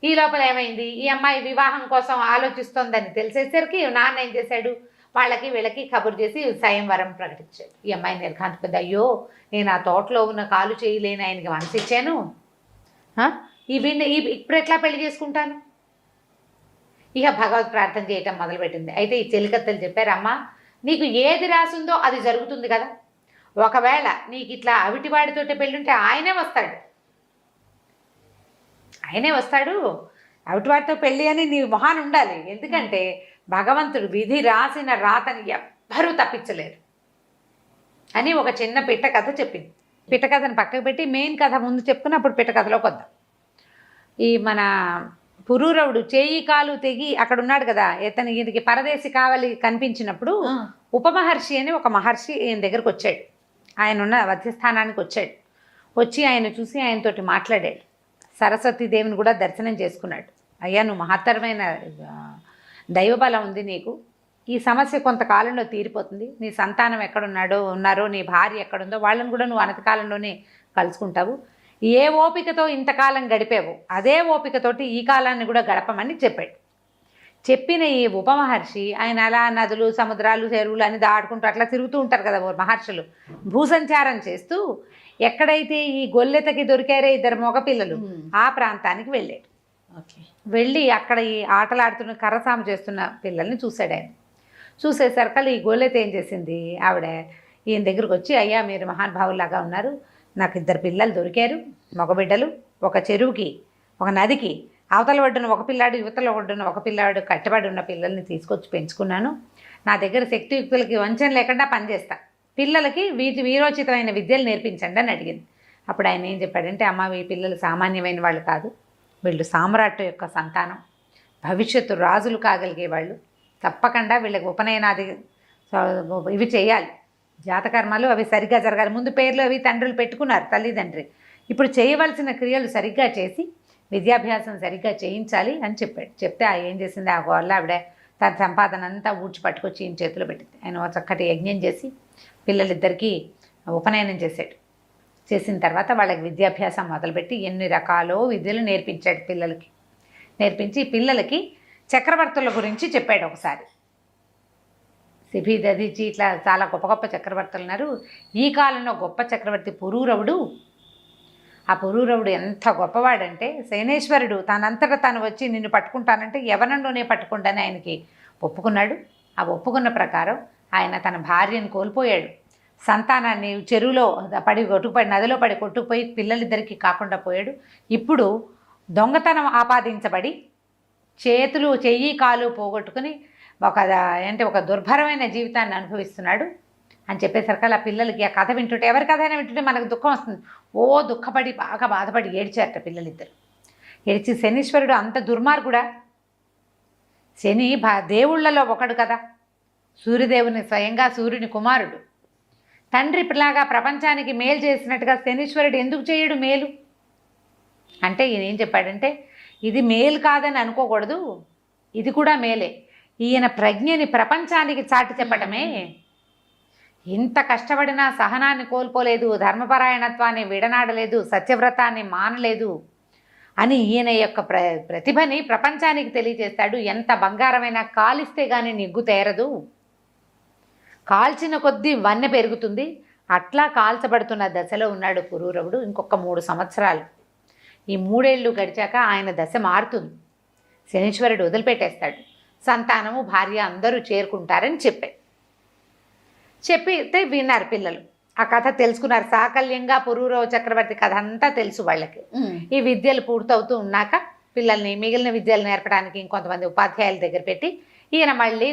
ఈ లోపల ఏమైంది, ఈ అమ్మాయి వివాహం కోసం ఆలోచిస్తోందని తెలిసేసరికి నాన్న ఏం చేశాడు, వాళ్ళకి వీళ్ళకి కబురు చేసి స్వయంవరం ప్రకటించాడు. ఈ అమ్మాయి నిర్ఘాంతపోయింది. అయ్యో, నేను ఆ తోటలో ఉన్న కాలు చేయలేని ఆయనకి మనసు ఇచ్చాను, ఇప్పుడు ఎట్లా పెళ్లి చేసుకుంటాను. ఇక భగవత్ ప్రార్థన చేయటం మొదలుపెట్టింది. అయితే ఈ చెలికత్తలు చెప్పారు, అమ్మ నీకు ఏది రాసిందో అది జరుగుతుంది కదా, ఒకవేళ నీకు ఇట్లా అవిటివాడితోటి పెళ్ళుంటే ఆయనే వస్తాడు, అవిటివాడితో పెళ్ళి అని నీ మొహాన్ని ఉండాలి. ఎందుకంటే భగవంతుడు విధి రాసిన రాతని ఎవ్వరూ తప్పించలేరు అని ఒక చిన్న పిట్ట కథ చెప్పింది. పిట్ట కథను పక్కకు పెట్టి మెయిన్ కథ ముందు చెప్పుకుని అప్పుడు పిట్ట కథలోకి వద్దాం. ఈ మన పురూరవుడు చేయి కాలు తెగి అక్కడ ఉన్నాడు కదా, ఈయనకి పరదేశి కావలి కనిపించినప్పుడు ఉపమహర్షి అని ఒక మహర్షి ఈయన దగ్గరకు వచ్చాడు. ఆయన ఉన్న వధ్యస్థానానికి వచ్చాడు. వచ్చి ఆయన చూసి ఆయనతోటి మాట్లాడాడు. సరస్వతీదేవిని కూడా దర్శనం చేసుకున్నాడు. అయ్యా, నువ్వు మహత్తరమైన దైవబలం ఉంది నీకు, ఈ సమస్య కొంతకాలంలో తీరిపోతుంది. నీ సంతానం ఉన్నారో, నీ భార్య ఎక్కడుందో వాళ్ళని కూడా నువ్వు అనతికాలంలోనే కలుసుకుంటావు. ఏ ఓపికతో ఇంతకాలం గడిపావు అదే ఓపికతోటి ఈ కాలాన్ని కూడా గడపమని చెప్పాడు. చెప్పిన ఈ ఉపమహర్షి ఆయన అలా నదులు, సముద్రాలు, చెరువులు అని దాటుకుంటూ అట్లా తిరుగుతూ ఉంటారు కదా మహర్షులు, భూసంచారం చేస్తూ ఎక్కడైతే ఈ గొల్లెతకి దొరికారే ఇద్దరు మగపిల్లలు ఆ ప్రాంతానికి వెళ్ళాడు. వెళ్ళి అక్కడ ఈ ఆటలాడుతున్న కర్రసాము చేస్తున్న పిల్లల్ని చూశాడు. ఆయన చూసేసరికి ఈ గొల్లెత ఏం చేసింది, ఆవిడ ఈయన దగ్గరకు వచ్చి, అయ్యా మీరు మహానుభావులాగా ఉన్నారు, నాకు ఇద్దరు పిల్లలు దొరికారు, మగబిడ్డలు. ఒక చెరువుకి, ఒక నదికి అవతల ఒడ్డున ఒక పిల్లాడు, యువతల ఒడ్డున ఒక పిల్లాడు కట్టబడి ఉన్న పిల్లల్ని తీసుకొచ్చి పెంచుకున్నాను. నా దగ్గర శక్తియుక్తులకి వంచన లేకుండా పనిచేస్తా, పిల్లలకి వీరోచితమైన విద్యలు నేర్పించండి అని అడిగింది. అప్పుడు ఆయన ఏం చెప్పాడంటే, అమ్మ ఈ పిల్లలు సామాన్యమైన వాళ్ళు కాదు, వీళ్ళు సామ్రాట్ యొక్క సంతానం, భవిష్యత్తు రాజులు కాగలిగే వాళ్ళు, తప్పకుండా వీళ్ళకి ఉపనయనాది ఇవి చేయాలి, జాతకర్మలు అవి సరిగ్గా జరగాలి. ముందు పేర్లు అవి తండ్రులు పెట్టుకున్నారు, తల్లిదండ్రి, ఇప్పుడు చేయవలసిన క్రియలు సరిగ్గా చేసి విద్యాభ్యాసం సరిగ్గా చేయించాలి అని చెప్పాడు. చెప్తే ఏం చేసింది, ఆ గోళ్ళ ఆవిడ తన సంపాదన అంతా ఊడ్చి పట్టుకొచ్చి ఈయన చేతిలో పెట్టింది. ఆయన చక్కటి యజ్ఞం చేసి పిల్లలిద్దరికీ ఉపనయనం చేశాడు. చేసిన తర్వాత వాళ్ళకి విద్యాభ్యాసం మొదలుపెట్టి ఎన్ని రకాలో విద్యలు నేర్పించాడు పిల్లలకి. నేర్పించి పిల్లలకి చక్రవర్తుల గురించి చెప్పాడు. ఒకసారి సిభి దధిచి ఇట్లా చాలా గొప్ప గొప్ప చక్రవర్తులు ఉన్నారు. ఈ కాలంలో గొప్ప చక్రవర్తి పురూరవుడు. ఆ పురూరవుడు ఎంత గొప్పవాడంటే, సేనేశ్వరుడు తనంతటా తను వచ్చి నిన్ను పట్టుకుంటానంటే యవనంలోనే పట్టుకుంటానని ఆయనకి ఒప్పుకున్నాడు. ఆ ఒప్పుకున్న ప్రకారం ఆయన తన భార్యను కోల్పోయాడు, సంతానాన్ని చెరువులో కొట్టుకుపడి నదిలో పడి కొట్టుకుపోయి పిల్లలిద్దరికీ కాకుండా పోయాడు. ఇప్పుడు దొంగతనం ఆపాదించబడి చెయ్యి కాలు పోగొట్టుకుని ఒక దుర్భరమైన జీవితాన్ని అనుభవిస్తున్నాడు. అని చెప్పేసరికి ఆ పిల్లలకి ఆ కథ వింటుంటే, ఎవరి కథ అయినా వింటుంటే మనకు దుఃఖం వస్తుంది. దుఃఖపడి బాగా బాధపడి ఏడ్చారట పిల్లలిద్దరు. ఏడ్చి శనీశ్వరుడు అంత దుర్మార్గుడా? శని దేవుళ్లలో ఒకడు కదా, సూర్యదేవుని స్వయంగా సూర్యుని కుమారుడు. తండ్రి పిల్లగా ప్రపంచానికి మేలు చేసినట్టుగా శనీశ్వరుడు ఎందుకు చేయడు మేలు అంటే, ఈయన ఏం చెప్పాడంటే, ఇది మేలు కాదని అనుకోకూడదు, ఇది కూడా మేలే. ఈయన ప్రజ్ఞని ప్రపంచానికి చాటి చెప్పటమే. ఇంత కష్టపడినా సహనాన్ని కోల్పోలేదు, ధర్మపరాయణత్వాన్ని విడనాడలేదు, సత్యవ్రతాన్ని మానలేదు అని ఈయన యొక్క ప్రతిభని ప్రపంచానికి తెలియజేస్తాడు. ఎంత బంగారమైనా కాలిస్తే కానీ నిగ్గు తేరదు, కాల్చిన కొద్దీ వన్నె పెరుగుతుంది. అట్లా కాల్చబడుతున్న దశలో ఉన్నాడు పురూరవుడు. ఇంకొక 3 సంవత్సరాలు, ఈ 3 ఏళ్ళు గడిచాక ఆయన దశ మారుతుంది. శనీశ్వరుడు వదిలిపెట్టేస్తాడు. సంతానము భార్య అందరూ చేరుకుంటారని చెప్పితే విన్నారు పిల్లలు. ఆ కథ తెలుసుకున్నారు. సాకల్యంగా పురూరవ చక్రవర్తి కథ అంతా తెలుసు వాళ్ళకి. ఈ విద్యలు పూర్తవుతూ ఉన్నాక పిల్లల్ని మిగిలిన విద్యలు నేర్పడానికి ఇంకొంతమంది ఉపాధ్యాయుల దగ్గర పెట్టి ఈయన మళ్ళీ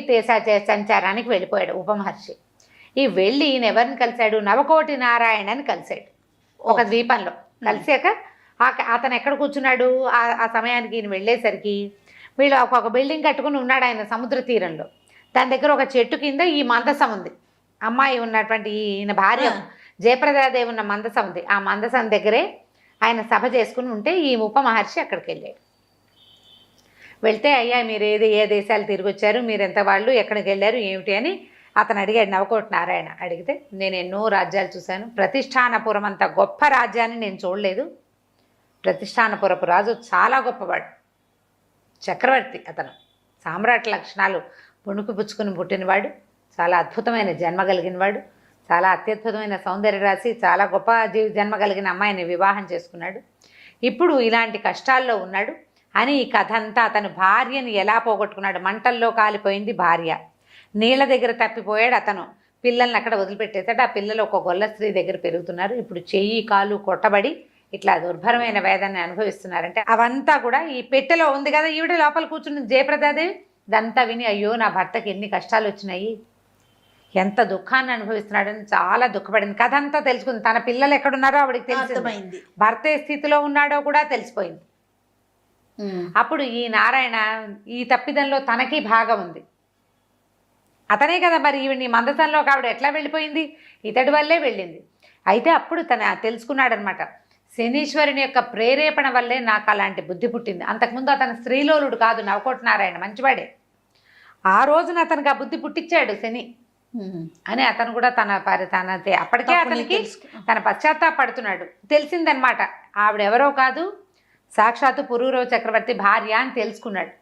సంచారానికి వెళ్ళిపోయాడు ఉపమహర్షి. ఈ వెళ్ళి ఈయన ఎవరిని కలిశాడు? నవకోటి నారాయణని కలిశాడు ఒక ద్వీపంలో. కలిసాక అతను ఎక్కడ కూర్చున్నాడు? ఆ సమయానికి ఈయన వెళ్ళేసరికి వీళ్ళు ఒక బిల్డింగ్ కట్టుకుని ఉన్నాడు ఆయన సముద్ర తీరంలో. దాని దగ్గర ఒక చెట్టు కింద ఈ మందసం ఉంది. అమ్మాయి ఉన్నటువంటి ఈయన భార్య జయప్రదాదేవి ఉన్న మందసం ఉంది. ఆ మందసం దగ్గరే ఆయన సభ చేసుకుని ఉంటే ఈ ఉపమహర్షి అక్కడికి వెళ్ళాడు. వెళ్తే, అయ్యా మీరు ఏ దేశాలు తిరిగి వచ్చారు, మీరు ఎంత వాళ్ళు, ఎక్కడికి వెళ్ళారు ఏమిటి అని అతను అడిగాడు. నవకోటి నారాయణ అడిగితే, నేను ఎన్నో రాజ్యాలు చూశాను, ప్రతిష్టానపురం అంత గొప్ప రాజ్యాన్ని నేను చూడలేదు. ప్రతిష్టానపురపు రాజు చాలా గొప్పవాడు, చక్రవర్తి. అతను సామ్రాట్ లక్షణాలు పుణుకు పుచ్చుకుని పుట్టినవాడు, చాలా అద్భుతమైన జన్మ కలిగినవాడు, చాలా అత్యద్భుతమైన సౌందర్య రాశి, చాలా గొప్ప జన్మ కలిగిన అమ్మాయిని వివాహం చేసుకున్నాడు. ఇప్పుడు ఇలాంటి కష్టాల్లో ఉన్నాడు అని ఈ కథ అంతా అతను భార్యని ఎలా పోగొట్టుకున్నాడు. మంటల్లో కాలిపోయింది భార్య, నీళ్ళ దగ్గర తప్పిపోయాడు అతను, పిల్లల్ని అక్కడ వదిలిపెట్టేశాడు. ఆ పిల్లలు ఒక గొల్ల స్త్రీ దగ్గర పెరుగుతున్నారు. ఇప్పుడు చెయ్యి కాలు కొట్టబడి ఇట్లా దుర్భరమైన వేదాన్ని అనుభవిస్తున్నారంటే అవంతా కూడా ఈ పెట్టెలో ఉంది కదా, ఈవిడ లోపల కూర్చున్న జయప్రదాదేవి ఇదంతా విని, అయ్యో నా భర్తకి ఎన్ని కష్టాలు వచ్చినాయి, ఎంత దుఃఖాన్ని అనుభవిస్తున్నాడని చాలా దుఃఖపడింది. కథ అంతా తెలుసుకుంది. తన పిల్లలు ఎక్కడున్నారో ఆవిడకి తెలిసిపోయింది, భర్త ఏ స్థితిలో ఉన్నాడో కూడా తెలిసిపోయింది. అప్పుడు ఈ నారాయణ ఈ తప్పిదంలో తనకి భాగం ఉంది, అతనే కదా మరి ఈవిడ్ని మందసంలోకి ఆవిడ ఎట్లా వెళ్ళిపోయింది, ఇతడి వల్లే వెళ్ళింది. అయితే అప్పుడు తను తెలుసుకున్నాడనమాట, శనీశ్వరుని యొక్క ప్రేరేపణ వల్లే నాకు అలాంటి బుద్ధి పుట్టింది. అంతకుముందు అతను స్త్రీలోలుడు కాదు, నవకోటి నారాయణ మంచివాడే. ఆ రోజున అతనికి ఆ బుద్ధి పుట్టించాడు శని అని అతను కూడా అప్పటికే అతనికి తన పశ్చాత్తాపడుతున్నాడు. తెలిసిందనమాట ఆవిడెవరో కాదు, సాక్షాత్తు పురూరవ చక్రవర్తి భార్య అని తెలుసుకున్నాడు.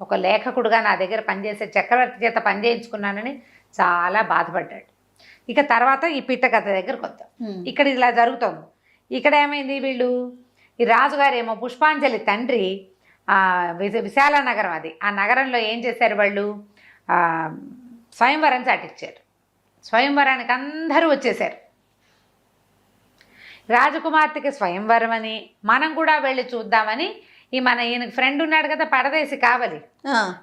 ఒక లేఖకుడుగా నా దగ్గర పనిచేసే చక్రవర్తి చేత పనిచేయించుకున్నానని చాలా బాధపడ్డాడు. ఇక తర్వాత ఈ పిట్ట కథ దగ్గరకు వద్దాం. ఇక్కడ ఇలా జరుగుతోంది. ఇక్కడ ఏమైంది, వీళ్ళు ఈ రాజుగారేమో పుష్పాంజలి తండ్రి విశాల నగరం అది, ఆ నగరంలో ఏం చేశారు వాళ్ళు, స్వయంవరం చాటిచ్చారు. స్వయంవరానికి అందరూ వచ్చేసారు. రాజకుమార్తెకి స్వయంవరం అని మనం కూడా వెళ్ళి చూద్దామని ఈయనకి ఫ్రెండ్ ఉన్నాడు కదా పరదేశి కావలి,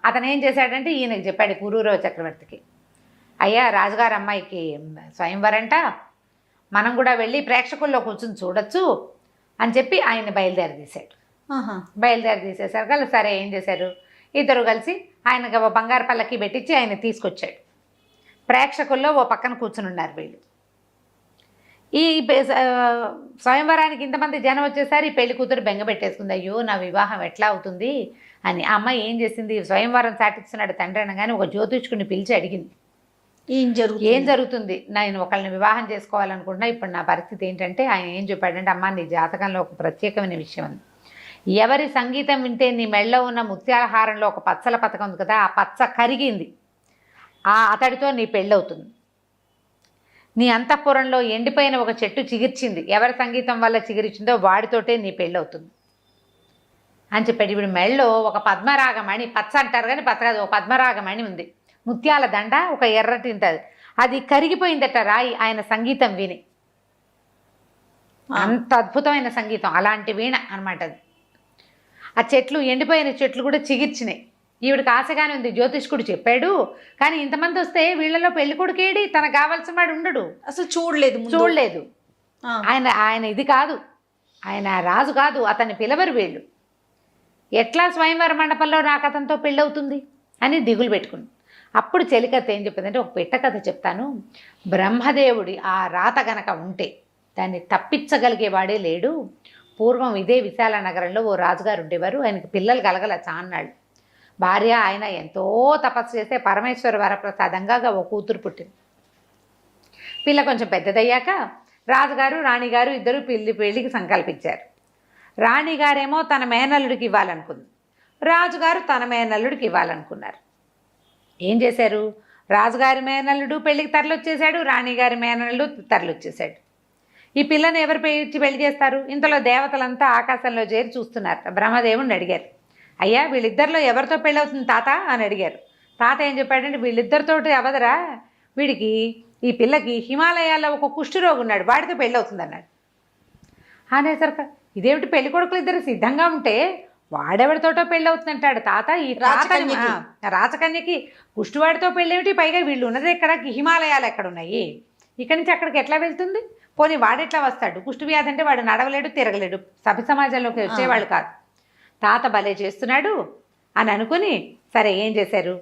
అతను ఏం చేశాడంటే ఈయనకి చెప్పాడు పురూరవ చక్రవర్తికి, అయ్యా రాజుగారు అమ్మాయికి స్వయంవరంట, మనం కూడా వెళ్ళి ప్రేక్షకుల్లో కూర్చొని చూడొచ్చు అని చెప్పి ఆయన బయలుదేరి తీసేశారు. సరే ఏం చేశారు, ఇద్దరు కలిసి ఆయనకి బంగారు పల్లకి పెట్టించి ఆయన తీసుకొచ్చాడు. ప్రేక్షకుల్లో ఓ పక్కన కూర్చుని ఉన్నారు వీళ్ళు. ఈ స్వయంవరానికి ఇంతమంది జనం వచ్చేసరి ఈ పెళ్లి కూతురు బెంగ పెట్టేసుకుంది, అయ్యో నా వివాహం ఎట్లా అవుతుంది అని. ఆ అమ్మాయి ఏం చేసింది, స్వయంవరం చాటిస్తున్నాడు తండ్రి అనగానే ఒక జ్యోతిష్కుని పిలిచి అడిగింది, ఏం జరుగుతుంది, నేను ఒకళ్ళని వివాహం చేసుకోవాలనుకుంటున్నా, ఇప్పుడు నా పరిస్థితి ఏంటంటే ఆయన ఏం చెప్పాడంటే, అమ్మ నీ జాతకంలో ఒక ప్రత్యేకమైన విషయం ఉంది, ఎవరి సంగీతం వింటే నీ మెళ్ళలో ఉన్న ముత్యాల హారంలో ఒక పచ్చల పథకం ఉంది కదా, ఆ పచ్చ కరిగింది, అతడితో నీ పెళ్ళవుతుంది. నీ అంతఃపురంలో ఎండిపోయిన ఒక చెట్టు చిగిర్చింది, ఎవరి సంగీతం వల్ల చిగిరిచిందో వాడితోటే నీ పెళ్ళవుతుంది అని చెప్పాడు. ఇప్పుడు మెళ్ళలో ఒక పద్మరాగమణి, పచ్చ అంటారు కానీ పచ్చ కాదు, ఒక పద్మరాగమణి ఉంది, ముత్యాల దండ, ఒక ఎర్రటి ఉంటుంది, అది కరిగిపోయిందట రాయి ఆయన సంగీతం విని. అంత అద్భుతమైన సంగీతం, అలాంటి వీణ అనమాట అది. ఆ చెట్లు, ఎండిపోయిన చెట్లు కూడా చిగిర్చినాయి. ఈవిడికి ఆశగానే ఉంది, జ్యోతిష్కుడు చెప్పాడు, కానీ ఇంతమంది వస్తే వీళ్ళలో పెళ్లి కొడుకేడి, తనకు కావాల్సిన వాడు ఉండడు, అసలు చూడలేదు. ఆయన ఇది కాదు, ఆయన రాజు కాదు, అతన్ని పిలవరు వీళ్ళు, ఎట్లా స్వయంవర మండపంలో నాకు అతనితో పెళ్ళవుతుంది అని దిగులు పెట్టుకుంది. అప్పుడు చెలికథ ఏం చెప్పిందంటే, ఒక పిట్ట కథ చెప్తాను. బ్రహ్మదేవుడి ఆ రాత గనక ఉంటే దాన్ని తప్పించగలిగేవాడే లేడు. పూర్వం ఇదే విశాల నగరంలో ఓ రాజుగారు ఉండేవారు. ఆయనకి పిల్లలు కలగల చాన్నాళ్ళు. భార్య ఆయన ఎంతో తపస్సు చేస్తే పరమేశ్వర వరప్రసాదంగా ఓ కూతురు పుట్టింది. పిల్ల కొంచెం పెద్దదయ్యాక రాజుగారు రాణిగారు ఇద్దరు పెళ్లికి సంకల్పించారు. రాణిగారేమో తన మేనల్లుడికి ఇవ్వాలనుకుంది, రాజుగారు తన మేనల్లుడికి ఇవ్వాలనుకున్నారు. ఏం చేశారు? రాజుగారి మేనల్లుడు పెళ్లికి తరలొచ్చేశాడు, రాణిగారి మేనల్లుడు తరలొచ్చేశాడు. ఈ పిల్లని ఎవరు ఇచ్చి పెళ్లి చేస్తారు? ఇంతలో దేవతలంతా ఆకాశంలో చేరి చూస్తున్నారు. బ్రహ్మదేవుడిని అడిగారు, అయ్యా వీళ్ళిద్దరిలో ఎవరితో పెళ్ళవుతుంది తాత అని అడిగారు. తాత ఏం చెప్పాడంటే, వీళ్ళిద్దరితోటి అవదరా, వీడికి ఈ పిల్లకి హిమాలయాల్లో ఒక కుష్ఠరోగి ఉన్నాడు, వాడితో పెళ్ళవుతుంది అన్నాడు. అనేసరికి ఇదేమిటి, పెళ్లి కొడుకులు ఇద్దరు సిద్ధంగా ఉంటే వాడెవరితోటో పెళ్ళవుతుందంటాడు తాత. ఈ రాచకన్యకి కుష్టివాడితో పెళ్ళేమిటి, పైగా వీళ్ళు ఉన్నది ఎక్కడ, హిమాలయాలు ఎక్కడ ఉన్నాయి, ఇక్కడి నుంచి అక్కడికి ఎట్లా వెళ్తుంది, పోనీ వాడెట్లా వస్తాడు, కుష్టి వ్యాధి అంటే వాడు నడవలేడు తిరగలేడు, సభ్య సమాజంలోకి వచ్చేవాళ్ళు కాదు, తాత భలే చేస్తున్నాడు అని అనుకుని, సరే ఏం చేశారు,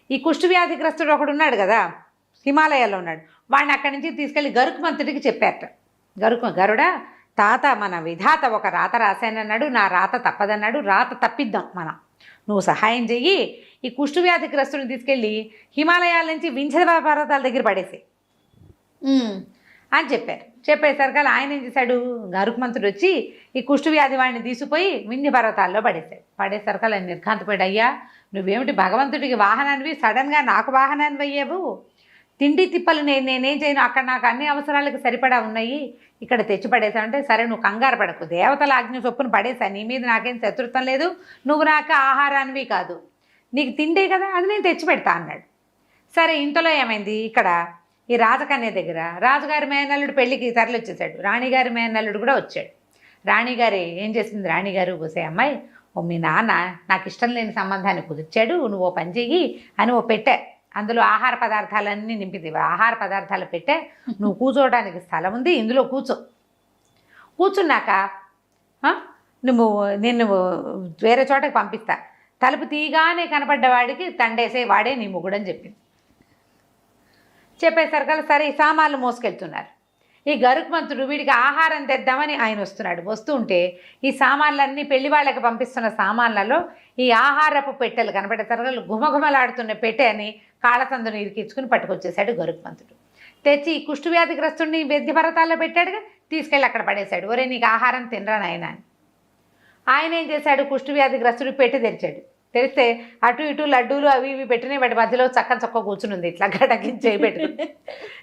ఈ కుష్టి వ్యాధిగ్రస్తుడు ఒకడు ఉన్నాడు కదా హిమాలయాల్లో ఉన్నాడు, వాడిని అక్కడి నుంచి తీసుకెళ్ళి గరుకుమంతుడికి చెప్పారట. గరుడా, తాత మన విధాత ఒక రాత రాశానన్నాడు, నా రాత తప్పదన్నాడు, రాత తప్పిద్దాం మనం, నువ్వు సహాయం చెయ్యి, ఈ కుష్టి వ్యాధిగ్రస్తుని తీసుకెళ్ళి హిమాలయాల నుంచి వింధ్య పర్వతాల దగ్గర పడేసి అని చెప్పారు. చెప్పేసరికి ఆయన ఏం చేశాడు, గరుకుమంతుడు వచ్చి ఈ కుష్టి వ్యాధి వాడిని తీసిపోయి వింధ్య పర్వతాల్లో పడేశాడు. పడేసరికి ఆయన నిర్ఘాంతపోయాడు, అయ్యా నువ్వేమిటి భగవంతుడికి వాహనానివి, సడన్గా నాకు వాహనాన్ని అయ్యావు, తిండి తిప్పలు నేనేం చేయను, అక్కడ నాకు అన్ని అవసరాలకు సరిపడా ఉన్నాయి, ఇక్కడ తెచ్చి పడేసావంటే, సరే నువ్వు కంగారు పడకు, దేవతల ఆజ్ఞ చొప్పున పడేసా, నీ మీద నాకేం శత్రుత్వం లేదు, నువ్వు నాకు ఆహారానివి కాదు, నీకు తిండే కదా అది నేను తెచ్చి పెడతా అన్నాడు. సరే ఇంతలో ఏమైంది, ఇక్కడ ఈ రాజకన్య దగ్గర రాజుగారి మేనల్లుడు పెళ్ళికి తరలిచ్చేసాడు, రాణిగారి మేనల్లుడు కూడా వచ్చాడు. రాణిగారి ఏం చేసింది, రాణిగారు పోసే అమ్మాయి, ఓ మీ నాన్న నాకు ఇష్టం లేని సంబంధాన్ని కుదిర్చాడు, నువ్వు ఓ పని చెయ్యి అని ఓ పెట్టే, అందులో ఆహార పదార్థాలన్నీ నింపింది, ఆహార పదార్థాలు పెట్టే, నువ్వు కూర్చోవడానికి స్థలం ఉంది, ఇందులో కూర్చున్నాక నువ్వు నిన్ను వేరే చోటకి పంపిస్తా, తలుపు తీయగానే కనపడ్డవాడికి తండేసే వాడే నీ మొగుడని చెప్పింది. చెప్పేసరికి సరే ఈ సామాన్లు మోసుకెళ్తున్నారు. ఈ గరుకుమంతుడు వీడికి ఆహారం తెద్దామని ఆయన వస్తున్నాడు. వస్తూ ఉంటే ఈ సామాన్లన్నీ పెళ్లి వాళ్ళకి పంపిస్తున్న సామాన్లలో ఈ ఆహారపు పెట్టెలు కనపడేసరికి గుమగుమలాడుతున్న పెట్టె అని కాళ్ళతందుని ఇరికించుకుని పట్టుకొచ్చేసాడు గరుకుమంతుడు. తెచ్చి ఈ కుష్టి వ్యాధిగ్రస్తుడిని వింధ్య పర్వతాల్లో పెట్టాడుగా, తీసుకెళ్ళి అక్కడ పడేశాడు. ఒరే నీకు ఆహారం తినరా నాయన అని. ఆయన ఏం చేశాడు, కుష్టి వ్యాధిగ్రస్తుడు పెట్టి తెరిచాడు. తెరిస్తే అటు ఇటు లడ్డూలు అవి ఇవి పెట్టినాయి, వాటి మధ్యలో చక్క కూర్చుని ఉంది, ఇట్లా గడకించి పెట్టుకుని.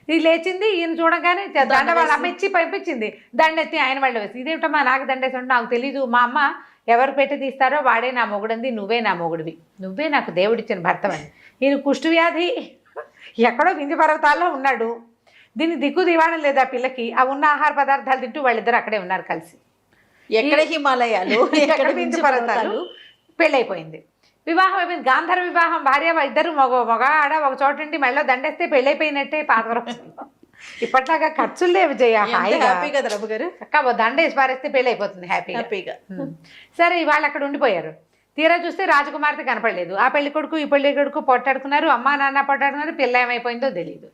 ఇది లేచింది, ఈయన చూడగానే దండ వాళ్ళ అమ్మ ఇచ్చి పంపించింది, దండెత్తి ఆయన వాళ్ళు వేసి, ఇదేమిటమ్మా నాకు దండేసి ఉంటే నాకు తెలీదు, మా అమ్మ ఎవరు పెట్టి తీస్తారో వాడే నా మొగుడంది, నువ్వే నా మొగుడివి, నువ్వే నాకు దేవుడిచ్చిన భర్తవని. ఈయన కుష్టి వ్యాధి ఎక్కడో వింధ్య పర్వతాల్లో ఉన్నాడు, దీన్ని దిక్కు దివాణం లేదా పిల్లకి, ఆ ఉన్న ఆహార పదార్థాలు తింటూ వాళ్ళిద్దరు అక్కడే ఉన్నారు కలిసి. ఎక్కడ హిమాలయాలు ఎక్కడ వింధ్య పర్వతాలు. పెళ్ళైపోయింది, వివాహం అయిపోయింది, గాంధర్వ వివాహం. భార్య ఇద్దరు మగ ఆడ ఒక చోట ఉండి మెళ్ళో దండేస్తే పెళ్ళైపోయినట్టే. పాతవరం ఇప్పట్లాగా ఖర్చులు లేవు జయ, హ్యాపీగా గారు అక్క దండేసి పారేస్తే పెళ్ళి అయిపోతుంది హ్యాపీగా. సరే ఇవాళ అక్కడ ఉండిపోయారు. తీరా చూస్తే రాజకుమార్తె కనపడలేదు. ఆ పెళ్లి కొడుకు ఈ పెళ్లి కొడుకు పొట్టాడుకున్నారు, అమ్మా నాన్న పొట్టాడుకున్నారు, పిల్ల ఏమైపోయిందో తెలియదు.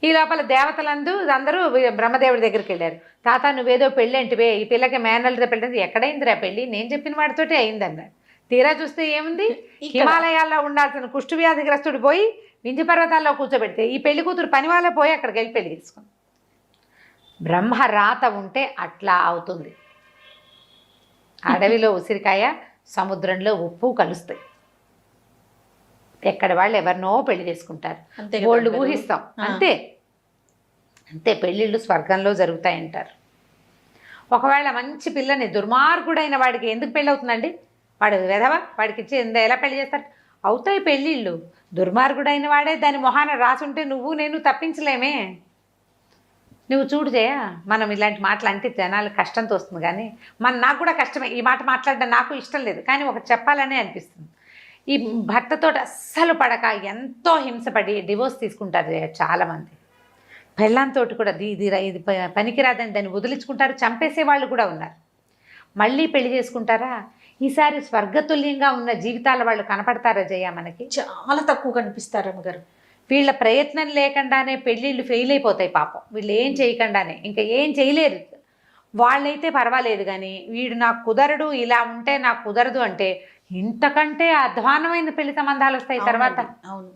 ఈ లోపల దేవతలందు అందరూ బ్రహ్మదేవుడి దగ్గరికి వెళ్ళారు. తాత నువ్వేదో పెళ్ళి అంటివే, ఈ పిల్లకి మేనల్తో పెళ్ళి, ఎక్కడైందిరా పెళ్ళి, నేను చెప్పిన వాడితోటే అయిందన్నాడు. తీరా చూస్తే ఏముంది, హిమాలయాల్లో ఉండాల్సిన కుష్టి వ్యాధిగ్రస్తుడు పోయి వింధ్య పర్వతాల్లో కూర్చోబెడితే ఈ పెళ్లి కూతురు పని వాళ్ళ పోయి అక్కడికి వెళ్ళి పెళ్లి తీసుకుంది. బ్రహ్మ రాత ఉంటే అట్లా అవుతుంది. అడవిలో ఉసిరికాయ, సముద్రంలో ఉప్పు కలుస్తాయి. ఎక్కడ వాళ్ళు ఎవరినో పెళ్లి చేసుకుంటారు, వాళ్ళు ఊహిస్తాం అంతే అంతే. పెళ్ళిళ్ళు స్వర్గంలో జరుగుతాయంటారు. ఒకవేళ మంచి పిల్లని దుర్మార్గుడైన వాడికి ఎందుకు పెళ్ళి అవుతుందండి, వాడు వెధవా, వాడికి ఇచ్చి ఎలా పెళ్లి చేస్తారు, అవుతాయి పెళ్ళిళ్ళు. దుర్మార్గుడైన వాడే దాని మొహాన రాసుంటే నువ్వు నేను తప్పించలేమే. నువ్వు చూడు జయ, మనం ఇలాంటి మాటలు అంటే జనాలు కష్టంతో వస్తుంది, కానీ నాకు కూడా కష్టమే ఈ మాట మాట్లాడడం, నాకు ఇష్టం లేదు, కానీ ఒకటి చెప్పాలనే అనిపిస్తుంది. ఈ భర్తతో అస్సలు పడక ఎంతో హింసపడి డివోర్స్ తీసుకుంటారు చాలామంది. పెళ్ళంతో కూడా ఇది పనికిరాదని దాన్ని వదిలించుకుంటారు, చంపేసే వాళ్ళు కూడా ఉన్నారు. మళ్ళీ పెళ్లి చేసుకుంటారా? ఈసారి స్వర్గతుల్యంగా ఉన్న జీవితాల వాళ్ళు కనపడతారా జయ? మనకి చాలా తక్కువ కనిపిస్తారు అమ్మగారు. వీళ్ళ ప్రయత్నం లేకుండానే పెళ్ళిళ్ళు ఫెయిల్ అయిపోతాయి పాపం. వీళ్ళు ఏం చేయకుండానే ఇంకా ఏం చేయలేరు. వాళ్ళైతే పర్వాలేదు, కానీ వీడు నాకు కుదరడు, ఇలా ఉంటే నాకు కుదరదు అంటే ఇంతకంటే అధ్వానమైన పెళ్లి సంబంధాలు వస్తాయి తర్వాత. అవును,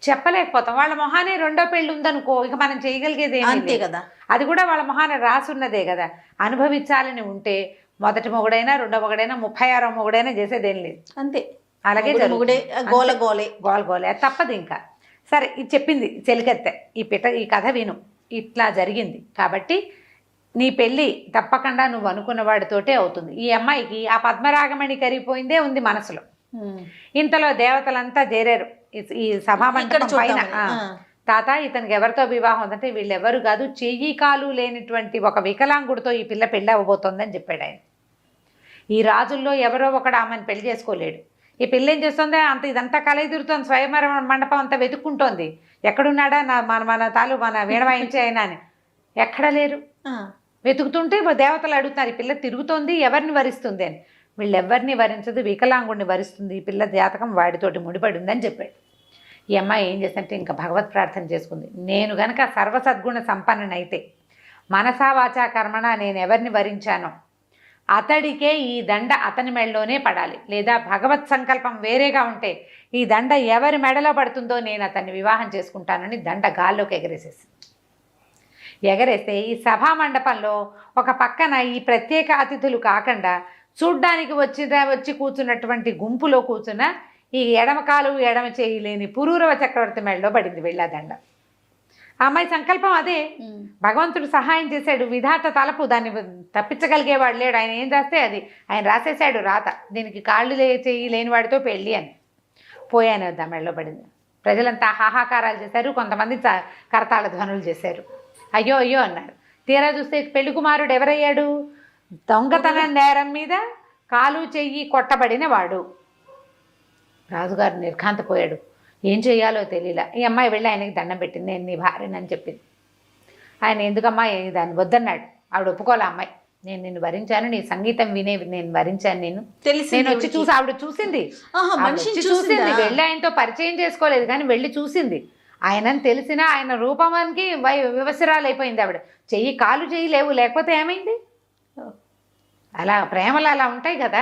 చెప్పలేకపోతాం. వాళ్ళ మొహానే రెండో పెళ్ళి ఉందనుకో, ఇక మనం చేయగలిగేది అంతే కదా. అది కూడా వాళ్ళ మొహాన రాసున్నదే కదా. అనుభవించాలని ఉంటే మొదటి మొగుడైనా రెండో మొగుడైనా 36వ మొగుడైనా చేసేదేం లేదు. అంతే, అలాగే గోలే తప్పదు ఇంకా. సరే, ఇది చెప్పింది చెలికత్తె, ఈ కథ విను, ఇట్లా జరిగింది కాబట్టి నీ పెళ్ళి తప్పకుండా నువ్వు అనుకున్న వాడితోటే అవుతుంది. ఈ అమ్మాయికి ఆ పద్మరాగమణి కరిగిపోయిందే ఉంది మనసులో. ఇంతలో దేవతలంతా చేరారు ఈ సభామంటపం పైన. తాత, ఇతనికి ఎవరితో వివాహం ఉందంటే వీళ్ళెవరు కాదు, చెయ్యి కాలు లేనిటువంటి ఒక వికలాంగుడితో ఈ పిల్ల పెళ్ళి అవ్వబోతోందని చెప్పాడు ఆయన. ఈ రాజుల్లో ఎవరో ఒకడు ఆమెను పెళ్లి చేసుకోలేడు. ఈ పిల్ల ఏం చేస్తుందో ఇదంతా కలయి తిరుగుతోంది, స్వయంవర మండపం అంతా వెతుక్కుంటోంది. ఎక్కడున్నాడా మన వీణ వాయించే అయినా అని. ఎక్కడ లేరు. వెతుకుతుంటే దేవతలు అడుగుతున్నారు, ఈ పిల్ల తిరుగుతోంది, ఎవరిని వరిస్తుంది అని. వీళ్ళెవరిని వరించదు, వికలాంగుడిని వరిస్తుంది, ఈ పిల్ల జాతకం వాడితోటి ముడిపడి ఉందని చెప్పాడు. ఈ అమ్మాయి ఏం చేస్తుంటే ఇంకా భగవత్ ప్రార్థన చేసుకుంది. నేను గనక సర్వసద్గుణ సంపన్ననైతే మనసా వాచా కర్మణ నేను ఎవరిని వరించానో అతడికే ఈ దండ అతని మెడలోనే పడాలి, లేదా భగవత్ సంకల్పం వేరేగా ఉంటే ఈ దండ ఎవరి మెడలో పడుతుందో నేను అతన్ని వివాహం చేసుకుంటానని దండ గాల్లోకి ఎగరేస్తే ఈ సభా మండపంలో ఒక పక్కన ఈ ప్రత్యేక అతిథులు కాకుండా చూడ్డానికి వచ్చి కూర్చున్నటువంటి గుంపులో కూర్చున్న ఈ ఎడమ కాలు ఎడమ చేయి లేని పురూరవ చక్రవర్తి మెడలో పడింది వెళ్ళాదండ. ఆ అమ్మాయి సంకల్పం అదే. భగవంతుడు సహాయం చేశాడు, విధాత తలపు, దాన్ని తప్పించగలిగేవాడు లేడు. ఆయన ఏం రాస్తే అది ఆయన రాసేశాడు రాత. దీనికి కాళ్ళు చేయి లేని వాడితో పెళ్ళి అని. పోయాను వద్దా మెడలో పడింది. ప్రజలంతా హాహాకారాలు చేశారు, కొంతమంది కరతాళ ధ్వనులు చేశారు. అయ్యో అయ్యో అన్నారు. తీరా చూస్తే పెళ్లి కుమారుడు ఎవరయ్యాడు? దొంగతనం నేరం మీద కాలు చెయ్యి కొట్టబడిన వాడు. రాజుగారు నిర్ఘాంతపోయాడు, ఏం చేయాలో తెలియలా. ఈ అమ్మాయి వెళ్ళి ఆయనకి దండం పెట్టింది, నేను నీ భార్యనని చెప్పింది. ఆయన ఎందుకమ్మా దాన్ని వద్దన్నాడు. ఆవిడ ఒప్పుకోలే. అమ్మాయి, నేను నిన్ను వరించాను, నీ సంగీతం వినే నేను వరించాను, నేను వచ్చి చూసి ఆవిడ చూసింది, వెళ్ళి ఆయనతో పరిచయం చేసుకోలేదు కానీ వెళ్ళి చూసింది. ఆయనని తెలిసినా ఆయన రూపమానికి వివసరాలు అయిపోయింది ఆవిడ. చెయ్యి కాలు చెయ్యి లేవు, లేకపోతే ఏమైంది? అలా ప్రేమలు అలా ఉంటాయి కదా.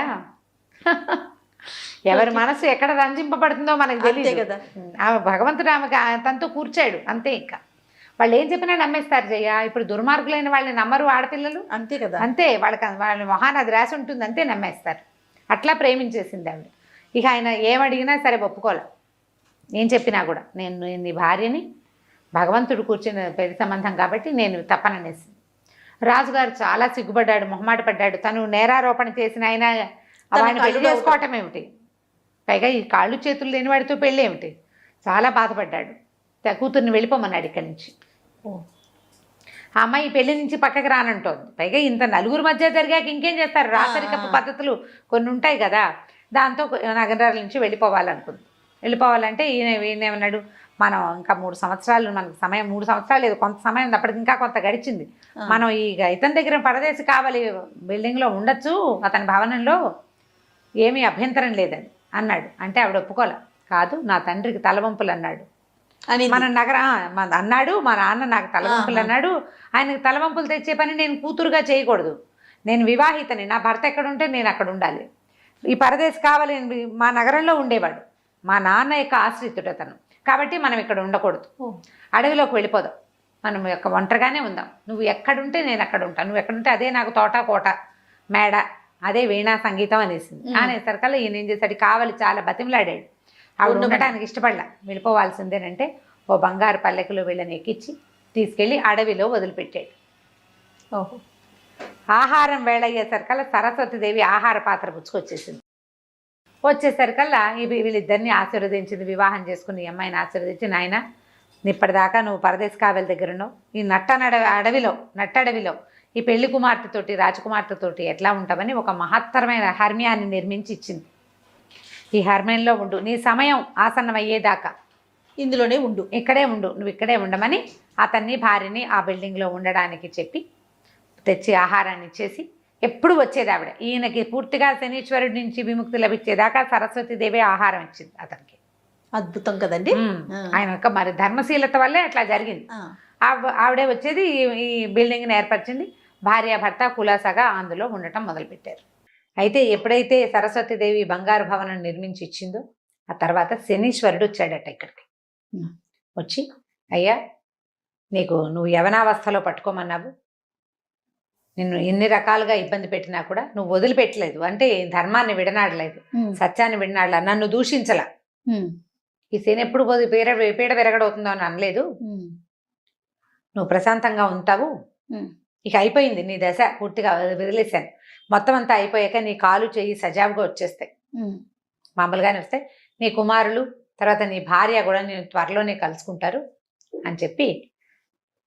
ఎవరి మనసు ఎక్కడ రంజింపబడుతుందో మనకు తెలియదు కదా. ఆమె భగవంతుడు ఆమెకి తనతో కూర్చాడు అంతే. ఇంకా వాళ్ళు ఏం చెప్పినా నమ్మేస్తారు జయ. ఇప్పుడు దుర్మార్గులైన వాళ్ళని నమ్మరు ఆడపిల్లలు, అంతే కదా. అంతే, వాళ్ళ మొహాన అది రాసి ఉంటుంది, అంతే నమ్మేస్తారు. అట్లా ప్రేమించేసింది ఆవిడ. ఇక ఆయన ఏమడిగినా సరే ఒప్పుకోలే. ఏం చెప్పినా కూడా నేను నీ భార్యని, భగవంతుడు కూర్చుని పెళ్లి సంబంధం కాబట్టి నేను తప్పననేసి. రాజుగారు చాలా సిగ్గుపడ్డాడు, మొహమాట పడ్డాడు. తను నేరారోపణ చేసిన ఆయన వాడిని పెళ్లి చేసుకోవటం ఏమిటి, పైగా ఈ కాళ్ళు చేతులు లేని వాడితో పెళ్ళి ఏమిటి, చాలా బాధపడ్డాడు. కూతుర్ని వెళ్ళిపోమన్నాడు ఇక్కడి నుంచి. ఆ అమ్మాయి పెళ్లి నుంచి పక్కకి రానంటోంది. పైగా ఇంత నలుగురు మధ్య జరిగాక ఇంకేం చేస్తారు, రాసరికపు పద్ధతులు కొన్ని ఉంటాయి కదా. దాంతో నగరాల నుంచి వెళ్ళిపోవాలనుకుంది. వెళ్ళిపోవాలంటే ఈయనేమన్నాడు, మనం ఇంకా 3 సంవత్సరాలు మనకు సమయం, 3 సంవత్సరాలు లేదు, కొంత సమయం ఉంది, అప్పటికి ఇంకా కొంత గడిచింది. మనం ఇతని దగ్గర పరదేశి కావాలి, బిల్డింగ్లో ఉండొచ్చు, అతని భవనంలో, ఏమీ అభ్యంతరం లేదని అన్నాడు. అంటే ఆవిడ ఒప్పుకోలే. కాదు, నా తండ్రికి తలవంపులు అన్నాడు అని మన అన్నాడు. మా నాన్న నాకు తలవంపులు అన్నాడు, ఆయనకు తలవంపులు తెచ్చే పని నేను కూతురుగా చేయకూడదు. నేను వివాహితని, నా భర్త ఎక్కడుంటే నేను అక్కడ ఉండాలి. ఈ పరదేశి కావాలి, మా నగరంలో ఉండేవాడు, మా నాన్న యొక్క ఆశ్రితుడు అతను, కాబట్టి మనం ఇక్కడ ఉండకూడదు, అడవిలోకి వెళ్ళిపోదాం, మనం యొక్క ఒంటరిగానే ఉందాం. నువ్వు ఎక్కడుంటే నేను అక్కడ ఉంటాను, నువ్వు ఎక్కడుంటే అదే నాకు తోట కోట మేడ, అదే వీణా సంగీతం అనేసింది. అనేసరికల్లా ఈయన ఏం చేశాడు, కావాలి చాలా బతిమలాడాడు. ఆవిడ ఉండటానికి ఇష్టపడలా, వెళ్ళిపోవాల్సిందేనంటే ఓ బంగారు పల్లెకులో వీళ్ళని ఎక్కించి తీసుకెళ్ళి అడవిలో వదిలిపెట్టాడు. ఓహో. ఆహారం వేళ అయ్యేసరికల్లా సరస్వతీదేవి ఆహార పాత్ర పుచ్చుకొచ్చేసింది. వచ్చేసరికల్లా వీళ్ళిద్దరిని ఆశీర్వదించింది, వివాహం చేసుకుని ఈ అమ్మాయిని ఆశీర్వదించి, నాయన ఇప్పటిదాకా నువ్వు పరదేశ్ కావలి దగ్గర ఉన్నావు, ఈ నట్టడవిలో ఈ పెళ్లి కుమార్తెతోటి రాజకుమార్తెతోటి ఎట్లా ఉంటామని ఒక మహత్తరమైన హర్మ్యాన్ని నిర్మించి ఇచ్చింది. ఈ హర్మేన్లో ఉండు, నీ సమయం ఆసన్నం అయ్యేదాకా ఇందులోనే ఉండు, ఇక్కడే ఉండు, నువ్వు ఇక్కడే ఉండమని అతన్ని భార్యని ఆ బిల్డింగ్లో ఉండడానికి చెప్పి తెచ్చి ఆహారాన్ని ఇచ్చేసి ఎప్పుడు వచ్చేది ఆవిడ. ఈయనకి పూర్తిగా శనీశ్వరుడి నుంచి విముక్తి లభించేదాకా సరస్వతీదేవి ఆహారం ఇచ్చింది అతనికి. అద్భుతం కదండి. ఆయన యొక్క మరి ధర్మశీలత వల్లే అట్లా జరిగింది. ఆవిడే వచ్చేది ఈ బిల్డింగ్ని ఏర్పరిచింది. భార్యాభర్త కులాసాగా అందులో ఉండటం మొదలుపెట్టారు. అయితే ఎప్పుడైతే సరస్వతీదేవి బంగారు భవనం నిర్మించి ఇచ్చిందో ఆ తర్వాత శనీశ్వరుడు వచ్చాడట ఇక్కడికి. వచ్చి, అయ్యా నువ్వు యవనావస్థలో పట్టుకోమన్నావు, నిన్ను ఎన్ని రకాలుగా ఇబ్బంది పెట్టినా కూడా నువ్వు వదిలిపెట్టలేదు, అంటే ధర్మాన్ని విడనాడలేదు, సత్యాన్ని విడనాడలా, నన్ను దూషించలా, ఈ శని ఎప్పుడు పీడ విరగడవుతుందో అని అనలేదు, నువ్వు ప్రశాంతంగా ఉంటావు, ఇక అయిపోయింది నీ దశ, పూర్తిగా వదిలేశాను, మొత్తం అంతా అయిపోయాక నీ కాలు చెయ్యి సజావుగా వచ్చేస్తాయి, మామూలుగానే వస్తాయి, నీ కుమారులు తర్వాత నీ భార్య కూడా నేను త్వరలోనే కలుసుకుంటారు అని చెప్పి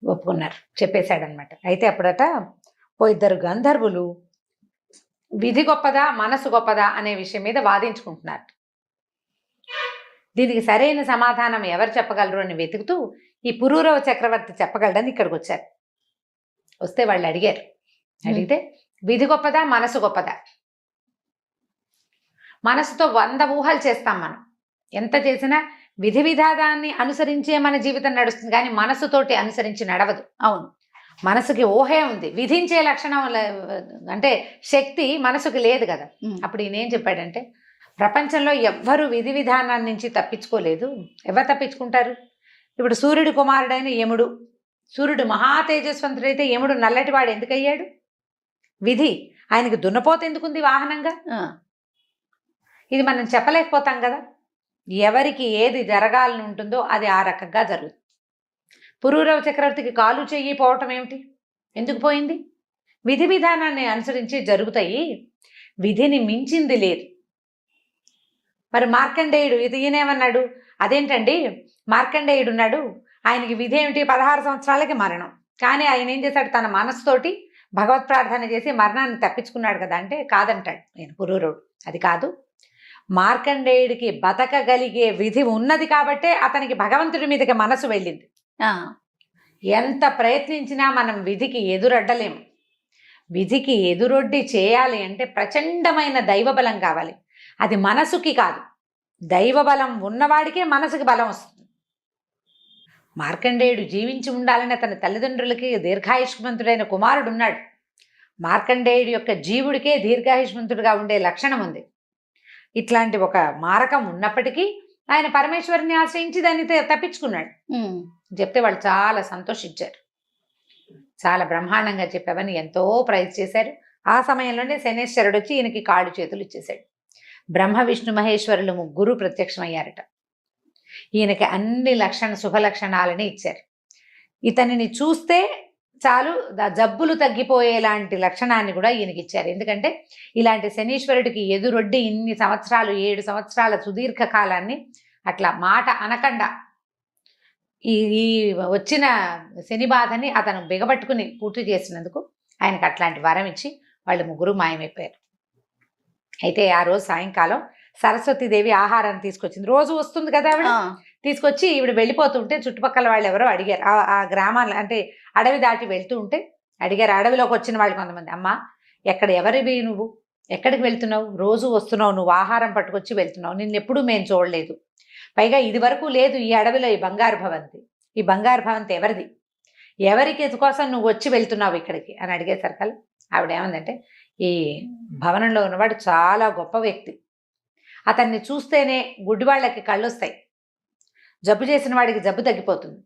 ఒప్పుకున్నారు, చెప్పేశాడనమాట. అయితే అప్పుడట ఇద్దరు గంధర్వులు విధి గొప్పదా మనసు గొప్పదా అనే విషయం మీద వాదించుకుంటున్నారు. దీనికి సరైన సమాధానం ఎవరు చెప్పగలరు అని వెతుకుతూ ఈ పురూరవ చక్రవర్తి చెప్పగలడని ఇక్కడికి వచ్చారు. వస్తే వాళ్ళు అడిగితే విధి గొప్పదా మనసు గొప్పదా? మనసుతో 100 ఊహలు చేస్తాం మనం, ఎంత చేసినా విధి విధానాన్ని అనుసరించే మన జీవితం నడుస్తుంది, కానీ మనసుతోటి అనుసరించి నడవదు. అవును, మనసుకి ఊహే ఉంది, విధించే లక్షణం అంటే శక్తి మనసుకి లేదు కదా. అప్పుడు ఈయన ఏం చెప్పాడంటే, ప్రపంచంలో ఎవ్వరు విధి విధానాన్ని నుంచి తప్పించుకోలేదు. ఎవరు తప్పించుకుంటారు? ఇప్పుడు సూర్యుడి కుమారుడైన యముడు, సూర్యుడు మహా తేజస్వంతుడైతే యముడు నల్లటివాడు ఎందుకయ్యాడు? విధి. ఆయనకి దున్నపోత ఎందుకుంది వాహనంగా? ఇది మనం చెప్పలేకపోతాం కదా. ఎవరికి ఏది జరగాలని ఉంటుందో అది ఆ రకంగా జరుగుతుంది. పురూరవ చక్రవర్తికి కాలు చెయ్యి పోవటం ఏమిటి? ఎందుకు పోయింది? విధి విధానాన్ని అనుసరించి జరుగుతాయి, విధిని మించింది లేదు. మరి మార్కండేయుడు ఈయనేమన్నాడు? అదేంటండి, మార్కండేయుడు ఉన్నాడు, ఆయనకి విధి ఏమిటి? 16 సంవత్సరాలకి మరణం, కానీ ఆయన ఏం చేశాడు? తన మనసుతోటి భగవత్ ప్రార్థన చేసి మరణాన్ని తప్పించుకున్నాడు కదా. అంటే కాదంటాడు నేను పురూరవుడు. అది కాదు, మార్కండేయుడికి బతకగలిగే విధి ఉన్నది కాబట్టే అతనికి భగవంతుడి మీదకి మనసు వెళ్ళింది. ఎంత ప్రయత్నించినా మనం విధికి ఎదురొడ్డలేము. విధికి ఎదురొడ్డి చేయాలి అంటే ప్రచండమైన దైవబలం కావాలి. అది మనసుకి కాదు, దైవబలం ఉన్నవాడికే మనసుకి బలం వస్తుంది. మార్కండేయుడు జీవించి ఉండాలని అతని తల్లిదండ్రులకి దీర్ఘాయుష్మంతుడైన కుమారుడు ఉన్నాడు. మార్కండేయుడి యొక్క జీవుడికే దీర్ఘాయుష్మంతుడిగా ఉండే లక్షణం ఉంది. ఇట్లాంటి ఒక మారకం ఉన్నప్పటికీ ఆయన పరమేశ్వరుని ఆశ్రయించి దాన్ని తప్పించుకున్నాడు. చెప్తే వాళ్ళు చాలా సంతోషించారు. చాలా బ్రహ్మాండంగా చెప్పావని ఎంతో ప్రైజ్ చేశారు. ఆ సమయంలోనే శనేశ్వరుడు వచ్చి ఈయనకి కాళ్ళు చేతులు ఇచ్చేశాడు. బ్రహ్మ విష్ణు మహేశ్వరులు ముగ్గురు ప్రత్యక్షమయ్యారట. ఈయనకి అన్ని శుభ లక్షణాలని ఇచ్చారు. ఇతనిని చూస్తే చాలు జబ్బులు తగ్గిపోయేలాంటి లక్షణాన్ని కూడా ఈయనకి ఇచ్చారు. ఎందుకంటే ఇలాంటి శనీశ్వరుడికి ఎదురొడ్డి ఇన్ని సంవత్సరాలు 7 సంవత్సరాల సుదీర్ఘ కాలాన్ని అట్లా మాట అనకుండా ఈ వచ్చిన శని బాధని అతను బిగబట్టుకుని పూర్తి చేసినందుకు ఆయనకు అట్లాంటి వరం ఇచ్చి వాళ్ళు ముగ్గురు మాయమైపోయారు. అయితే ఆ రోజు సాయంకాలం సరస్వతీదేవి ఆహారాన్ని తీసుకొచ్చింది. రోజు వస్తుంది కదా ఆవిడ, తీసుకొచ్చి ఈవిడ వెళ్ళిపోతుంటే చుట్టుపక్కల వాళ్ళు ఎవరో అడిగారు. ఆ గ్రామాలు అంటే అడవి దాటి వెళ్తూ ఉంటే అడిగారు. అడవిలోకి వచ్చిన వాళ్ళు కొంతమంది, అమ్మ ఎవరివి నువ్వు, ఎక్కడికి వెళ్తున్నావు? రోజు వస్తున్నావు, నువ్వు ఆహారం పట్టుకొచ్చి వెళ్తున్నావు, నిన్నెప్పుడు మేము చూడలేదు, పైగా ఇది వరకు లేదు ఈ అడవిలో ఈ బంగారు భవంతి. ఈ బంగారు భవంతి ఎవరిది? ఎవరికి కోసం నువ్వు వచ్చి వెళ్తున్నావు ఇక్కడికి అని అడిగేసరికల్ ఆవిడ ఏమందంటే, ఈ భవనంలో ఉన్నవాడు చాలా గొప్ప వ్యక్తి, అతన్ని చూస్తేనే గుడ్డివాళ్ళకి కళ్ళు వస్తాయి, జబ్బు చేసిన వాడికి జబ్బు తగ్గిపోతుంది,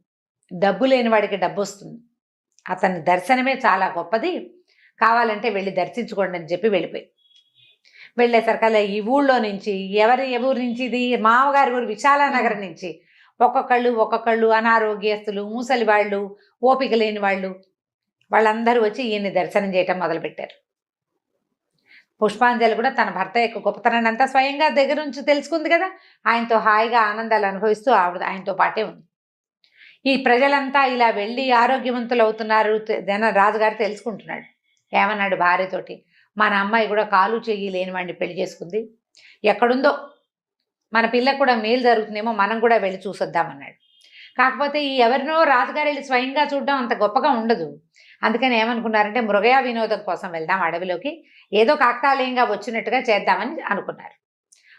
డబ్బు లేని వాడికి డబ్బు వస్తుంది, అతని దర్శనమే చాలా గొప్పది, కావాలంటే వెళ్ళి దర్శించుకోండి అని చెప్పి వెళ్ళేసరికల్లా ఈ ఊళ్ళో నుంచి ఎవరి ఊరి నుంచి, ఇది మామగారి ఊరు విశాలానగరం నుంచి ఒక్కొక్కళ్ళు అనారోగ్యస్తులు, మూసలి వాళ్ళు, ఓపిక లేని వాళ్ళందరూ వచ్చి ఈయన్ని దర్శనం చేయటం మొదలుపెట్టారు. పుష్పాంజలి కూడా తన భర్త యొక్క గొప్పతనాన్ని అంతా స్వయంగా దగ్గర నుంచి తెలుసుకుంది కదా, ఆయనతో హాయిగా ఆనందాలు అనుభవిస్తూ ఆయనతో పాటే ఉంది. ఈ ప్రజలంతా ఇలా వెళ్ళి ఆరోగ్యవంతులు అవుతున్నారు. రాజుగారు తెలుసుకుంటున్నాడు. ఏమన్నాడు భార్యతోటి, మన అమ్మాయి కూడా కాలు చెయ్యి లేని వాడిని పెళ్లి చేసుకుంది, ఎక్కడుందో మన పిల్లకు కూడా మేలు జరుగుతుందేమో, మనం కూడా వెళ్ళి చూసొద్దామన్నాడు. కాకపోతే ఈ ఎవరినో రాజుగారు వెళ్ళి స్వయంగా చూడడం అంత గొప్పగా ఉండదు. అందుకని ఏమనుకున్నారంటే మృగయా వినోదం కోసం వెళ్దాం అడవిలోకి, ఏదో కాకతాళీయంగా వచ్చినట్టుగా చేద్దామని అనుకున్నారు.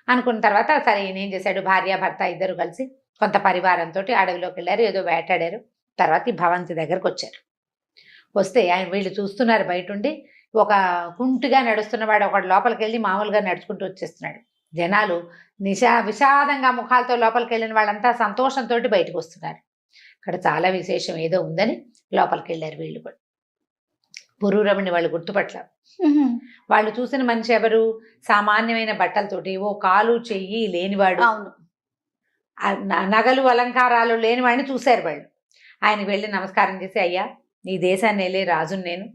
అనుకున్న తర్వాత సరే ఈయన ఏం చేశాడు, భార్య భర్త ఇద్దరు కలిసి కొంత పరివారంతో అడవిలోకి వెళ్ళారు, ఏదో వేటాడారు. తర్వాత ఈ భవంతి దగ్గరకు వచ్చారు. వస్తే ఆయన వీళ్ళు చూస్తున్నారు బయటుండి. ఒక కుంటిగా నడుస్తున్నవాడు ఒకడు లోపలికి వెళ్ళి మామూలుగా నడుచుకుంటూ వచ్చేస్తున్నాడు. జనాలు విషాదంగా ముఖాలతో లోపలికి వెళ్ళిన వాళ్ళంతా సంతోషంతో బయటకు వస్తున్నారు. ఇక్కడ చాలా విశేషం ఏదో ఉందని లోపలికి వెళ్ళారు వీళ్ళు కూడా. పురూరవుని వాళ్ళు గుర్తుపట్ల. వాళ్ళు చూసిన మనిషి ఎవరు, సామాన్యమైన బట్టలతోటి, ఓ కాలు చెయ్యి లేనివాడు, అవును, నగలు అలంకారాలు లేనివాడిని చూశారు వాళ్ళు. ఆయనకు వెళ్ళి నమస్కారం చేసి, అయ్యా ఈ దేశాన్ని వెళ్ళే రాజుని నేను,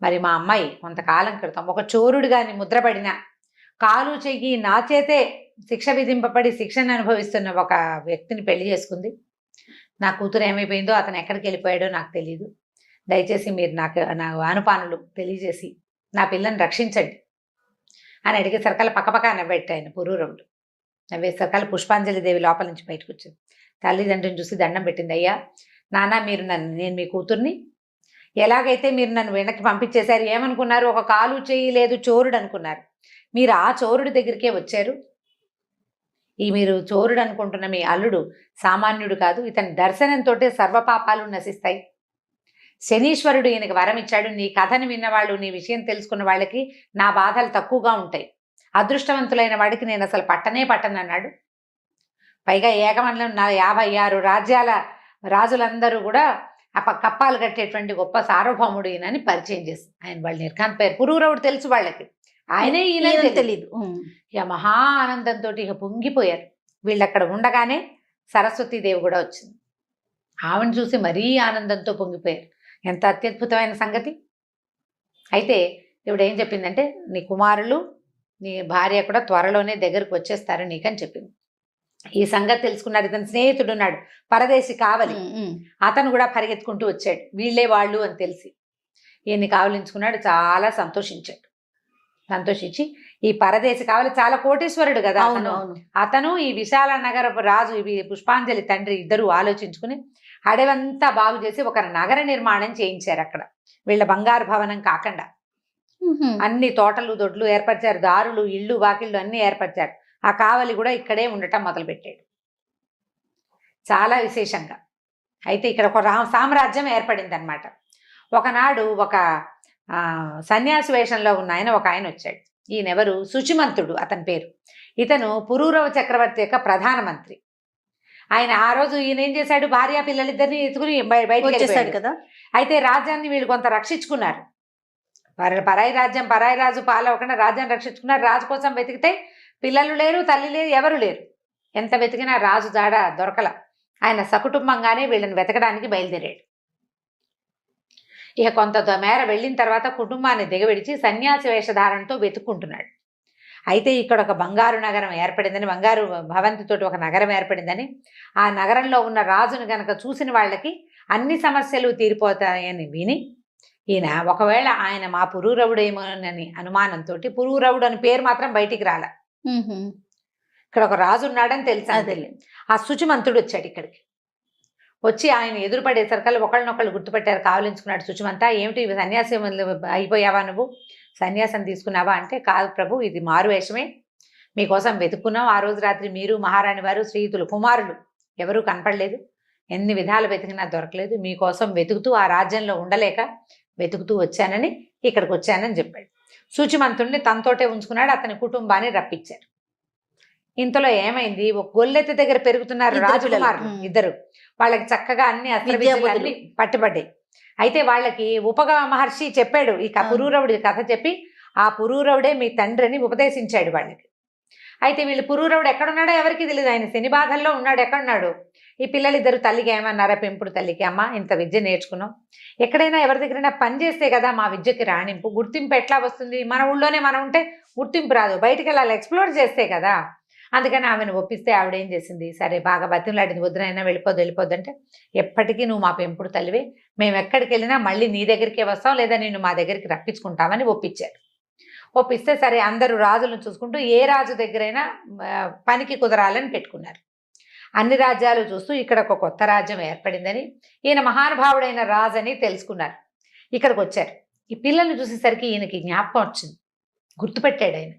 మరి మా అమ్మాయి కొంతకాలం క్రితం ఒక చోరుడుగాని ముద్రపడిన, కాలు చెయ్యి నా చేతే శిక్ష విధింపబడి శిక్షను అనుభవిస్తున్న ఒక వ్యక్తిని పెళ్లి చేసుకుంది. నా కూతురు ఏమైపోయిందో, అతను ఎక్కడికి వెళ్ళిపోయాడో నాకు తెలియదు. దయచేసి మీరు నా అనుపానులు తెలియజేసి నా పిల్లని రక్షించండి అని అడిగే సరకాల పక్కపక్క నవ్వెట్టాయన పురూరవుడు. నవ్వే సరకాల పుష్పాంజలి దేవి లోపల నుంచి బయటకు వచ్చింది. తల్లిదండ్రిని చూసి దండం పెట్టింది. అయ్యా నాన్న, మీరు నేను మీ కూతుర్ని ఎలాగైతే మీరు నన్ను వెనక్కి పంపించేశారు, ఏమనుకున్నారు, ఒక కాలు చెయ్యి లేదు చోరుడు అనుకున్నారు. మీరు ఆ చోరుడి దగ్గరికే వచ్చారు. ఈ మీరు చోరుడు అనుకుంటున్న మీ అల్లుడు సామాన్యుడు కాదు. ఇతని దర్శనంతో సర్వపాపాలు నశిస్తాయి. శనీశ్వరుడు ఈయనకి వరం ఇచ్చాడు. నీ కథను విన్నవాళ్ళు, నీ విషయం తెలుసుకున్న వాళ్ళకి నా బాధలు తక్కువగా ఉంటాయి. అదృష్టవంతులైన వాడికి నేను అసలు పట్టనన్నాడు. పైగా ఏకమండలం 56 రాజ్యాల రాజులందరూ కూడా కప్పాలు కట్టేటువంటి గొప్ప సార్వభౌముడు ఈయనని పరిచయం చేసి ఆయన వాళ్ళు నిర్కాంతపోయారు. పురూరవుడు తెలుసు వాళ్ళకి, ఆయనే ఈయన తెలియదు. ఇక మహా ఆనందంతో ఇక పొంగిపోయారు. వీళ్ళు అక్కడ ఉండగానే సరస్వతీదేవి కూడా వచ్చింది. ఆవిడని చూసి మరీ ఆనందంతో పొంగిపోయారు. ఎంత అత్యద్భుతమైన సంగతి. అయితే ఇప్పుడు ఏం చెప్పిందంటే, నీ కుమారులు నీ భార్య కూడా త్వరలోనే దగ్గరకు వచ్చేస్తారు నీకని చెప్పింది. ఈ సంగతి తెలుసుకున్నాడు. ఇతని స్నేహితుడు ఉన్నాడు, పరదేశి కావలి, అతను కూడా పరిగెత్తుకుంటూ వచ్చాడు. వీళ్ళే వాళ్ళు అని తెలిసి ఈయన్ని కావలించుకున్నాడు. చాలా సంతోషించి ఈ పరదేశి కావలి చాలా కోటీశ్వరుడు కదా అతను ఈ విశాల నగరపు రాజు, ఇవి పుష్పాంజలి తండ్రి ఇద్దరు ఆలోచించుకుని అడవంతా బాగు చేసి ఒక నగర నిర్మాణం చేయించారు. అక్కడ వీళ్ళ బంగారు భవనం కాకుండా అన్ని తోటలు దొడ్లు ఏర్పరిచారు, దారులు ఇళ్ళు వాకిళ్ళు అన్ని ఏర్పరిచారు. ఆ కావలి కూడా ఇక్కడే ఉండటం మొదలుపెట్టాడు చాలా విశేషంగా. అయితే ఇక్కడ ఒక సామ్రాజ్యం ఏర్పడింది అనమాట. ఒకనాడు ఒక సన్యాసి వేషంలో ఉన్న ఒక ఆయన వచ్చాడు. ఈయనెవరు, శుచిమంతుడు అతని పేరు. ఇతను పురూరవ చక్రవర్తి యొక్క ప్రధానమంత్రి. ఆయన ఆ రోజు ఈయన ఏం చేశాడు, భార్య పిల్లలిద్దరిని ఎత్తుకుని బయటకు వచ్చేసాడు కదా. అయితే రాజ్యాన్ని వీళ్ళు కొంత రక్షించుకున్నారు. పరాయి రాజ్యం పరాయి రాజు పాలవకుండా రాజ్యాన్ని రక్షించుకున్నారు. రాజు కోసం వెతికితే పిల్లలు లేరు, తల్లి లేరు, ఎవరు లేరు. ఎంత వెతికినా రాజు జాడ దొరకల. ఆయన సకుటుంబంగానే వీళ్ళని వెతకడానికి బయలుదేరాడు. ఇక కొంత మేర వెళ్ళిన తర్వాత కుటుంబాన్ని దిగవిడిచి సన్యాసి వేషధారణతో వెతుక్కుంటున్నాడు. అయితే ఇక్కడ ఒక బంగారు నగరం ఏర్పడిందని, బంగారు భవంతితోటి ఒక నగరం ఏర్పడిందని, ఆ నగరంలో ఉన్న రాజును గనక చూసిన వాళ్ళకి అన్ని సమస్యలు తీరిపోతాయని విని ఈయన ఒకవేళ ఆయన మా పురూరవుడేమోనని అనుమానంతో, పురూరవుడు అని పేరు మాత్రం బయటికి రాల, ఇక్కడ ఒక రాజు ఉన్నాడని తెలిసింది. ఆ శుచిమంతుడు వచ్చాడు ఇక్కడికి. వచ్చి ఆయన ఎదురుపడేసరికల్లా ఒకళ్ళనొకళ్ళు గుర్తుపెట్టారు, కావలించుకున్నాడు. శుచిమంతా, ఏమిటి సన్యాసి అయిపోయావా, నువ్వు సన్యాసం తీసుకున్నావా అంటే, కాదు ప్రభు, ఇది మారు వేషమే, మీకోసం వెతుక్కున్నాం. ఆ రోజు రాత్రి మీరు మహారాణి వారు శ్రీయుతులు కుమారులు ఎవరూ కనపడలేదు, ఎన్ని విధాలు వెతికినా దొరకలేదు. మీకోసం వెతుకుతూ ఆ రాజ్యంలో ఉండలేక వెతుకుతూ వచ్చానని ఇక్కడికి వచ్చానని చెప్పాడు. శుచిమంతుడిని తనతోటే ఉంచుకున్నాడు. అతని కుటుంబాన్ని రప్పించారు. ఇంతలో ఏమైంది, ఒక గొల్లెత్తి దగ్గర పెరుగుతున్నారు రాజకుమారులు ఇద్దరు. వాళ్ళకి చక్కగా అన్ని అస్త్రవిద్యలన్నీ పట్టుబడ్డాయి. అయితే వాళ్ళకి ఉపగ మహర్షి చెప్పాడు ఈ పురూరవుడి కథ చెప్పి, ఆ పురూరవుడే మీ తండ్రిని ఉపదేశించాడు వాళ్ళకి. అయితే వీళ్ళు పురూరవుడు ఎక్కడున్నాడో ఎవరికి తెలియదు. ఆయన శని బాధల్లో ఉన్నాడు. ఎక్కడున్నాడు? ఈ పిల్లలిద్దరు తల్లికి ఏమన్నారా, పెంపుడు తల్లికి, అమ్మ ఇంత విద్య నేర్చుకున్నాం, ఎక్కడైనా ఎవరి దగ్గరైనా పని చేస్తే కదా మా విద్యకి రాణింపు, గుర్తింపు ఎట్లా వస్తుంది, మన ఊళ్ళోనే మనం ఉంటే గుర్తింపు రాదు, బయటికి వెళ్ళాలి, ఎక్స్ప్లోర్ చేస్తే కదా. అందుకని ఆమెను ఒప్పిస్తే ఆవిడ ఏం చేసింది, సరే బాగా బతిమలాడింది, వద్దునైనా వెళ్ళిపోద్దు అంటే, ఎప్పటికీ నువ్వు మా పెంపుడు తల్లివే, మేము ఎక్కడికి వెళ్ళినా మళ్ళీ నీ దగ్గరికే వస్తాం, లేదా నిన్ను మా దగ్గరికి రప్పించుకుంటామని ఒప్పించారు. ఒప్పిస్తే సరే అందరూ రాజులను చూసుకుంటూ ఏ రాజు దగ్గరైనా పనికి కుదరాలని పెట్టుకున్నారు. అన్ని రాజ్యాలు చూస్తూ ఇక్కడ ఒక కొత్త రాజ్యం ఏర్పడిందని, ఈయన మహానుభావుడైన రాజు అని తెలుసుకున్నారు. ఇక్కడికి వచ్చారు. ఈ పిల్లల్ని చూసేసరికి ఈయనకి జ్ఞాపకం వచ్చింది, గుర్తుపెట్టాడు. ఆయన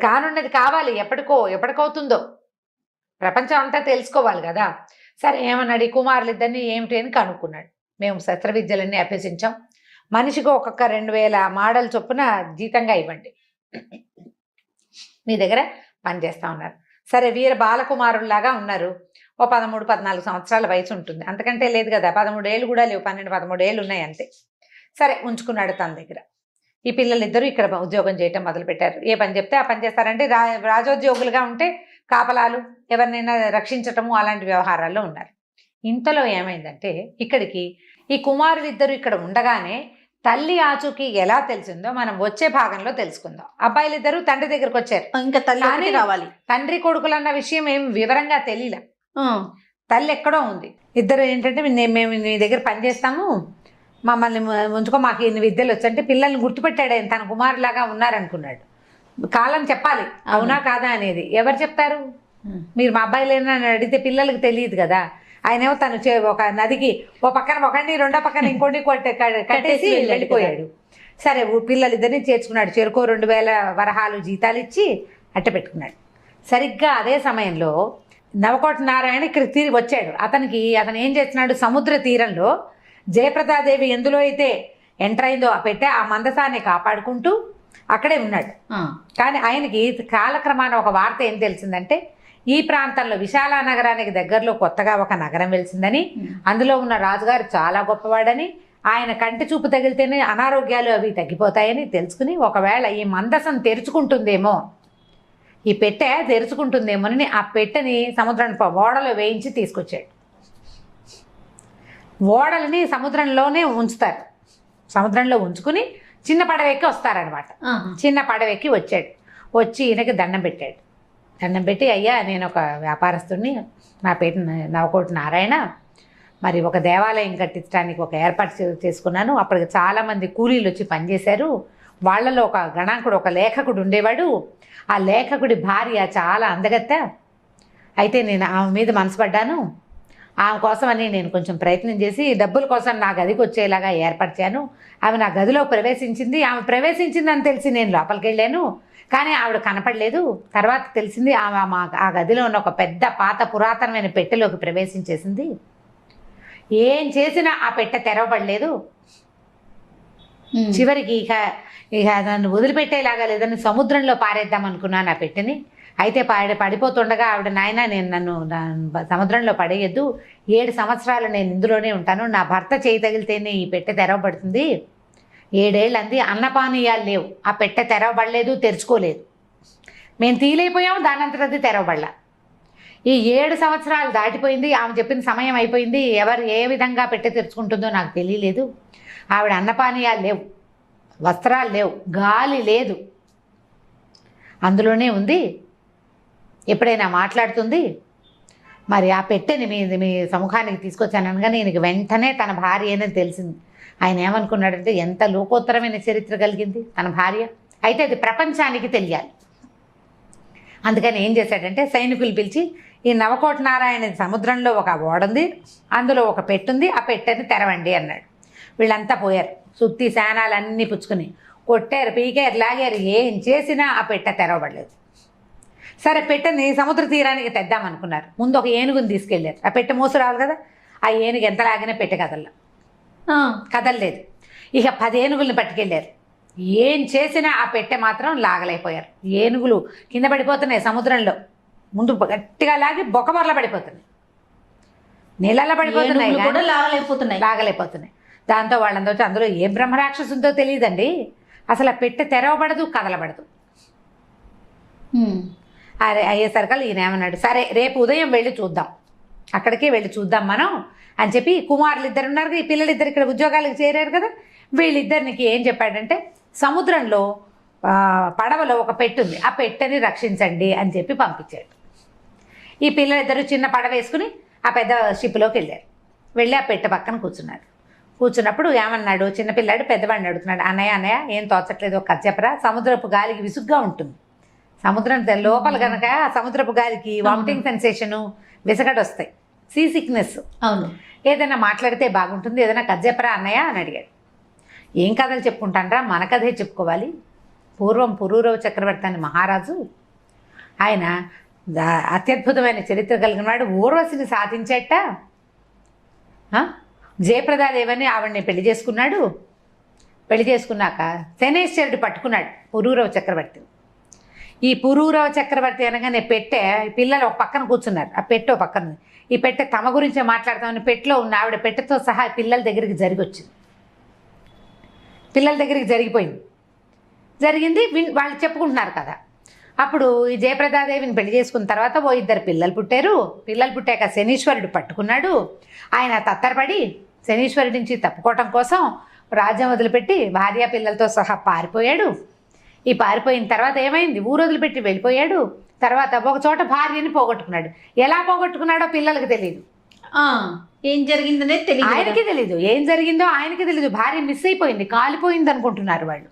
కానున్నది కావాలి, ఎప్పటికవుతుందో ప్రపంచం అంతా తెలుసుకోవాలి కదా. సరే ఏమన్నాడు, ఈ కుమారులు ఇద్దరిని ఏమిటి అని కనుక్కున్నాడు. మేము శస్త్ర విద్యలన్నీ అభ్యసించాం, మనిషికి ఒక్కొక్క 2000 మాడల చొప్పున జీతంగా ఇవ్వండి, మీ దగ్గర పనిచేస్తా ఉన్నారు. సరే వీర బాలకుమారుల్లాగా ఉన్నారు, ఓ 13-14 సంవత్సరాల వయసు ఉంటుంది, అంతకంటే లేదు కదా, 13 ఏళ్ళు కూడా లేవు, 12-13 ఏళ్ళు ఉన్నాయి అంతే. సరే ఉంచుకున్నాడు తన దగ్గర. ఈ పిల్లలిద్దరూ ఇక్కడ ఉద్యోగం చేయటం మొదలుపెట్టారు. ఏ పని చెప్తే ఆ పని చేస్తారంటే రాజోద్యోగులుగా ఉంటే కాపలాలు, ఎవరినైనా రక్షించటము అలాంటి వ్యవహారాల్లో ఉన్నారు. ఇంతలో ఏమైందంటే ఇక్కడికి ఈ కుమారులిద్దరూ ఇక్కడ ఉండగానే తల్లి ఆచూకీ ఎలా తెలిసిందో మనం వచ్చే భాగంలో తెలుసుకుందాం. అబ్బాయిలిద్దరూ తండ్రి దగ్గరకు వచ్చారు, ఇంకా తల్లి రావాలి. తండ్రి కొడుకులు అన్న విషయం ఏం వివరంగా తెలియలే, తల్లి ఎక్కడో ఉంది. ఇద్దరు ఏంటంటే మేము నీ దగ్గర పని చేస్తాము, మమ్మల్ని ఉంచుకో, మాకు ఇన్ని విద్యలు వచ్చంటే పిల్లల్ని గుర్తుపెట్టాడు. ఆయన తన కుమారులాగా ఉన్నారనుకున్నాడు. కాలం చెప్పాలి అవునా కాదా అనేది. ఎవరు చెప్తారు? మీరు మా అబ్బాయిలేనా అని అడిగితే పిల్లలకి తెలియదు కదా. ఆయనేమో తను ఒక నదికి ఓ పక్కన ఒకడిని, రెండో పక్కన ఇంకోటి కట్టేసి వెళ్ళిపోయాడు. సరే పిల్లలిద్దరిని చేర్చుకున్నాడు. చెరుకో 2000 వరహాలు జీతాలు ఇచ్చి అట్ట పెట్టుకున్నాడు. సరిగ్గా అదే సమయంలో నవకోట నారాయణ ఇక్కడికి తిరిగి వచ్చాడు. అతను ఏం చేస్తున్నాడు, సముద్ర తీరంలో జయప్రదాదేవి ఎందులో అయితే ఎంటర్ అయిందో ఆ పెట్టే ఆ మందసాన్ని కాపాడుకుంటూ అక్కడే ఉన్నాడు. కానీ ఆయనకి కాలక్రమాన ఒక వార్త ఏం తెలిసిందంటే, ఈ ప్రాంతంలో విశాల నగరానికి దగ్గరలో కొత్తగా ఒక నగరం వెలిసిందని, అందులో ఉన్న రాజుగారు చాలా గొప్పవాడని, ఆయన కంటి చూపు తగిలితేనే అనారోగ్యాలు అవి తగ్గిపోతాయని తెలుసుకుని, ఒకవేళ ఈ మందసం తెరుచుకుంటుందేమో, ఈ పెట్టె తెరుచుకుంటుందేమోనని ఆ పెట్టెని సముద్రం ఓడలో వేయించి తీసుకొచ్చాడు. ఓడలని సముద్రంలోనే ఉంచుతారు, సముద్రంలో ఉంచుకుని చిన్న పడవెక్కి వస్తారనమాట. చిన్న పడవెక్కి వచ్చాడు. వచ్చి ఈయనకి దండం పెట్టాడు. దండం పెట్టి, అయ్యా నేను ఒక వ్యాపారస్తుడిని, నా పేరు నవకోట నారాయణ, మరి ఒక దేవాలయం కట్టించడానికి ఒక ఏర్పాటు చేసుకున్నాను. అప్పటికి చాలామంది కూలీలు వచ్చి పనిచేశారు. వాళ్ళలో ఒక గణాంకుడు, ఒక లేఖకుడు ఉండేవాడు. ఆ లేఖకుడి భార్య చాలా అందగత్త. అయితే నేను ఆమె మీద మనసు పడ్డాను. ఆమె కోసమని నేను కొంచెం ప్రయత్నం చేసి డబ్బుల కోసం నా గదికి వచ్చేలాగా ఏర్పరిచాను. ఆమె నా గదిలో ప్రవేశించింది. ఆమె ప్రవేశించిందని తెలిసి నేను లోపలికి వెళ్ళాను, కానీ ఆవిడ కనపడలేదు. తర్వాత తెలిసింది ఆమె ఆ గదిలో ఉన్న ఒక పెద్ద పాత పురాతనమైన పెట్టెలోకి ప్రవేశించేసింది. ఏం చేసినా ఆ పెట్టె తెరవబడలేదు. చివరికి ఇక నన్ను వదిలిపెట్టేలాగా లేదని సముద్రంలో పారేద్దాం అనుకున్నాను ఆ పెట్టెని. అయితే పడిపోతుండగా ఆవిడ, నాయన నేను నన్ను సముద్రంలో పడేయద్దు, 7 సంవత్సరాలు నేను ఇందులోనే ఉంటాను, నా భర్త చేయి తగిలితేనే ఈ పెట్టె తెరవబడుతుంది. 7 ఏళ్ళు అంది, అన్నపానీయాలు లేవు, ఆ పెట్టె తెరవబడలేదు, తెరుచుకోలేదు. మేము తీలేకపోయాము, దానంతట అది తెరవబడలా. ఈ 7 సంవత్సరాలు దాటిపోయింది, ఆమె చెప్పిన సమయం అయిపోయింది. ఎవరు ఏ విధంగా పెట్టె తెరుచుకుంటుందో నాకు తెలియలేదు. ఆవిడ అన్నపానీయాలు లేవు, వస్త్రాలు లేవు, గాలి లేదు, అందులోనే ఉంది, ఎప్పుడైనా మాట్లాడుతుంది. మరి ఆ పెట్టెని మీ సముఖానికి తీసుకొచ్చాననగా నేను వెంటనే తన భార్య అని తెలిసింది. ఆయన ఏమనుకున్నాడంటే, ఎంత లోకోత్తరమైన చరిత్ర కలిగింది తన భార్య, అయితే అది ప్రపంచానికి తెలియాలి. అందుకని ఏం చేశాడంటే, సైనికులు పిలిచి, ఈ నవకోట నారాయణ సముద్రంలో ఒక ఓడుంది, అందులో ఒక పెట్టుంది, ఆ పెట్టెని తెరవండి అన్నాడు. వీళ్ళంతా పోయారు, సుత్తి శానాలన్నీ పుచ్చుకుని కొట్టారు, పీకారు, లాగారు, ఏం చేసినా ఆ పెట్టె తెరవబడలేదు. సరే పెట్టెని సముద్ర తీరానికి తెద్దామనుకున్నారు. ముందు ఒక ఏనుగుని తీసుకెళ్ళారు. ఆ పెట్టె మోసు రావాలి కదా, ఆ ఏనుగు ఎంత లాగినా పెట్టె కదలలేదు. ఇక 10 ఏనుగుల్ని పట్టుకెళ్ళారు. ఏం చేసినా ఆ పెట్టె మాత్రం లాగలేకపోయారు. ఏనుగులు కింద పడిపోతున్నాయి సముద్రంలో, ముందు గట్టిగా లాగి బొక్కబొరల పడిపోతున్నాయి, నీళ్ళల్లో పడిపోతున్నాయి, లాగలేకపోతున్నాయి. దాంతో వాళ్ళందరూ వచ్చి, అందులో ఏ బ్రహ్మరాక్షసుందో తెలియదండి, అసలు ఆ పెట్టె తెరవబడదు, కదలబడదు. అయ్యేసరికల్ ఈయన ఏమన్నాడు, సరే రేపు ఉదయం వెళ్ళి చూద్దాం, అక్కడికి వెళ్ళి చూద్దాం మనం అని చెప్పి, కుమారులు ఇద్దరు ఉన్నారు, ఈ పిల్లలిద్దరు ఇక్కడ ఉద్యోగాలకు చేరారు కదా, వీళ్ళిద్దరికి ఏం చెప్పాడంటే, సముద్రంలో పడవలో ఒక పెట్టుంది, ఆ పెట్టెని రక్షించండి అని చెప్పి పంపించాడు. ఈ పిల్లలిద్దరూ చిన్న పడవ వేసుకుని ఆ పెద్ద షిప్లోకి వెళ్ళారు. వెళ్ళి ఆ పెట్టె పక్కన కూర్చున్నారు. కూర్చున్నప్పుడు ఏమన్నాడు, చిన్నపిల్లాడు పెద్దవాడిని అడుగుతున్నాడు, అన్నయ్య అన్నయ్య ఏం తోచట్లేదు ఒక కథ చెప్పరా. సముద్రపు గాలికి విసుగ్గా ఉంటుంది, సముద్రం లోపల కనుక సముద్రపు గాలికి వామిటింగ్ సెన్సేషను, విసగడ వస్తాయి, సీ సిక్నెస్. అవును, ఏదైనా మాట్లాడితే బాగుంటుంది, ఏదైనా కథ చెప్పరా అన్నయ్య అని అడిగాడు. ఏం కథలు చెప్పుకుంటానరా, మన కథే చెప్పుకోవాలి. పూర్వం పురూరవ చక్రవర్తి అని మహారాజు, ఆయన అత్యద్భుతమైన చరిత్ర కలిగిన వాడు. ఊర్వశిని సాధించేట, జయప్రదాదేవని ఆవిడని పెళ్లి చేసుకున్నాడు. పెళ్లి చేసుకున్నాక శనేశ్వరుడు పట్టుకున్నాడు పురూరవ చక్రవర్తిని. ఈ పురూరవ చక్రవర్తి అనగానే పెట్టె, పిల్లలు ఒక పక్కన కూర్చున్నారు, ఆ పెట్టె ఒక పక్కన ఉంది. ఈ పెట్టె తమ గురించే మాట్లాడతామని పెట్టెలో ఉన్న ఆవిడ పెట్టెతో సహా పిల్లల దగ్గరికి జరిగొచ్చింది. పిల్లల దగ్గరికి జరిగింది, వాళ్ళు చెప్పుకుంటున్నారు కదా. అప్పుడు ఈ జయప్రదాదేవిని పెళ్లి చేసుకున్న తర్వాత ఓ 2 పిల్లలు పుట్టారు. పిల్లలు పుట్టాక శనీశ్వరుడు పట్టుకున్నాడు. ఆయన తత్తరపడి శనీశ్వరుడి నుంచి తప్పుకోవటం కోసం రాజ్యం వదిలిపెట్టి భార్య పిల్లలతో సహా పారిపోయాడు. ఈ పారిపోయిన తర్వాత ఏమైంది, ఊరు వదిలిపెట్టి వెళ్ళిపోయాడు. తర్వాత ఒక చోట భార్యని పోగొట్టుకున్నాడు. ఎలా పోగొట్టుకున్నాడో పిల్లలకి తెలియదు, ఏం జరిగిందనేది తెలియదు, ఆయనకి తెలీదు, ఏం జరిగిందో ఆయనకి తెలీదు. భార్య మిస్ అయిపోయింది, కాలిపోయింది అనుకుంటున్నారు వాళ్ళు.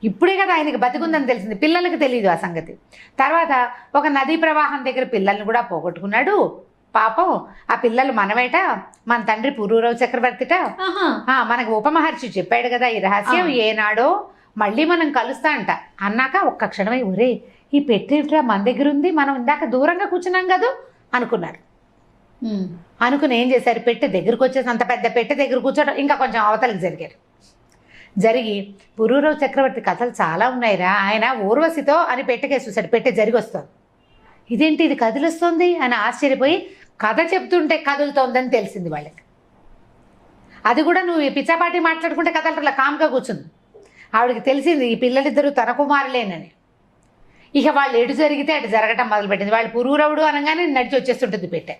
ఇప్పుడే కదా ఆయనకి బతికుందని తెలిసింది, పిల్లలకి తెలియదు ఆ సంగతి. తర్వాత ఒక నదీ ప్రవాహం దగ్గర పిల్లల్ని కూడా పోగొట్టుకున్నాడు. పాపం ఆ పిల్లలు మనమేట, మన తండ్రి పురూరవ చక్రవర్తిట. మనకు ఉపమహర్షి చెప్పాడు కదా ఈ రహస్యం, ఏనాడో మళ్ళీ మనం కలుస్తా అంట అన్నాక ఒక్క క్షణమై ఒరే ఈ పెట్టేట్రా మన దగ్గర ఉంది, మనం ఇందాక దూరంగా కూర్చున్నాం కదా అనుకున్నారు. అనుకుని ఏం చేశారు, పెట్టె దగ్గరకు వచ్చేసి అంత పెద్ద పెట్టె దగ్గర కూర్చోడం, ఇంకా కొంచెం అవతలకి జరిగి పురూరవ చక్రవర్తి కథలు చాలా ఉన్నాయిరా, ఆయన ఊర్వశితో అని పెట్టెకేసి చూశాడు. పెట్టె జరిగి వస్తుంది, ఇదేంటి ఇది కదిలిస్తుంది అని ఆశ్చర్యపోయి కథ చెప్తుంటే కదులుతోందని తెలిసింది వాళ్ళకి. అది కూడా నువ్వు పిచ్చాపాటి మాట్లాడుకుంటే కథలు కామ్గా కూర్చుంది. ఆవిడకి తెలిసింది ఈ పిల్లలిద్దరూ తన కుమారులేనని. ఇక వాళ్ళు ఎటు జరిగితే అటు జరగటం మొదలుపెట్టింది. వాళ్ళు పురూరవుడు అనగానే నడిచి వచ్చేస్తుంటుంది పెట్టె.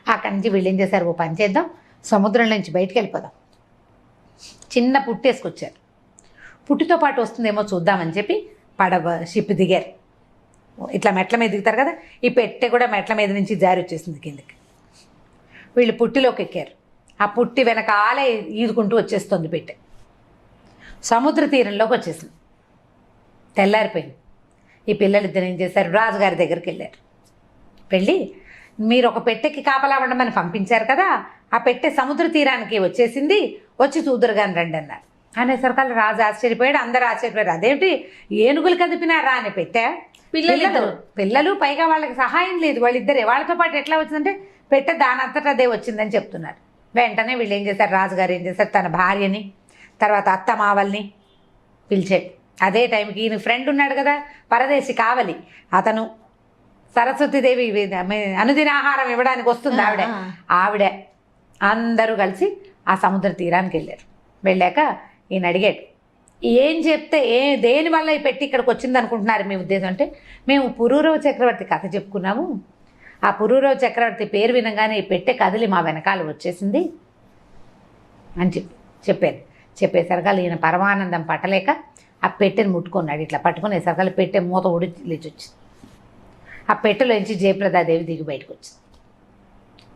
అక్కడి నుంచి వీళ్ళు ఏం చేశారు, ఓ పని చేద్దాం, సముద్రం నుంచి బయటికి వెళ్ళిపోదాం. చిన్న పుట్టేసుకొచ్చారు. పుట్టితో పాటు వస్తుందేమో చూద్దామని చెప్పి షిప్ దిగారు. ఇట్లా మెట్ల మీద దిగుతారు కదా, ఈ పెట్టె కూడా మెట్ల మీద నుంచి జారి వచ్చేసింది కిందకి. వీళ్ళు పుట్టిలోకి ఎక్కారు. ఆ పుట్టి వెనకాలే ఈదుకుంటూ వచ్చేస్తుంది పెట్టె. సముద్ర తీరంలోకి వచ్చేసింది. తెల్లారిపోయింది. ఈ పిల్లలిద్దరు ఏం చేశారు, రాజుగారి దగ్గరికి వెళ్ళారు. వెళ్ళి మీరు ఒక పెట్టెకి కాపలా ఉండమని పంపించారు కదా, ఆ పెట్టె సముద్ర తీరానికి వచ్చేసింది, వచ్చి చూదురుగాని రండి అన్నారు. అనేసరికల్లా రాజు ఆశ్చర్యపోయాడు, అందరూ ఆశ్చర్యపోయారు. అదేమిటి ఏనుగులు కదిపినారా అని పెట్టె, పిల్లలు పైగా వాళ్ళకి సహాయం లేదు, వాళ్ళిద్దరే, వాళ్ళతో పాటు ఎట్లా వచ్చిందంటే పెట్టె దానంతటా అదే వచ్చిందని చెప్తున్నారు. వెంటనే వీళ్ళు ఏం చేశారు, రాజుగారు ఏం చేశారు, తన భార్యని తర్వాత అత్తమావల్ని పిలిచాడు. అదే టైంకి ఈయన ఫ్రెండ్ ఉన్నాడు కదా పరదేశి కావలి, అతను సరస్వతీదేవి అనుదిన ఆహారం ఇవ్వడానికి వస్తుంది ఆవిడ అందరూ కలిసి ఆ సముద్ర తీరానికి వెళ్ళారు. వెళ్ళాక ఈయన అడిగాడు, ఏం చెప్తే దేనివల్ల ఈ పెట్టి ఇక్కడికి వచ్చింది అనుకుంటున్నారు మీ ఉద్దేశం అంటే, మేము పురూరవ చక్రవర్తి కథ చెప్పుకున్నాము, ఆ పురూరవ చక్రవర్తి పేరు వినగానే ఈ పెట్టె కదిలి మా వెనకాల వచ్చేసింది అని చెప్పారు. చెప్పేసరికల్లా ఈయన పరమానందం పట్టలేక ఆ పెట్టెని ముట్టుకున్నాడు. ఇట్లా పట్టుకునేసరికల్లా పెట్టె మూత ఊడి లేచి వచ్చింది. ఆ పెట్టెలోంచి జయప్రదాదేవి దిగి బయటకు వచ్చింది.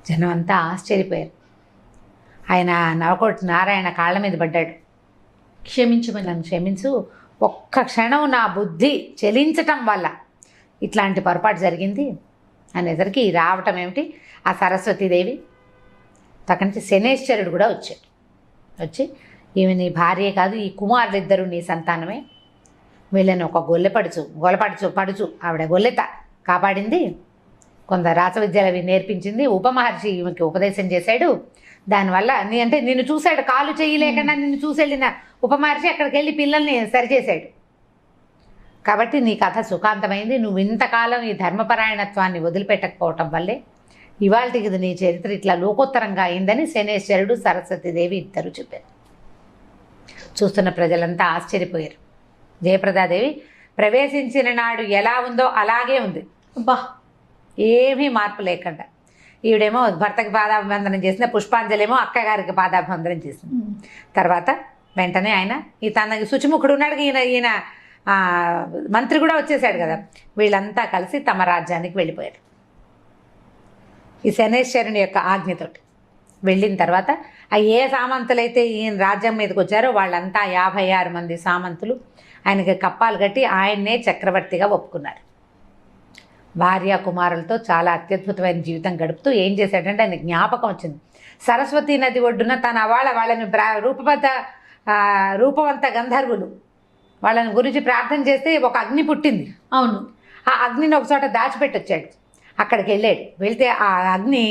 జనం అంతా ఆశ్చర్యపోయారు. ఆయన నవకోటి నారాయణ కాళ్ళ మీద పడ్డాడు, క్షమించమని, నన్ను క్షమించు, ఒక్క క్షణం నా బుద్ధి చెలించటం వల్ల ఇట్లాంటి పొరపాటు జరిగింది అనేసరికి రావటం ఏమిటి, ఆ సరస్వతీదేవి అక్కడి నుంచి శనేశ్వరుడు కూడా వచ్చాడు. వచ్చి ఈమె నీ భార్యే కాదు, ఈ కుమారులిద్దరూ నీ సంతానమే, వీళ్ళని ఒక పడుచు ఆవిడ గొల్లెత కాపాడింది, కొంత రాసవిద్యలు అవి నేర్పించింది, ఉపమహర్షి ఈమెకి ఉపదేశం చేశాడు, దానివల్ల నిన్ను చూశాడు, కాలు చేయలేకుండా నిన్ను చూసి వెళ్ళిన ఉపమహర్షి అక్కడికి వెళ్ళి పిల్లల్ని సరిచేశాడు, కాబట్టి నీ కథ సుఖాంతమైంది, నువ్వు ఇంతకాలం ఈ ధర్మపరాయణత్వాన్ని వదిలిపెట్టకపోవటం వల్లే ఇవాళకి నీ చరిత్ర ఇట్లా లోకోత్తరంగా అయిందని శనేశ్వరుడు సరస్వతీదేవి ఇద్దరు చెప్పారు. చూస్తున్న ప్రజలంతా ఆశ్చర్యపోయారు. జయప్రదాదేవి ప్రవేశించిన నాడు ఎలా ఉందో అలాగే ఉంది, ఏమీ మార్పు లేకుండా. ఈవిడేమో భర్తకి పాదాభివందనం చేసిన, పుష్పాంజలేమో అక్కగారికి పాదాభివందనం చేసింది. తర్వాత వెంటనే ఆయన తనకి శుచిముఖుడు ఉన్నాడు, ఈయన మంత్రి కూడా వచ్చేసాడు కదా, వీళ్ళంతా కలిసి తమ రాజ్యానికి వెళ్ళిపోయారు ఈ శనేశ్వరుని యొక్క ఆజ్ఞతోటి. వెళ్ళిన తర్వాత ఆ ఏ సామంతులైతే ఈయన రాజ్యం మీదకి వచ్చారో వాళ్ళంతా 56 మంది సామంతులు ఆయనకి కప్పాలు కట్టి ఆయన్నే చక్రవర్తిగా ఒప్పుకున్నారు. భార్య కుమారులతో చాలా అత్యద్భుతమైన జీవితం గడుపుతూ ఏం చేశాడంటే ఆయన జ్ఞాపకం వచ్చింది. సరస్వతీ నది ఒడ్డున తన వాళ్ళని రూపవంత గంధర్వులు వాళ్ళని గురించి ప్రార్థన చేస్తే ఒక అగ్ని పుట్టింది. అవును. ఆ అగ్నిని ఒక చోట దాచిపెట్టొచ్చాడు. అక్కడికి వెళ్ళాడు. వెళ్తే ఆ అగ్ని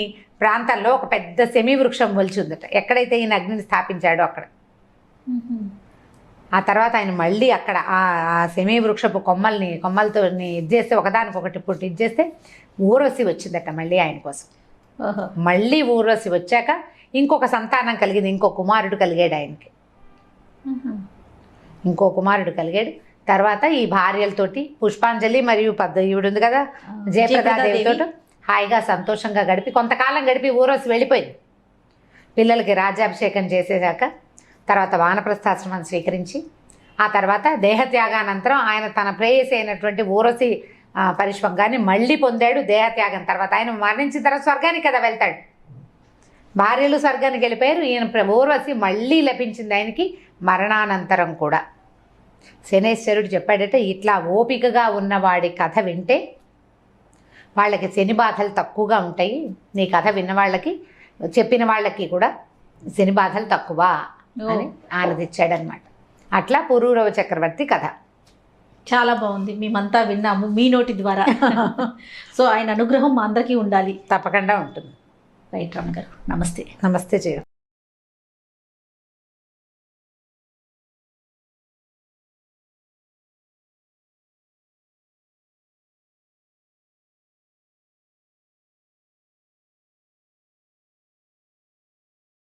ప్రాంతంలో ఒక పెద్ద సెమీ వృక్షం మొలిచి ఉందట. ఎక్కడైతే ఈయన అగ్నిని స్థాపించాడో అక్కడ. ఆ తర్వాత ఆయన మళ్ళీ అక్కడ ఆ సెమీ వృక్షపు కొమ్మలతో ఇది చేస్తే ఒకదానికొకటి పుట్టి ఇది చేస్తే ఊర్వశి వచ్చిందట మళ్ళీ ఆయన కోసం. మళ్ళీ ఊర్వశి వచ్చాక ఇంకొక సంతానం కలిగింది. ఇంకో కుమారుడు కలిగాడు ఆయనకి. ఇంకో కుమారుడు కలిగాడు. తర్వాత ఈ భార్యలతోటి పుష్పాంజలి మరియు ఈవిడ ఉంది కదా జయప్రదాదేవితో హాయిగా సంతోషంగా గడిపి కొంతకాలం గడిపి ఊర్వశి వెళ్ళిపోయింది. పిల్లలకి రాజ్యాభిషేకం చేసేసాక తర్వాత వానప్రస్థాశ్రమాన్ని స్వీకరించి ఆ తర్వాత దేహత్యాగానంతరం ఆయన తన ప్రేయసి అయినటువంటి ఊర్వశి పరిష్వంగాన్ని మళ్ళీ పొందాడు. దేహత్యాగం తర్వాత ఆయన మరణించిన తర్వాత స్వర్గానికి కదా వెళ్తాడు. భార్యలు స్వర్గానికి వెళ్ళిపోయారు. ఈయన ఊర్వశి మళ్ళీ లభించింది ఆయనకి మరణానంతరం కూడా. శనేశ్వరుడు చెప్పాడట, ఇట్లా ఓపికగా ఉన్నవాడి కథ వింటే వాళ్ళకి శని బాధలు తక్కువగా ఉంటాయి. నీ కథ విన్న వాళ్ళకి చెప్పిన వాళ్ళకి కూడా శని బాధలు తక్కువ అని ఆనందించాడనమాట. అట్లా పురూరవ చక్రవర్తి కథ. చాలా బాగుంది. మేమంతా విన్నాము మీ నోటి ద్వారా. సో ఆయన అనుగ్రహం మా అందరికీ ఉండాలి. తప్పకుండా ఉంటుంది. రైట్ రమణ గారు, నమస్తే. నమస్తే జయ.